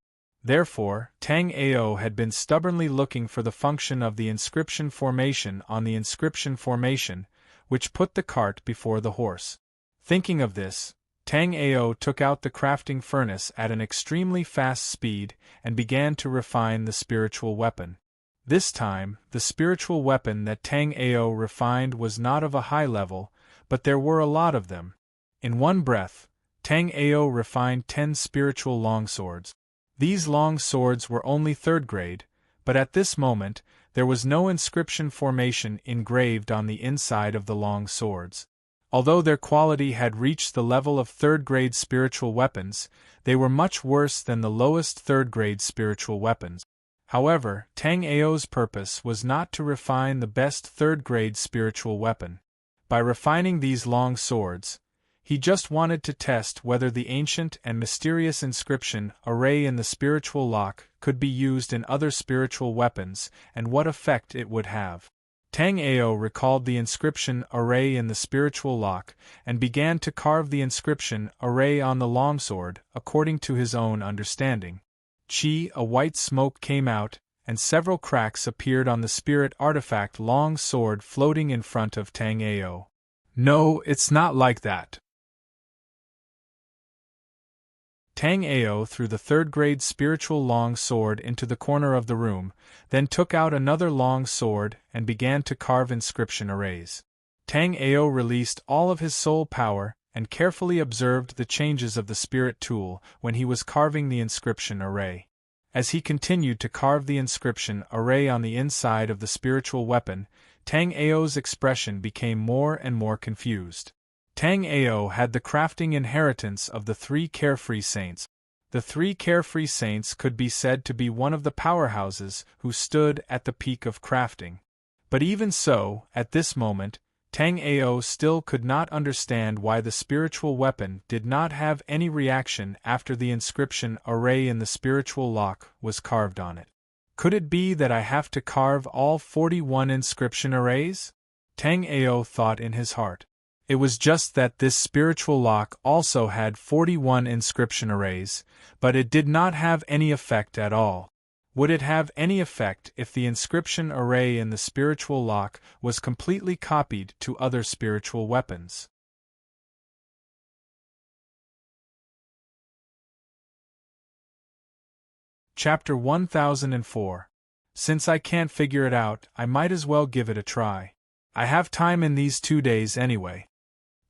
Therefore, Tang Ao had been stubbornly looking for the function of the inscription formation on the inscription formation, which put the cart before the horse. Thinking of this, Tang Ao took out the crafting furnace at an extremely fast speed and began to refine the spiritual weapon. This time, the spiritual weapon that Tang Ao refined was not of a high level, but there were a lot of them. In one breath, Tang Ao refined 10 spiritual longswords. These long swords were only 3rd grade, but at this moment, there was no inscription formation engraved on the inside of the long swords. Although their quality had reached the level of 3rd grade spiritual weapons, they were much worse than the lowest 3rd grade spiritual weapons. However, Tang Ao's purpose was not to refine the best 3rd grade spiritual weapon. By refining these long swords, he just wanted to test whether the ancient and mysterious inscription array in the spiritual lock could be used in other spiritual weapons and what effect it would have. Tang Ao recalled the inscription array in the spiritual lock and began to carve the inscription array on the longsword according to his own understanding. A white smoke came out, and several cracks appeared on the spirit artifact long sword floating in front of Tang Ao. No, it's not like that. Tang Ao threw the 3rd grade spiritual long sword into the corner of the room, then took out another long sword and began to carve inscription arrays. Tang Ao released all of his soul power and carefully observed the changes of the spirit tool when he was carving the inscription array. As he continued to carve the inscription array on the inside of the spiritual weapon, Tang Ao's expression became more and more confused. Tang Ao had the crafting inheritance of the 3 carefree saints. The 3 carefree saints could be said to be one of the powerhouses who stood at the peak of crafting. But even so, at this moment, Tang Ao still could not understand why the spiritual weapon did not have any reaction after the inscription array in the spiritual lock was carved on it. Could it be that I have to carve all 41 inscription arrays? Tang Ao thought in his heart. It was just that this spiritual lock also had 41 inscription arrays, but it did not have any effect at all. Would it have any effect if the inscription array in the spiritual lock was completely copied to other spiritual weapons? Chapter 1004. Since I can't figure it out, I might as well give it a try. I have time in these 2 days anyway.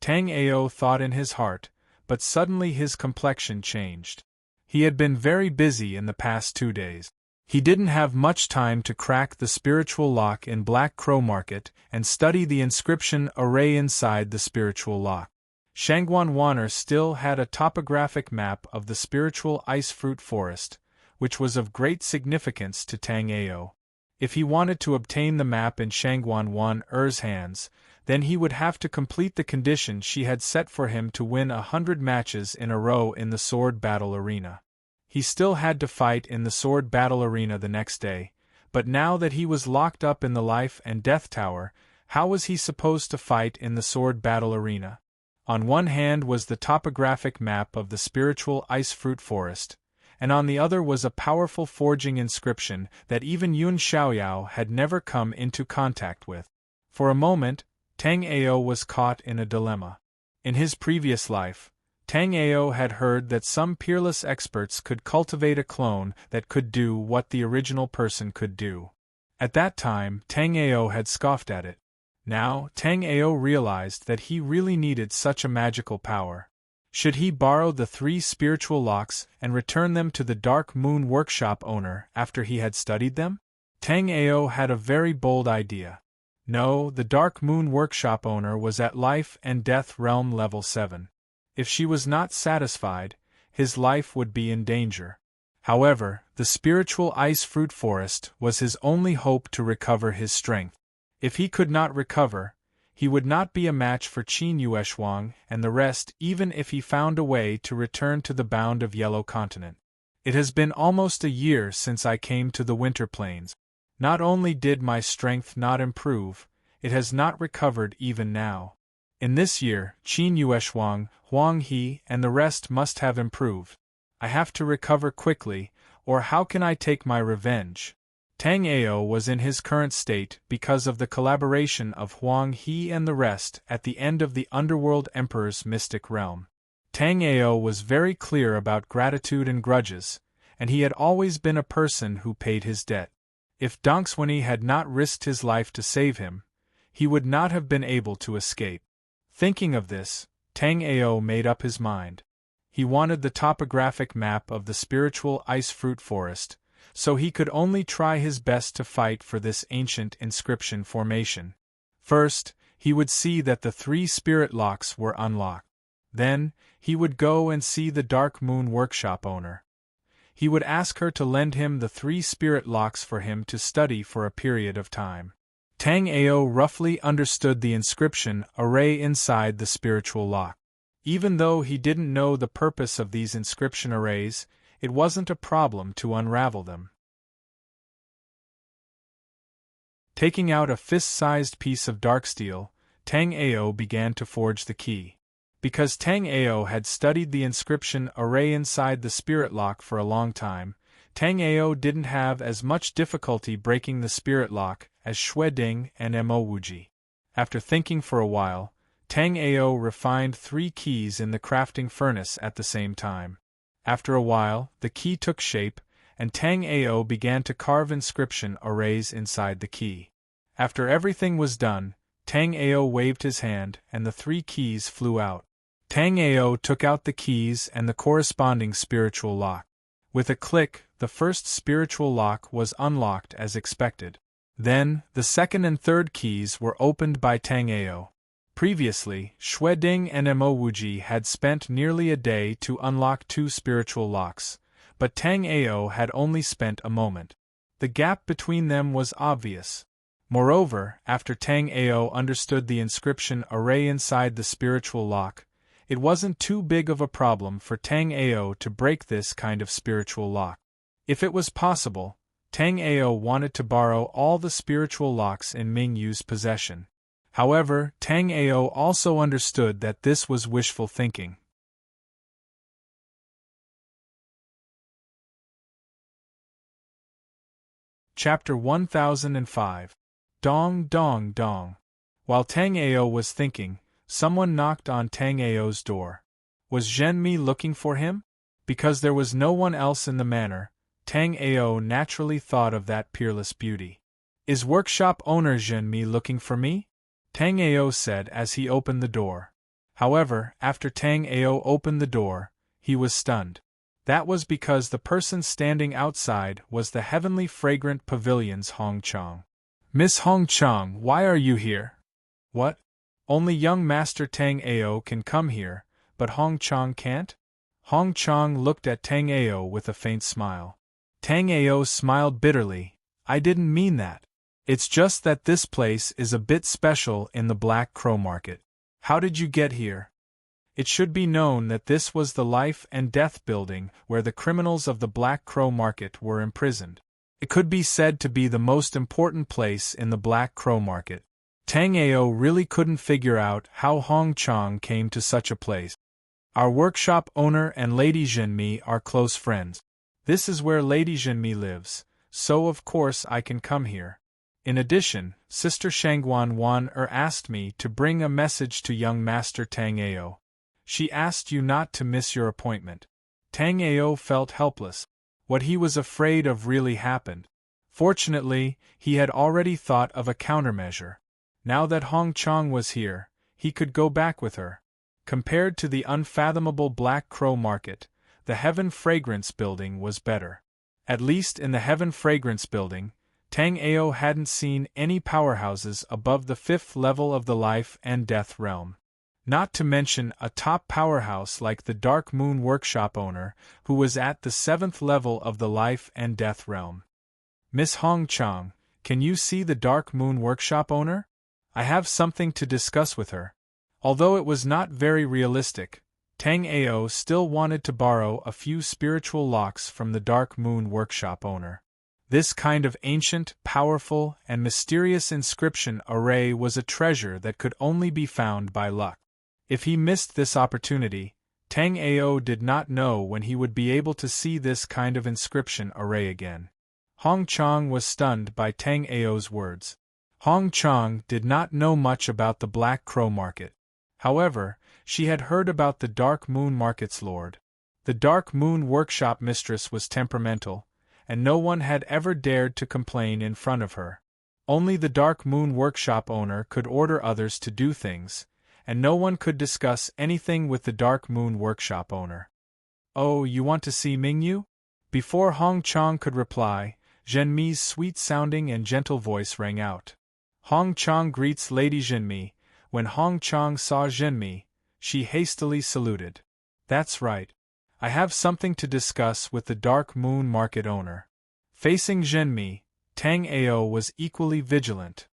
Tang Ao thought in his heart, but suddenly his complexion changed. He had been very busy in the past 2 days. He didn't have much time to crack the spiritual lock in Black Crow Market and study the inscription array inside the spiritual lock. Shangguan Wanner still had a topographic map of the spiritual ice fruit forest, which was of great significance to Tang Ao. If he wanted to obtain the map in Shangguan Wanner's hands, then he would have to complete the condition she had set for him to win 100 matches in a row in the sword battle arena. He still had to fight in the sword battle arena the next day, but now that he was locked up in the life and death tower, how was he supposed to fight in the sword battle arena? On one hand was the topographic map of the spiritual ice fruit forest, and on the other was a powerful forging inscription that even Yun Xiaoyao had never come into contact with. For a moment, Tang Ao was caught in a dilemma. In his previous life, Tang Ao had heard that some peerless experts could cultivate a clone that could do what the original person could do. At that time, Tang Ao had scoffed at it. Now, Tang Ao realized that he really needed such a magical power. Should he borrow the 3 spiritual locks and return them to the Dark Moon Workshop owner after he had studied them? Tang Ao had a very bold idea. No, the Dark Moon Workshop owner was at Life and Death Realm level 7. If she was not satisfied, his life would be in danger. However, the spiritual ice fruit forest was his only hope to recover his strength. If he could not recover, he would not be a match for Qin Yueshuang and the rest even if he found a way to return to the bound of Yellow Continent. It has been almost a year since I came to the Winter Plains. Not only did my strength not improve, it has not recovered even now. In this year, Qin Yueshuang, Huang He, and the rest must have improved. I have to recover quickly, or how can I take my revenge? Tang Ao was in his current state because of the collaboration of Huang He and the rest at the end of the Underworld Emperor's mystic realm. Tang Ao was very clear about gratitude and grudges, and he had always been a person who paid his debt. If Dongswini had not risked his life to save him, he would not have been able to escape. Thinking of this, Tang Ao made up his mind. He wanted the topographic map of the spiritual ice fruit forest, so he could only try his best to fight for this ancient inscription formation. First, he would see that the 3 spirit locks were unlocked. Then, he would go and see the Dark Moon workshop owner. He would ask her to lend him the 3 spirit locks for him to study for a period of time. Tang Ao roughly understood the inscription array inside the spiritual lock. Even though he didn't know the purpose of these inscription arrays, it wasn't a problem to unravel them. Taking out a fist-sized piece of dark steel, Tang Ao began to forge the key. Because Tang Ao had studied the inscription array inside the spirit lock for a long time, Tang Ao didn't have as much difficulty breaking the spirit lock as Xueding and Mo Wuji. After thinking for a while, Tang Ao refined 3 keys in the crafting furnace at the same time. After a while, the key took shape, and Tang Ao began to carve inscription arrays inside the key. After everything was done, Tang Ao waved his hand and the 3 keys flew out. Tang Ao took out the keys and the corresponding spiritual lock. With a click, the first spiritual lock was unlocked as expected. Then, the second and third keys were opened by Tang Ao. Previously, Xueding and Mo Wuji had spent nearly a day to unlock 2 spiritual locks, but Tang Ao had only spent a moment. The gap between them was obvious. Moreover, after Tang Ao understood the inscription array inside the spiritual lock, it wasn't too big of a problem for Tang Ao to break this kind of spiritual lock. If it was possible, Tang Ao wanted to borrow all the spiritual locks in Ming Yu's possession. However, Tang Ao also understood that this was wishful thinking. Chapter 1005. Dong Dong Dong. While Tang Ao was thinking, someone knocked on Tang Ao's door. Was Zhenmi looking for him? Because there was no one else in the manor, Tang Ao naturally thought of that peerless beauty. Is workshop owner Zhenmi looking for me? Tang Ao said as he opened the door. However, after Tang Ao opened the door, he was stunned. That was because the person standing outside was the heavenly fragrant pavilion's Hong Chong. Miss Hong Chong, why are you here? What? Only young Master Tang Ao can come here, but Hong Chong can't? Hong Chong looked at Tang Ao with a faint smile. Tang Ao smiled bitterly. I didn't mean that. It's just that this place is a bit special in the Black Crow Market. How did you get here? It should be known that this was the life and death building where the criminals of the Black Crow Market were imprisoned. It could be said to be the most important place in the Black Crow Market. Tang Ao really couldn't figure out how Hong Chong came to such a place. Our workshop owner and Lady Zhenmi are close friends. This is where Lady Zhenmi lives, so of course I can come here. In addition, Sister Shangguan Wan asked me to bring a message to young Master Tang Ao. She asked you not to miss your appointment. Tang Ao felt helpless. What he was afraid of really happened. Fortunately, he had already thought of a countermeasure. Now that Hong Chong was here, he could go back with her. Compared to the unfathomable Black Crow Market, the Heaven Fragrance Building was better. At least in the Heaven Fragrance Building, Tang Ao hadn't seen any powerhouses above the 5th level of the life and death realm. Not to mention a top powerhouse like the Dark Moon Workshop owner, who was at the 7th level of the life and death realm. Miss Hong Chang, can you see the Dark Moon Workshop owner? I have something to discuss with her. Although it was not very realistic, Tang Ao still wanted to borrow a few spiritual locks from the Dark Moon Workshop owner. This kind of ancient, powerful, and mysterious inscription array was a treasure that could only be found by luck. If he missed this opportunity, Tang Ao did not know when he would be able to see this kind of inscription array again. Hong Chang was stunned by Tang Ao's words. Hong Chang did not know much about the Black Crow Market. However, she had heard about the Dark Moon Market's lord. The Dark Moon Workshop mistress was temperamental, and no one had ever dared to complain in front of her. Only the Dark Moon Workshop owner could order others to do things, and no one could discuss anything with the Dark Moon Workshop owner. "Oh, you want to see Mingyu?" Before Hong Chang could reply, Zhenmi's sweet-sounding and gentle voice rang out. Hong Chang greets Lady Zhenmi. When Hong Chang saw Zhenmi, she hastily saluted. "That's right. I have something to discuss with the Dark Moon Market owner." Facing Zhenmi, Tang Ao was equally vigilant.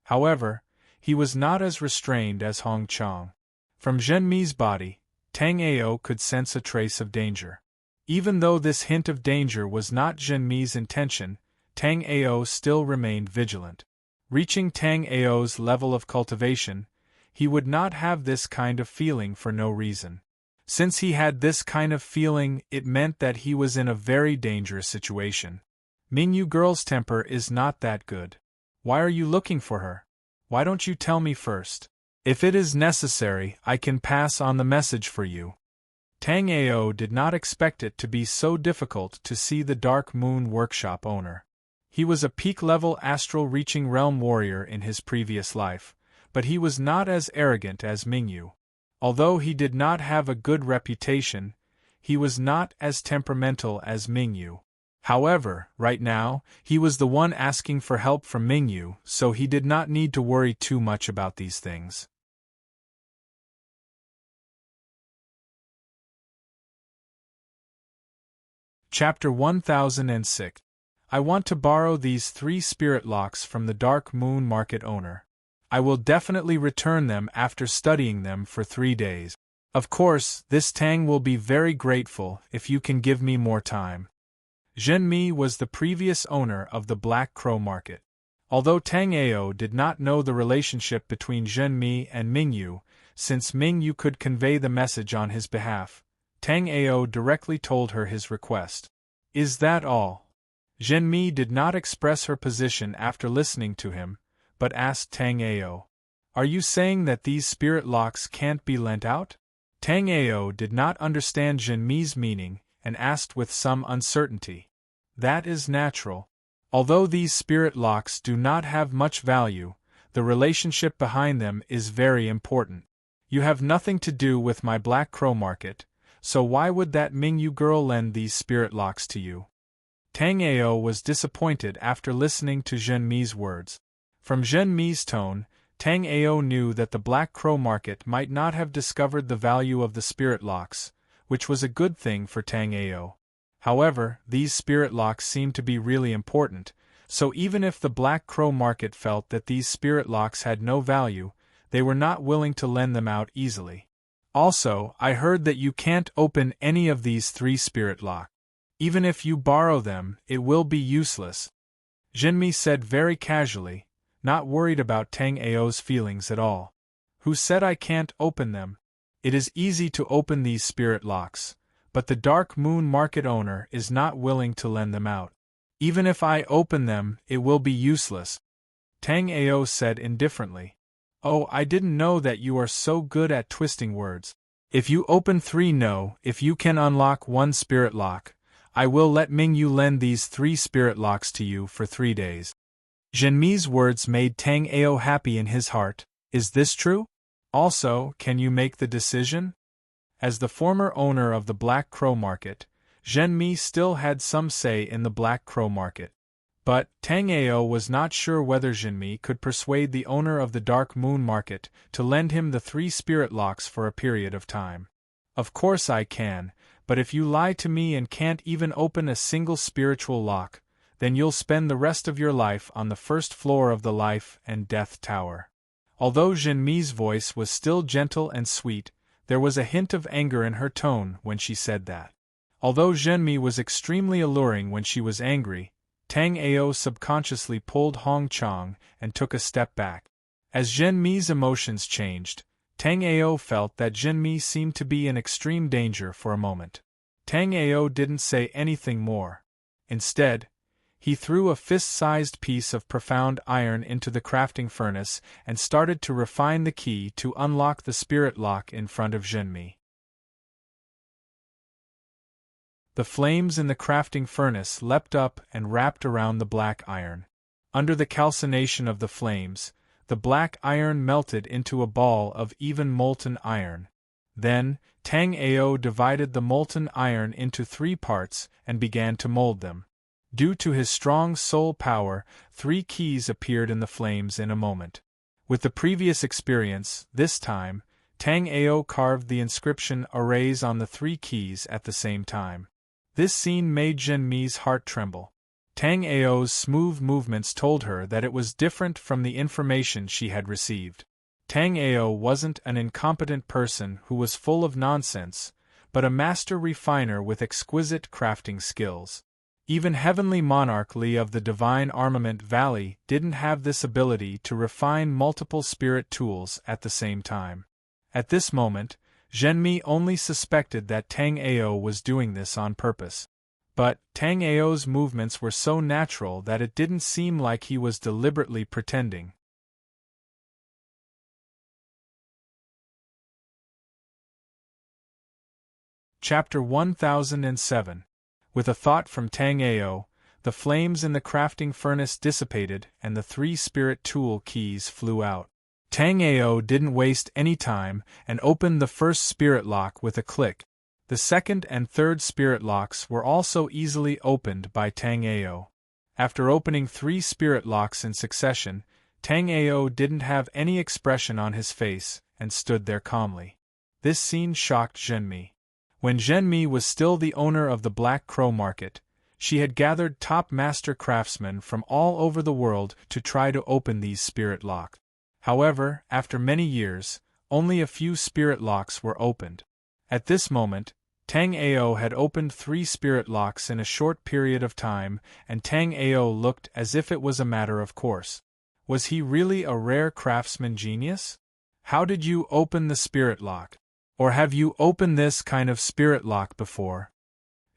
However, he was not as restrained as Hong Chang. From Zhenmi's body, Tang Ao could sense a trace of danger. Even though this hint of danger was not Zhenmi's intention, Tang Ao still remained vigilant. Reaching Tang Ao's level of cultivation, he would not have this kind of feeling for no reason. Since he had this kind of feeling, it meant that he was in a very dangerous situation. Mingyu girl's temper is not that good. Why are you looking for her? Why don't you tell me first? If it is necessary, I can pass on the message for you. Tang Ao did not expect it to be so difficult to see the Dark Moon Workshop owner. He was a peak-level astral-reaching realm warrior in his previous life, but he was not as arrogant as Mingyu. Although he did not have a good reputation, he was not as temperamental as Mingyu. However, right now, he was the one asking for help from Mingyu, so he did not need to worry too much about these things. Chapter 1006. I want to borrow these 3 spirit locks from the Dark Moon Market owner. I will definitely return them after studying them for 3 days. Of course, this Tang will be very grateful if you can give me more time. Zhenmi was the previous owner of the Black Crow Market. Although Tang Ao did not know the relationship between Zhenmi and Mingyu, since Mingyu could convey the message on his behalf, Tang Ao directly told her his request. "Is that all?" Zhenmi did not express her position after listening to him, but asked Tang Ao, "Are you saying that these spirit locks can't be lent out?" Tang Ao did not understand Zhenmi's meaning, and asked with some uncertainty. "That is natural. Although these spirit locks do not have much value, the relationship behind them is very important. You have nothing to do with my Black Crow Market, so why would that Mingyu girl lend these spirit locks to you?" Tang Ao was disappointed after listening to Zhenmi's words. From Zhenmi's tone, Tang Ao knew that the Black Crow Market might not have discovered the value of the spirit locks, which was a good thing for Tang Ao. However, these spirit locks seemed to be really important, so even if the Black Crow Market felt that these spirit locks had no value, they were not willing to lend them out easily. "Also, I heard that you can't open any of these 3 spirit locks. Even if you borrow them, it will be useless," Zhenmi said very casually, not worried about Tang Ao's feelings at all. "Who said I can't open them? It is easy to open these spirit locks, but the Dark Moon Market owner is not willing to lend them out. Even if I open them, it will be useless," Tang Ao said indifferently. "Oh, I didn't know that you are so good at twisting words. If you open 3 no, if you can unlock 1 spirit lock, I will let Mingyu lend these 3 spirit locks to you for 3 days. Zhenmi's words made Tang Ao happy in his heart. Is this true? Also, can you make the decision? As the former owner of the Black Crow Market, Zhenmi still had some say in the Black Crow Market. But Tang Ao was not sure whether Jinmi could persuade the owner of the Dark Moon Market to lend him the 3 spirit locks for a period of time. Of course I can, but if you lie to me and can't even open a single spiritual lock, then you'll spend the rest of your life on the first floor of the Life and Death Tower. Although Jinmi's voice was still gentle and sweet, there was a hint of anger in her tone when she said that. Although Jinmi was extremely alluring when she was angry, Tang Ao subconsciously pulled Hong Chong and took a step back. As Jinmi's emotions changed, Tang Ao felt that Jinmi seemed to be in extreme danger for a moment. Tang Ao didn't say anything more. Instead, he threw a fist-sized piece of profound iron into the crafting furnace and started to refine the key to unlock the spirit lock in front of Jinmi. The flames in the crafting furnace leapt up and wrapped around the black iron. Under the calcination of the flames, the black iron melted into a ball of even molten iron. Then, Tang Ao divided the molten iron into 3 parts and began to mold them. Due to his strong soul power, 3 keys appeared in the flames in a moment. With the previous experience, this time, Tang Ao carved the inscription arrays on the 3 keys at the same time. This scene made Jinmi's heart tremble. Tang Ao's smooth movements told her that it was different from the information she had received. Tang Ao wasn't an incompetent person who was full of nonsense, but a master refiner with exquisite crafting skills. Even Heavenly Monarch Li of the Divine Armament Valley didn't have this ability to refine multiple spirit tools at the same time. At this moment, Jinmi only suspected that Tang Ao was doing this on purpose. But Tang Ao's movements were so natural that it didn't seem like he was deliberately pretending. Chapter 1007. With a thought from Tang Ao, the flames in the crafting furnace dissipated and the 3 spirit tool keys flew out. Tang Ao didn't waste any time and opened the first spirit lock with a click. The second and third spirit locks were also easily opened by Tang Ao. After opening 3 spirit locks in succession, Tang Ao didn't have any expression on his face and stood there calmly. This scene shocked Jinmi. When Jinmi was still the owner of the Black Crow Market, she had gathered top master craftsmen from all over the world to try to open these spirit locks. However, after many years, only a few spirit locks were opened. At this moment, Tang Ao had opened 3 spirit locks in a short period of time, and Tang Ao looked as if it was a matter of course. Was he really a rare craftsman genius? How did you open the spirit lock? Or have you opened this kind of spirit lock before?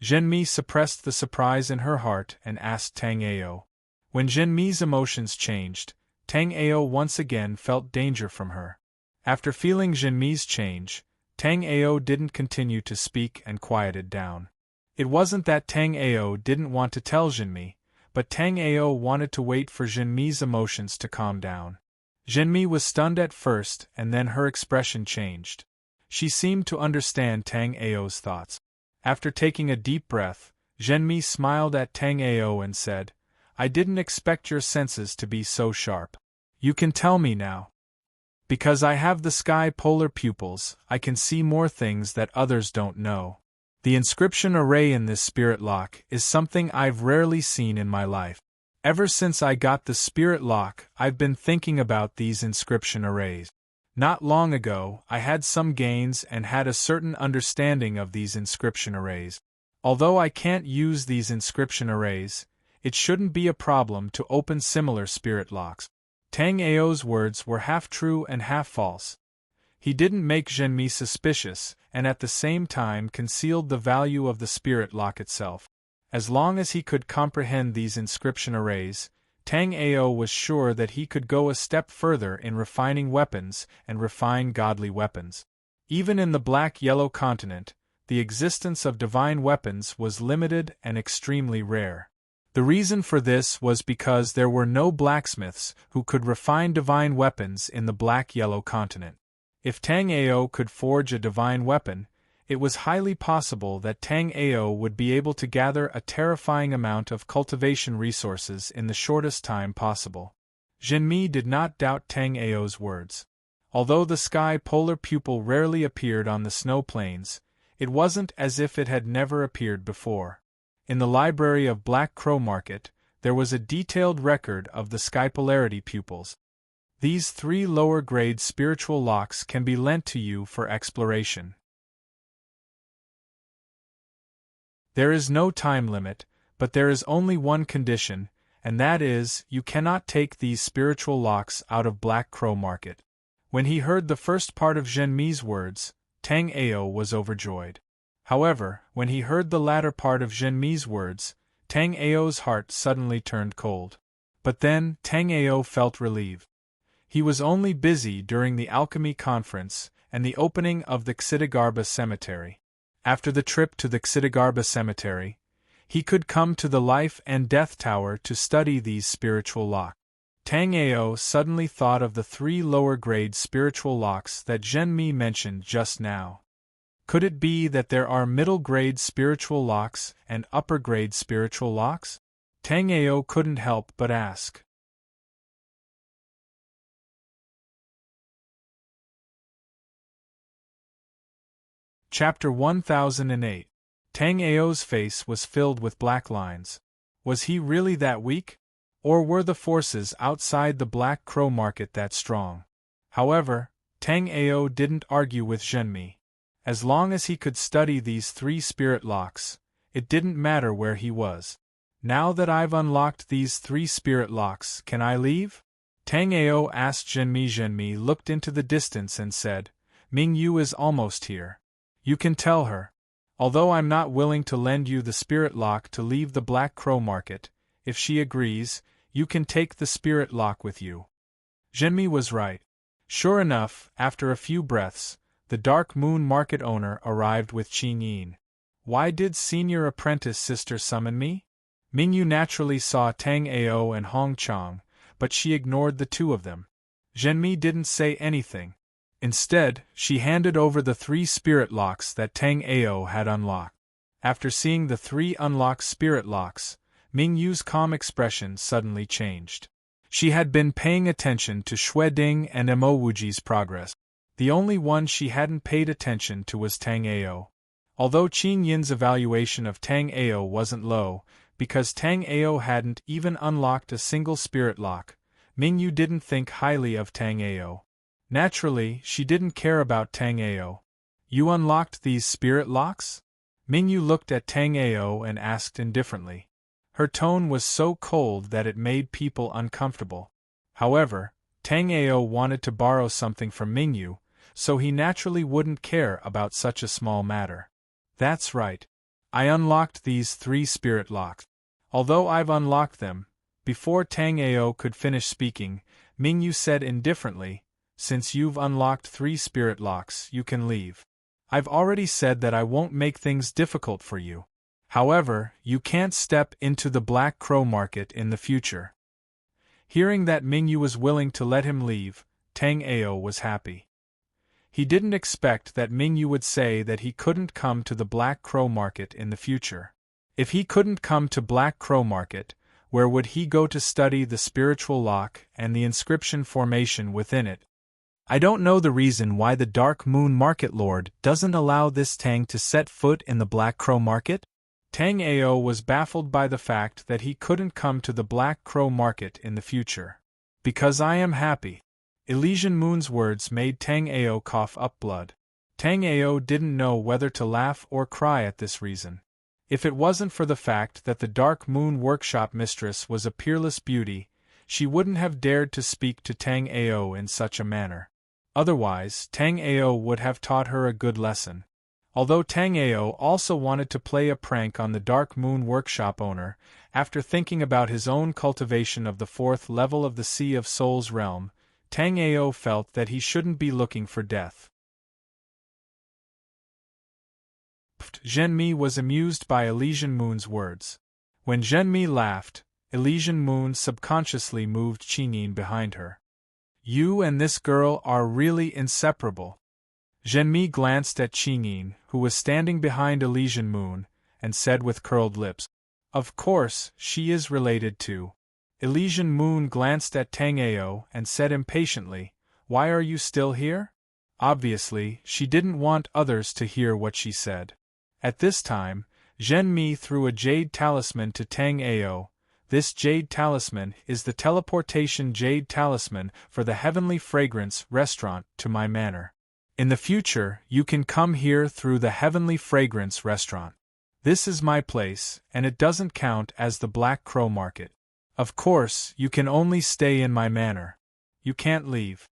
Jinmi suppressed the surprise in her heart and asked Tang Ao. When Jinmi's emotions changed, Tang Ao once again felt danger from her. After feeling Jinmi's change, Tang Ao didn't continue to speak and quieted down. It wasn't that Tang Ao didn't want to tell Jinmi, but Tang Ao wanted to wait for Jinmi's emotions to calm down. Jinmi was stunned at first and then her expression changed. She seemed to understand Tang Ao's thoughts. After taking a deep breath, Jinmi smiled at Tang Ao and said, "I didn't expect your senses to be so sharp. You can tell me now. Because I have the sky polar pupils, I can see more things that others don't know. The inscription array in this spirit lock is something I've rarely seen in my life. Ever since I got the spirit lock, I've been thinking about these inscription arrays. Not long ago, I had some gains and had a certain understanding of these inscription arrays. Although I can't use these inscription arrays, it shouldn't be a problem to open similar spirit locks." Tang Ao's words were half true and half false. He didn't make Jinmi suspicious and at the same time concealed the value of the spirit lock itself. As long as he could comprehend these inscription arrays, Tang Ao was sure that he could go a step further in refining weapons and refine godly weapons. Even in the Black-Yellow continent, the existence of divine weapons was limited and extremely rare. The reason for this was because there were no blacksmiths who could refine divine weapons in the Black-Yellow continent. If Tang Ao could forge a divine weapon, It was highly possible that Tang Ao would be able to gather a terrifying amount of cultivation resources in the shortest time possible. Zhenmi did not doubt Tang Ao's words. Although the sky polar pupil rarely appeared on the snow plains, it wasn't as if it had never appeared before. In the library of Black Crow Market, there was a detailed record of the sky polarity pupils. These 3 lower-grade spiritual locks can be lent to you for exploration. There is no time limit, but there is only one condition, and that is, you cannot take these spiritual locks out of Black Crow Market. When he heard the first part of Zhenmi's words, Tang Ao was overjoyed. However, when he heard the latter part of Zhenmi's words, Tang Ao's heart suddenly turned cold. But then, Tang Ao felt relieved. He was only busy during the alchemy conference and the opening of the Xitigarbha cemetery. After the trip to the Xitigarbha cemetery, he could come to the Life and Death Tower to study these spiritual locks. Tang Ao suddenly thought of the 3 lower-grade spiritual locks that Zhenmi mentioned just now. Could it be that there are middle-grade spiritual locks and upper-grade spiritual locks? Tang Ao couldn't help but ask. Chapter 1008. Tang Ao's face was filled with black lines. Was he really that weak? Or were the forces outside the Black Crow Market that strong? However, Tang Ao didn't argue with Zhenmi. As long as he could study these 3 spirit locks, it didn't matter where he was. Now that I've unlocked these 3 spirit locks, can I leave? Tang Ao asked Zhenmi. Zhenmi looked into the distance and said, Ming Yu is almost here. You can tell her. Although I'm not willing to lend you the spirit lock to leave the Black Crow Market, if she agrees, you can take the spirit lock with you. Zhenmi was right. Sure enough, after a few breaths, the Dark Moon Market owner arrived with Qing Yin. Why did Senior Apprentice Sister summon me? Mingyu naturally saw Tang Ao and Hong Chang, but she ignored the 2 of them. Zhenmi didn't say anything. Instead, she handed over the 3 spirit locks that Tang Ao had unlocked. After seeing the 3 unlocked spirit locks, Ming Yu's calm expression suddenly changed. She had been paying attention to Xue Ding and Mo Wuji's progress. The only one she hadn't paid attention to was Tang Ao. Although Qing Yin's evaluation of Tang Ao wasn't low, because Tang Ao hadn't even unlocked a single spirit lock, Ming Yu didn't think highly of Tang Ao. Naturally, she didn't care about Tang Ao. You unlocked these spirit locks? Ming Yu looked at Tang Ao and asked indifferently. Her tone was so cold that it made people uncomfortable. However, Tang Ao wanted to borrow something from Ming Yu, so he naturally wouldn't care about such a small matter. That's right. I unlocked these 3 spirit locks. Although I've unlocked them, before Tang Ao could finish speaking, Ming Yu said indifferently, Since you've unlocked 3 spirit locks, you can leave. I've already said that I won't make things difficult for you. However, you can't step into the Black Crow Market in the future. Hearing that Ming Yu was willing to let him leave, Tang Ao was happy. He didn't expect that Ming Yu would say that he couldn't come to the Black Crow Market in the future. If he couldn't come to Black Crow Market, where would he go to study the spiritual lock and the inscription formation within it? I don't know the reason why the Dark Moon Market Lord doesn't allow this Tang to set foot in the Black Crow Market? Tang Ao was baffled by the fact that he couldn't come to the Black Crow Market in the future. Because I am happy. Elysian Moon's words made Tang Ao cough up blood. Tang Ao didn't know whether to laugh or cry at this reason. If it wasn't for the fact that the Dark Moon Workshop mistress was a peerless beauty, she wouldn't have dared to speak to Tang Ao in such a manner. Otherwise, Tang Ao would have taught her a good lesson. Although Tang Ao also wanted to play a prank on the Dark Moon Workshop owner, after thinking about his own cultivation of the 4th level of the Sea of Souls realm, Tang Ao felt that he shouldn't be looking for death. Zhenmi was amused by Elysian Moon's words. When Zhenmi laughed, Elysian Moon subconsciously moved Qingyin behind her. You and this girl are really inseparable. Zhenmi glanced at Qingyin, who was standing behind Elysian Moon, and said with curled lips, "Of course, she is related to." Elysian Moon glanced at Tang Ao and said impatiently, "Why are you still here?" Obviously, she didn't want others to hear what she said. At this time, Zhenmi threw a jade talisman to Tang Ao. This jade talisman is the teleportation jade talisman for the Heavenly Fragrance restaurant to my manor. In the future, you can come here through the Heavenly Fragrance restaurant. This is my place, and it doesn't count as the Black Crow Market. Of course, you can only stay in my manor. You can't leave.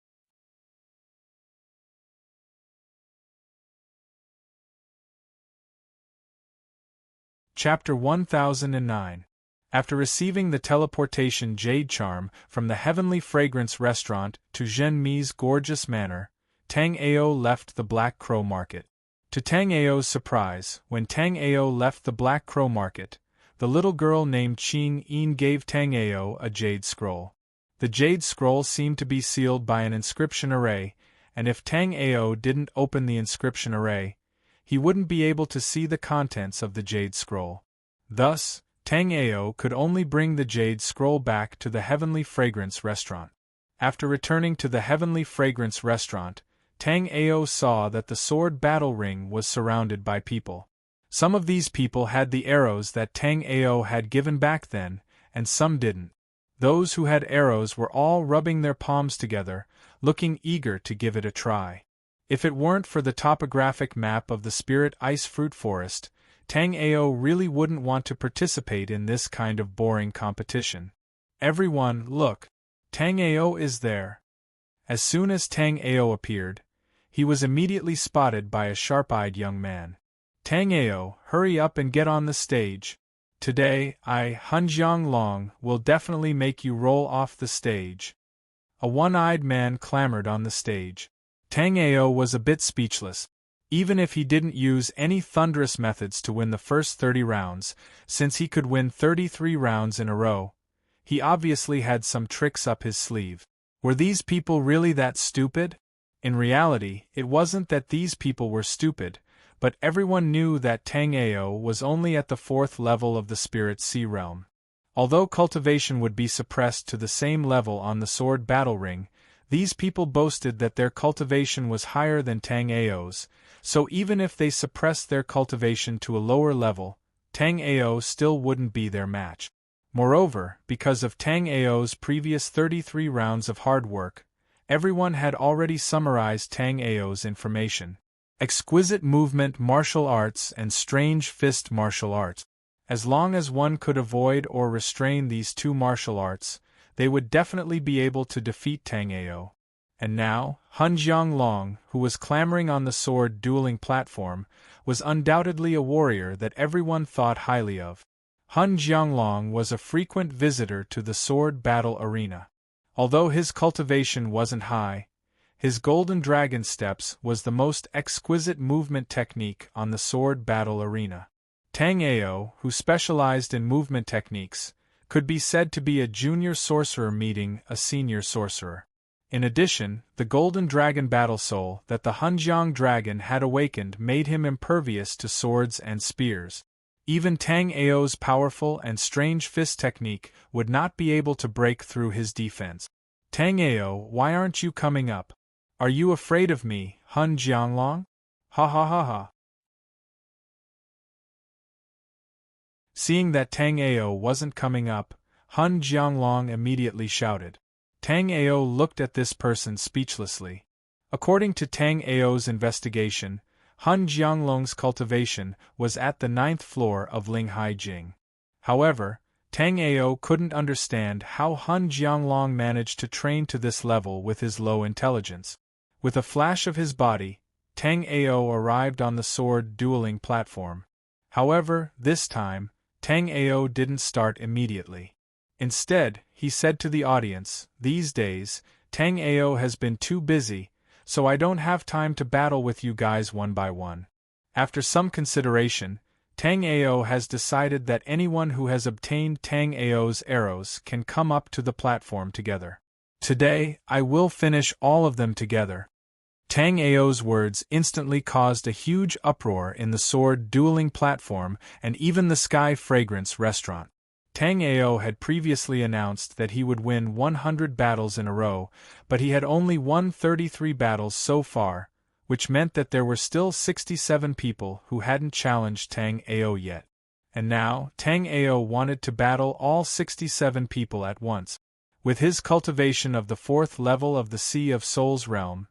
Chapter 1009. After receiving the teleportation jade charm from the Heavenly Fragrance restaurant to Zhenmi's gorgeous manor, Tang Ao left the Black Crow Market. To Tang Ao's surprise, when Tang Ao left the Black Crow Market, the little girl named Qingyin gave Tang Ao a jade scroll. The jade scroll seemed to be sealed by an inscription array, and if Tang Ao didn't open the inscription array, he wouldn't be able to see the contents of the jade scroll. Thus, Tang Ao could only bring the jade scroll back to the Heavenly Fragrance restaurant. After returning to the Heavenly Fragrance restaurant, Tang Ao saw that the sword battle ring was surrounded by people. Some of these people had the arrows that Tang Ao had given back then, and some didn't. Those who had arrows were all rubbing their palms together, looking eager to give it a try. If it weren't for the topographic map of the Spirit Ice Fruit Forest, Tang Ao really wouldn't want to participate in this kind of boring competition. "Everyone, look! Tang Ao is there!" As soon as Tang Ao appeared, he was immediately spotted by a sharp-eyed young man. "Tang Ao, hurry up and get on the stage. Today, Hunjiang Long, will definitely make you roll off the stage." A one-eyed man clambered on the stage. Tang Ao was a bit speechless. Even if he didn't use any thunderous methods to win the first 30 rounds, since he could win 33 rounds in a row, he obviously had some tricks up his sleeve. Were these people really that stupid? In reality, it wasn't that these people were stupid, but everyone knew that Tang Ao was only at the 4th level of the Spirit Sea Realm. Although cultivation would be suppressed to the same level on the sword battle ring, these people boasted that their cultivation was higher than Tang Ao's, so even if they suppressed their cultivation to a lower level, Tang Ao still wouldn't be their match. Moreover, because of Tang Ao's previous 33 rounds of hard work, everyone had already summarized Tang Ao's information. Exquisite movement martial arts and strange fist martial arts. As long as one could avoid or restrain these two martial arts, they would definitely be able to defeat Tang Ao. And now, Hunjiang Long, who was clambering on the sword dueling platform, was undoubtedly a warrior that everyone thought highly of. Hunjiang Long was a frequent visitor to the sword battle arena. Although his cultivation wasn't high, his golden dragon steps was the most exquisite movement technique on the sword battle arena. Tang Ao, who specialized in movement techniques, could be said to be a junior sorcerer meeting a senior sorcerer. In addition, the golden dragon battle soul that the Hunjiang dragon had awakened made him impervious to swords and spears. Even Tang Ao's powerful and strange fist technique would not be able to break through his defense. "Tang Ao, why aren't you coming up? Are you afraid of me, Hun Jianglong? Ha ha ha ha." Seeing that Tang Ao wasn't coming up, Hun Jianglong immediately shouted. Tang Ao looked at this person speechlessly. According to Tang Ao's investigation, Hun Jianglong's cultivation was at the 9th floor of Linghai Jing. However, Tang Ao couldn't understand how Hun Jianglong managed to train to this level with his low intelligence. With a flash of his body, Tang Ao arrived on the sword dueling platform. However, this time, Tang Ao didn't start immediately. Instead, he said to the audience, "These days, Tang Ao has been too busy, so I don't have time to battle with you guys one by one. After some consideration, Tang Ao has decided that anyone who has obtained Tang Ao's arrows can come up to the platform together. Today, I will finish all of them together." Tang Ao's words instantly caused a huge uproar in the sword dueling platform and even the Sky Fragrance restaurant. Tang Ao had previously announced that he would win 100 battles in a row, but he had only won 33 battles so far, which meant that there were still 67 people who hadn't challenged Tang Ao yet. And now, Tang Ao wanted to battle all 67 people at once. With his cultivation of the 4th level of the Sea of Souls realm,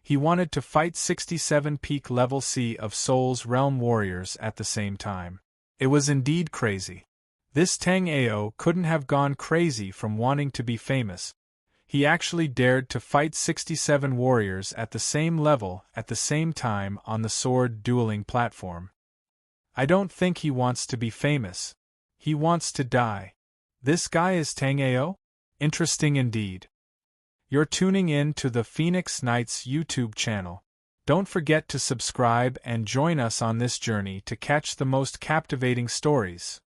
he wanted to fight 67 peak level Sea of Souls realm warriors at the same time. It was indeed crazy. This Tang Ao couldn't have gone crazy from wanting to be famous. He actually dared to fight 67 warriors at the same level at the same time on the sword dueling platform. I don't think he wants to be famous. He wants to die. This guy is Tang Ao? Interesting indeed. You're tuning in to the Phoenix Knights YouTube channel. Don't forget to subscribe and join us on this journey to catch the most captivating stories.